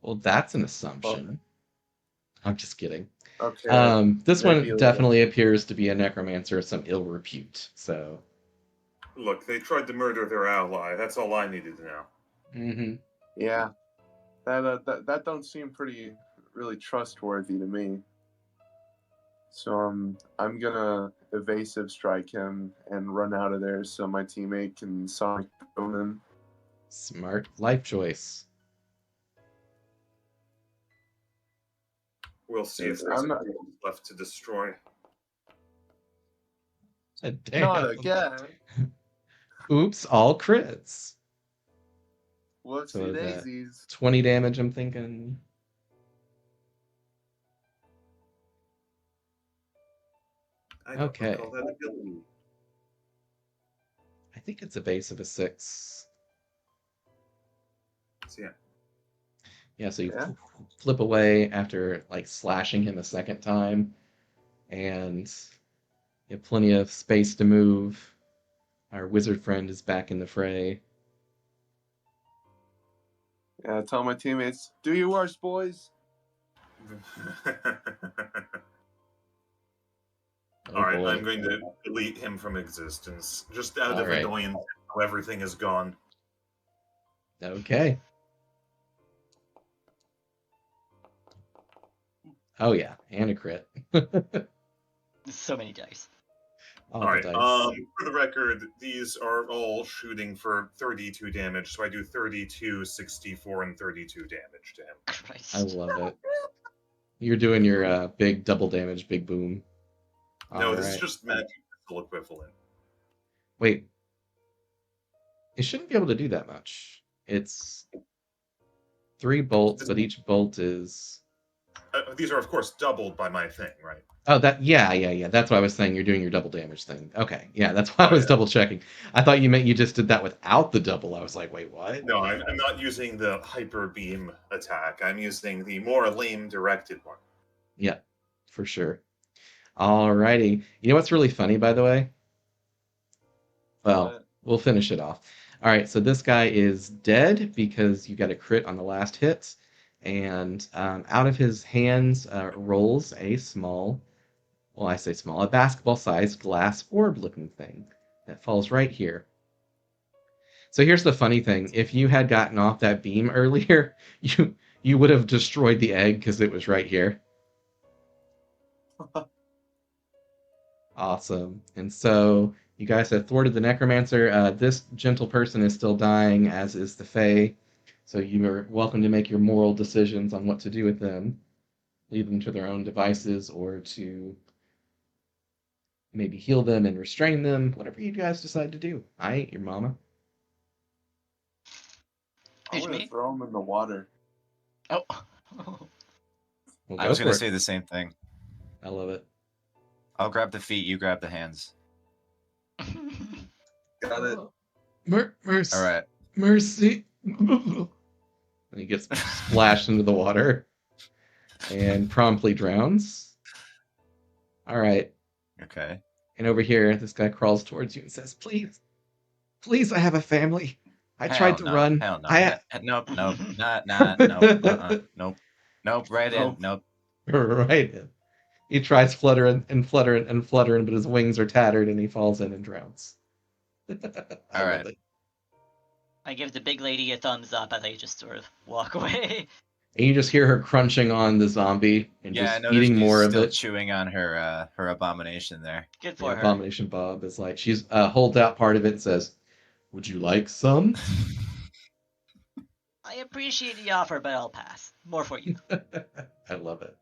Well, that's an assumption. I'm just kidding. Okay. This one maybe a little. definitely appears to be a necromancer of some ill repute. So, Look, they tried to murder their ally. That's all I needed to know. Yeah, that don't seem really trustworthy to me. So I'm gonna evasive strike him and run out of there so my teammate can sonic boom him. Smart life choice. We'll see if there's anything left to destroy. Damn. Not again. Oops, all crits. Whoopsie So daisies. 20 damage, I'm thinking. I don't Okay. recall that ability. I think it's a base of a 6. So yeah. Yeah, so you flip away after like slashing him a second time, and you have plenty of space to move. Our wizard friend is back in the fray. Yeah, tell my teammates, do your worst, boys. Oh, All right, boy. I'm going to delete him from existence, just out of All right. annoyance. How everything is gone. Okay. Oh yeah, and a crit. So many dice. All right. the dice. For the record, these are all shooting for 32 damage, so I do 32, 64, and 32 damage to him. Christ. I love it. You're doing your big double damage, big boom. No, All this is right. just magic missile equivalent. Wait. It shouldn't be able to do that much. It's 3 bolts, but each bolt is... These are, of course, doubled by my thing, right? Oh, yeah. That's why I was saying you're doing your double damage thing. Okay, yeah, that's why I was double checking. I thought you meant you just did that without the double. I was like, wait, what? No, I'm not using the hyper beam attack. I'm using the more lame directed one. Yeah, for sure. Alrighty. You know what's really funny, by the way? Well, we'll finish it off. All right, so this guy is dead because you got a crit on the last hit, and out of his hands rolls a small, well, I say small, a basketball-sized glass orb-looking thing that falls right here. So here's the funny thing: if you had gotten off that beam earlier, you would have destroyed the egg because it was right here. Awesome. And so you guys have thwarted the necromancer. This gentle person is still dying, as is the Fae. So you are welcome to make your moral decisions on what to do with them. Leave them to their own devices or to maybe heal them and restrain them, whatever you guys decide to do. I ain't your mama. I'm Who's gonna me? throw him in the water. Oh. Well, I go was for gonna it. say the same thing. I love it. I'll grab the feet, you grab the hands. Got it. Mercy. All right. Mercy. And he gets splashed into the water and promptly drowns. All right. Okay. And over here, this guy crawls towards you and says, "Please, please, I have a family. I tried Hell to no. run. Hell no. I Nope. Nope. Nope. Nope. Nope. Right in. Nope. Nope. right." He tries fluttering and fluttering and fluttering, but his wings are tattered and he falls in and drowns. I All love right. it. I give the big lady a thumbs up as I just sort of walk away. And you just hear her crunching on the zombie and Yeah, I just noticed eating she's more of still it. chewing on her abomination there. Good Yeah, for her. Abomination Bob is like, she's holds out part of it and says, "Would you like some?" I appreciate the offer, but I'll pass. More for you. I love it.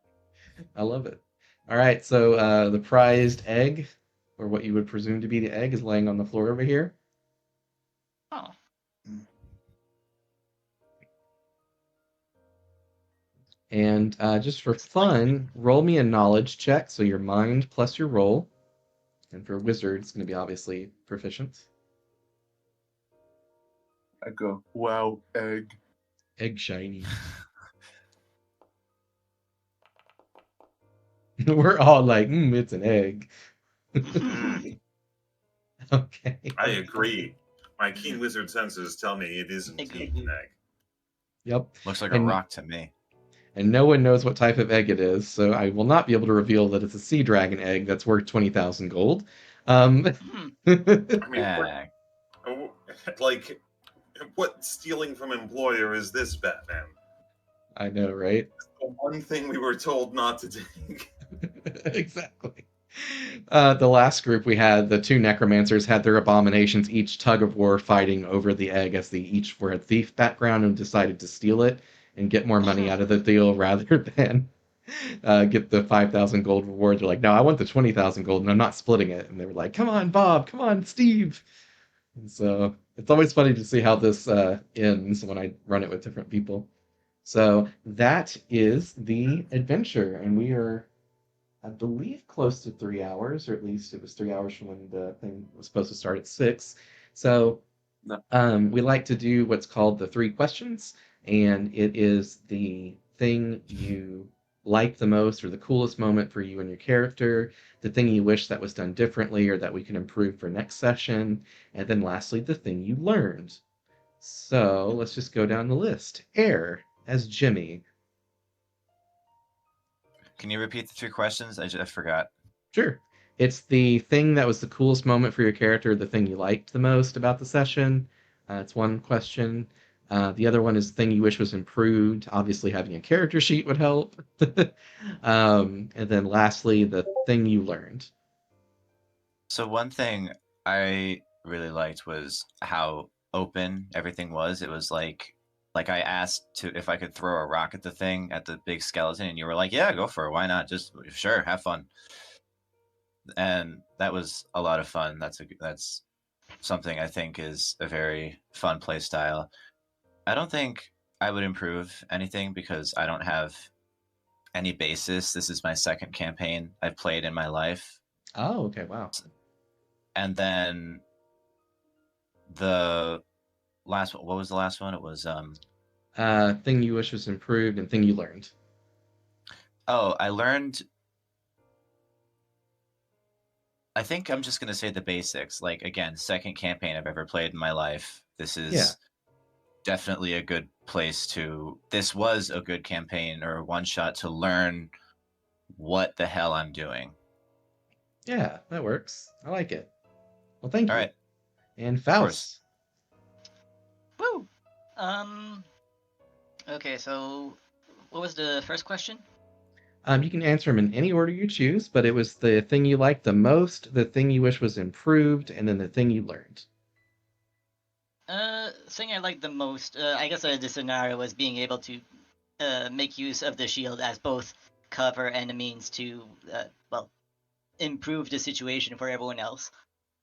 I love it. All right, so the prized egg, or what you would presume to be the egg, is laying on the floor over here. Oh. And just for fun, roll me a knowledge check. So your mind plus your roll. And for wizard, it's going to be obviously proficient. I go, wow, egg. Egg shiny. We're all like, it's an egg. Okay. I agree. My keen wizard senses tell me it is indeed an egg. Yep. Looks like a And rock to me. and no one knows what type of egg it is, so I will not be able to reveal that it's a sea dragon egg that's worth 20,000 gold. Hmm. I mean, Eh, like, what stealing from employer is this, Batman? I know, right? The one thing we were told not to take. Exactly. The last group we had, the two necromancers had their abominations each tug of war fighting over the egg as they each were a thief background and decided to steal it and get more money out of the deal rather than get the 5,000 gold reward. They're like, no, I want the 20,000 gold and I'm not splitting it. And they were like, come on, Bob, come on, Steve. And so it's always funny to see how this ends when I run it with different people. So that is the adventure, and we are, I believe, close to 3 hours, or at least it was 3 hours from when the thing was supposed to start at 6. So No. we like to do what's called the three questions, and it is the thing you like the most or the coolest moment for you and your character, the thing you wish that was done differently or that we can improve for next session, and then lastly, the thing you learned. So let's just go down the list. Air as Jimmy. can you repeat the three questions? I forgot. Sure. It's the thing that was the coolest moment for your character, the thing you liked the most about the session. It's one question. The other one is the thing you wish was improved. Obviously, having a character sheet would help. And then lastly, the thing you learned. So one thing I really liked was how open everything was. It was like I asked to if I could throw a rock at the thing at the big skeleton, and you were like, "Yeah, go for it. Why not? Just sure, have fun." And that was a lot of fun. That's something I think is a very fun play style. I don't think I would improve anything because I don't have any basis. This is my second campaign I've played in my life. Oh, okay, wow. And then the last one, what was the last one? It was Thing you wish was improved and thing you learned. I learned, I think I'm just going to say the basics. Like again, second campaign I've ever played in my life. This Yeah. is definitely a good place to. This was a good campaign or one shot to learn what the hell I'm doing. Yeah, that works. I like it. Well, thank All you. right, And of course. Faust. Woo! Okay, so what was the first question? You can answer them in any order you choose, but it was the thing you liked the most, the thing you wish was improved, and then the thing you learned. Thing I liked the most, I guess the scenario was being able to make use of the shield as both cover and a means to, well, improve the situation for everyone else.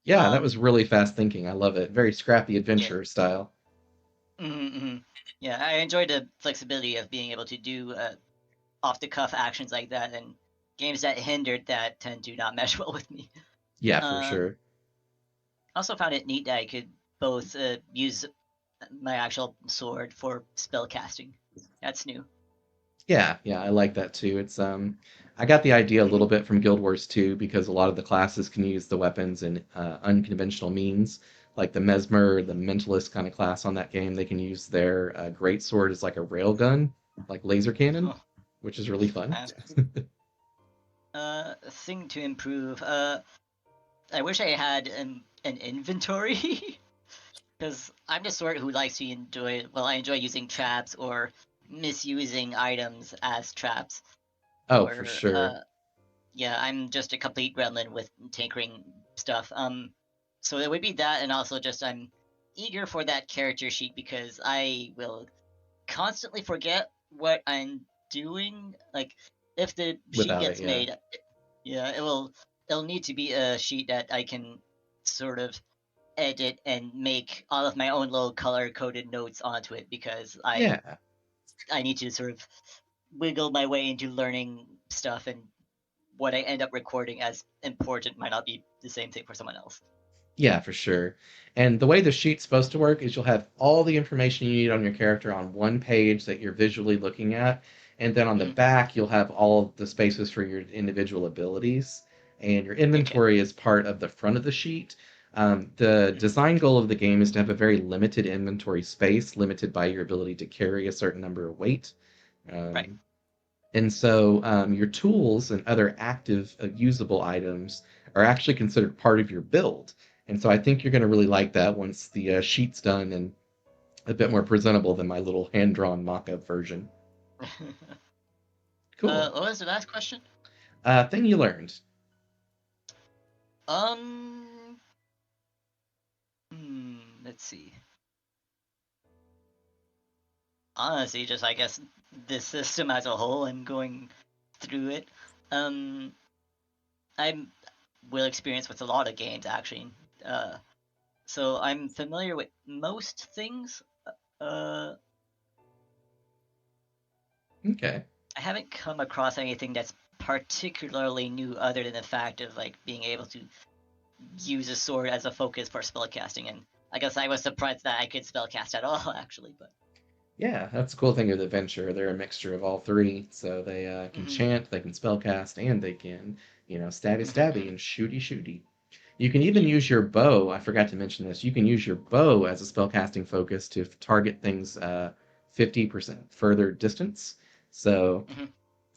Yeah, that was really fast thinking. I love it. Very scrappy Yeah. adventure style. Yeah, I enjoyed the flexibility of being able to do off the cuff actions like that, and games that hindered that tend to not mesh well with me. Yeah, for Um, sure. Also found it neat that I could both use my actual sword for spell casting. That's new. Yeah, yeah, I like that too. It's I got the idea a little bit from Guild Wars 2 because a lot of the classes can use the weapons in unconventional means. Like the Mesmer, the Mentalist kind of class on that game, they can use their great sword as like a railgun, like laser cannon, Huh. which is really fun. Thing to improve. I wish I had an inventory because I'm the sort who likes to enjoy. Well, I enjoy using traps or misusing items as traps. Oh, for Or sure. yeah, I'm just a complete gremlin with tinkering stuff. So it would be that, and also just I'm eager for that character sheet because I will constantly forget what I'm doing. Like if the sheet Without it, gets yeah. made, yeah, it'll need to be a sheet that I can sort of edit and make all of my own little color coded notes onto it because Yeah. I need to sort of wiggle my way into learning stuff, and what I end up recording as important might not be the same thing for someone else. Yeah, for sure. And the way the sheet's supposed to work is you'll have all the information you need on your character on one page that you're visually looking at, and then on the Mhm. back you'll have all the spaces for your individual abilities. And your Okay. inventory is part of the front of the sheet. The design goal of the game is to have a very limited inventory space, limited by your ability to carry a certain number of weight. Right. Um, and so your tools and other active usable items are actually considered part of your build. And so I think you're going to really like that once the sheet's done and a bit more presentable than my little hand-drawn mock-up version. Cool. What was the last question? Thing you learned. Um, let's see. Honestly, just I guess this system as a whole and going through it. Um, I'm well experienced with a lot of games actually. Uh, so I'm familiar with most things. Uh, Okay. I haven't come across anything that's particularly new other than the fact of like being able to use a sword as a focus for spellcasting, and I guess I was surprised that I could spellcast at all actually, but Yeah, that's the cool thing of the Venture. They're a mixture of all three. So they can mm-hmm, chant, they can spellcast, and they can, stabby mm-hmm, stabby mm-hmm. and shooty shooty. You can even Yeah. use your bow. I forgot to mention this. You can use your bow as a spellcasting focus to target things 50% further distance. So, Mm-hmm.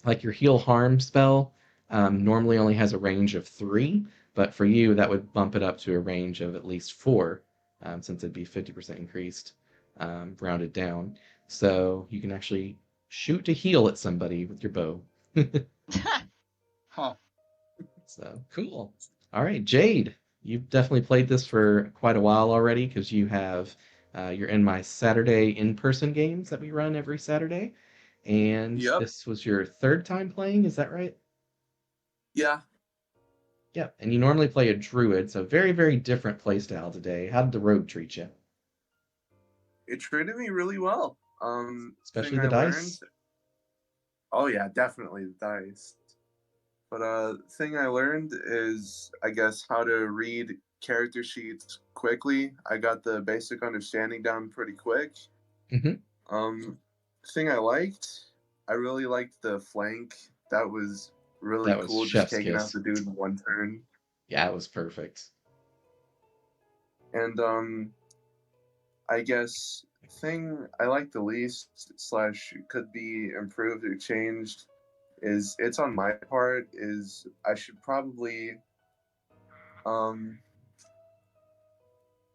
like your heal harm spell normally only has a range of 3, but for you, that would bump it up to a range of at least 4, since it'd be 50% increased, rounded down. So, you can actually shoot to heal at somebody with your bow. Huh. So cool. All right, Jade, you've definitely played this for quite a while already because you're in my Saturday in-person games that we run every Saturday, and Yep. this was your third time playing, is that right? Yeah. Yep. And you normally play a druid, so very, very different playstyle today. How did the rogue treat you? It treated me really well. Thing Especially the I learned. dice? Oh yeah, definitely the dice. But thing I learned is, I guess, how to read character sheets quickly. I got the basic understanding down pretty quick. Hmm. Um, thing I really liked the flank. That was really That was cool, just chef's taking out kiss. the dude in one turn. Yeah, it was perfect. And I guess thing I like the least slash could be improved or changed is it's on my part is I um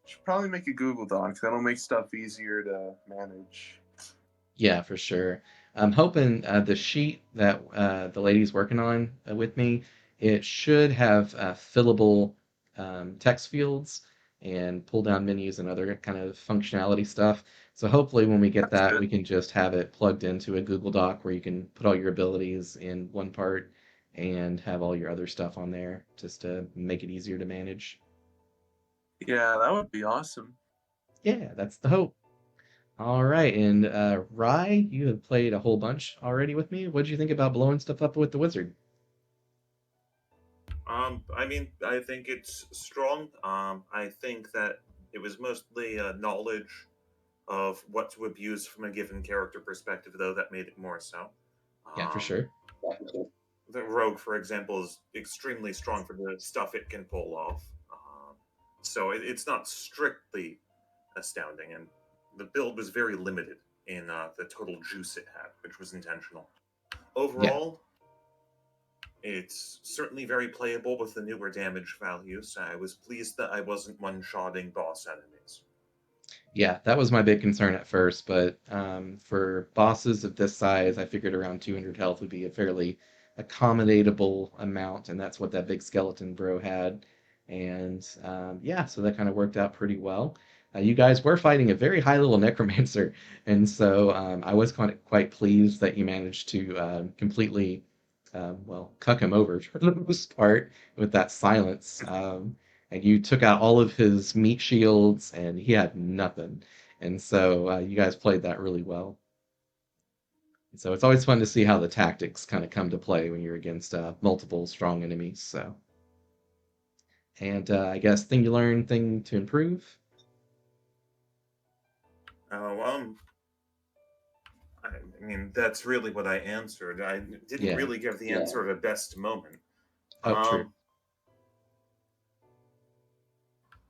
should probably make a Google Doc. That'll make stuff easier to manage. Yeah, for sure. I'm hoping the sheet that the lady's working on with me, it should have fillable text fields and pull down menus and other kind of functionality stuff. So hopefully when we get That's that, good. we can just have it plugged into a Google Doc where you can put all your abilities in one part and have all your other stuff on there just to make it easier to manage. Yeah, that would be awesome. Yeah, that's the hope. All right, and Rye, you have played a whole bunch already with me. What did you think about blowing stuff up with the wizard? I mean, I think it's strong. I think that it was mostly knowledge of what to abuse from a given character perspective, though that made it more so. Yeah, for Um, sure. the rogue, for example, is extremely strong for the stuff it can pull off. So it's not strictly astounding, and the build was very limited in the total juice it had, which was intentional. Yeah, Overall, it's certainly very playable with the newer damage values. I was pleased that I wasn't one-shotting boss enemies. yeah, that was my big concern at first, but for bosses of this size, I figured around 200 health would be a fairly accommodatable amount, and that's what that big skeleton bro had. And yeah, so that kind of worked out pretty well. You guys were fighting a very high level necromancer, and so I was quite pleased that you managed to completely, well, cuck him over for the most part with that silence. And you took out all of his meat shields, and he had nothing. And so you guys played that really well. And so it's always fun to see how the tactics kind of come to play when you're against multiple strong enemies. So, and I guess thing you learn, thing to improve. Oh, I mean, that's really what I answered. I didn't Yeah. really give the answer of a best moment. Oh, true. Um,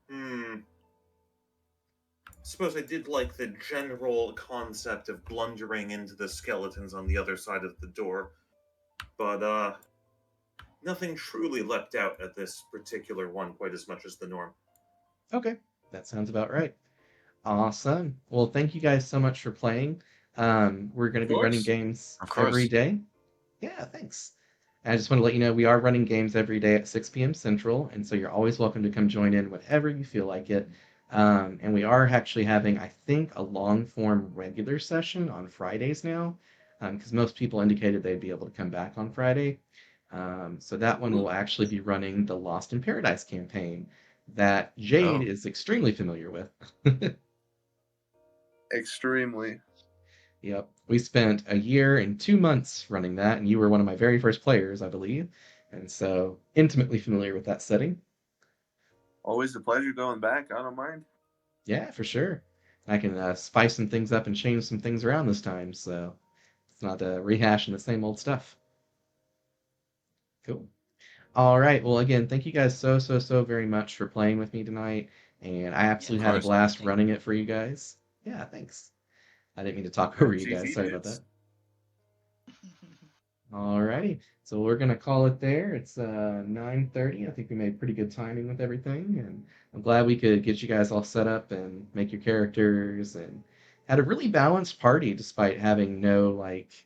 hmm. Suppose I did like the general concept of blundering into the skeletons on the other side of the door, but nothing truly leapt out at this particular one quite as much as the norm. Okay, that sounds about right. Awesome. Well, thank you guys so much for playing. We're going Of to be running course. games Of every course. day. Yeah, thanks. I just want to let you know we are running games every day at 6 p.m. Central, and so you're always welcome to come join in whenever you feel like it. And we are actually having, I think, a long form regular session on Fridays now, because most people indicated they'd be able to come back on Friday. So that one will actually be running the Lost in Paradise campaign that Jade Oh, is extremely familiar with. Extremely. Yep. We spent a year and 2 months running that, and you were one of my very first players, I believe. And so intimately familiar with that setting. Always a pleasure going back. I don't mind. Yeah, for sure. I can spice some things up and change some things around this time, so it's not rehashing the same old stuff. Cool. All right. Well, again, thank you guys so very much for playing with me tonight, and I Yeah, of absolutely had a course. blast thank running it for you guys. Yeah, thanks. I didn't mean to talk over you guys. GG Sorry about dudes. that. Alrighty, so we're gonna call it there. It's 9:30. I think we made pretty good timing with everything, and I'm glad we could get you guys all set up and make your characters and had a really balanced party despite having no like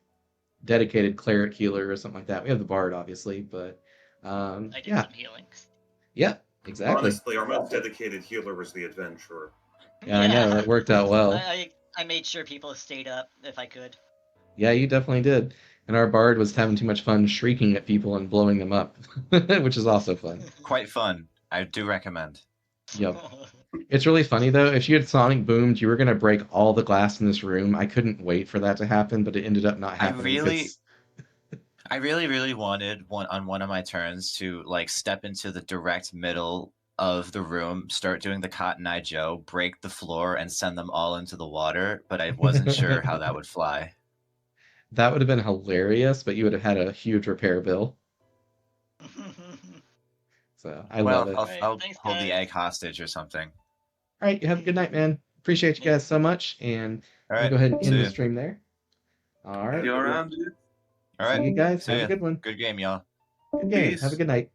dedicated cleric healer or something like that. We have the bard obviously, but I did yeah, some healings. yeah, exactly. Honestly, our most dedicated healer was the adventurer. Yeah, I know that Yeah, worked out well. I made sure people stayed up if I could. Yeah, you definitely did. And our bard was having too much fun shrieking at people and blowing them up, which is also fun. Quite fun. I do recommend. Yep. It's really funny though. If you had sonic boomed, you were gonna break all the glass in this room. I couldn't wait for that to happen, but it ended up not I happening really, because I really, really wanted one of my turns to like step into the direct middle of the room, start doing the Cotton Eye Joe, break the floor, and send them all into the water, but I wasn't sure how that would fly. that would have been hilarious, but you would have had a huge repair bill. So I love Well, it. I'll Alright, I'll thanks hold the guys. egg hostage or something. All right, you have a good night, man. appreciate you guys so much, and All we'll right. go ahead and See end the ya. stream there. All right. See you around, dude. All See right. you guys. See Have a ya. good one. Good game, y'all. Good game. Have a Peace. good night.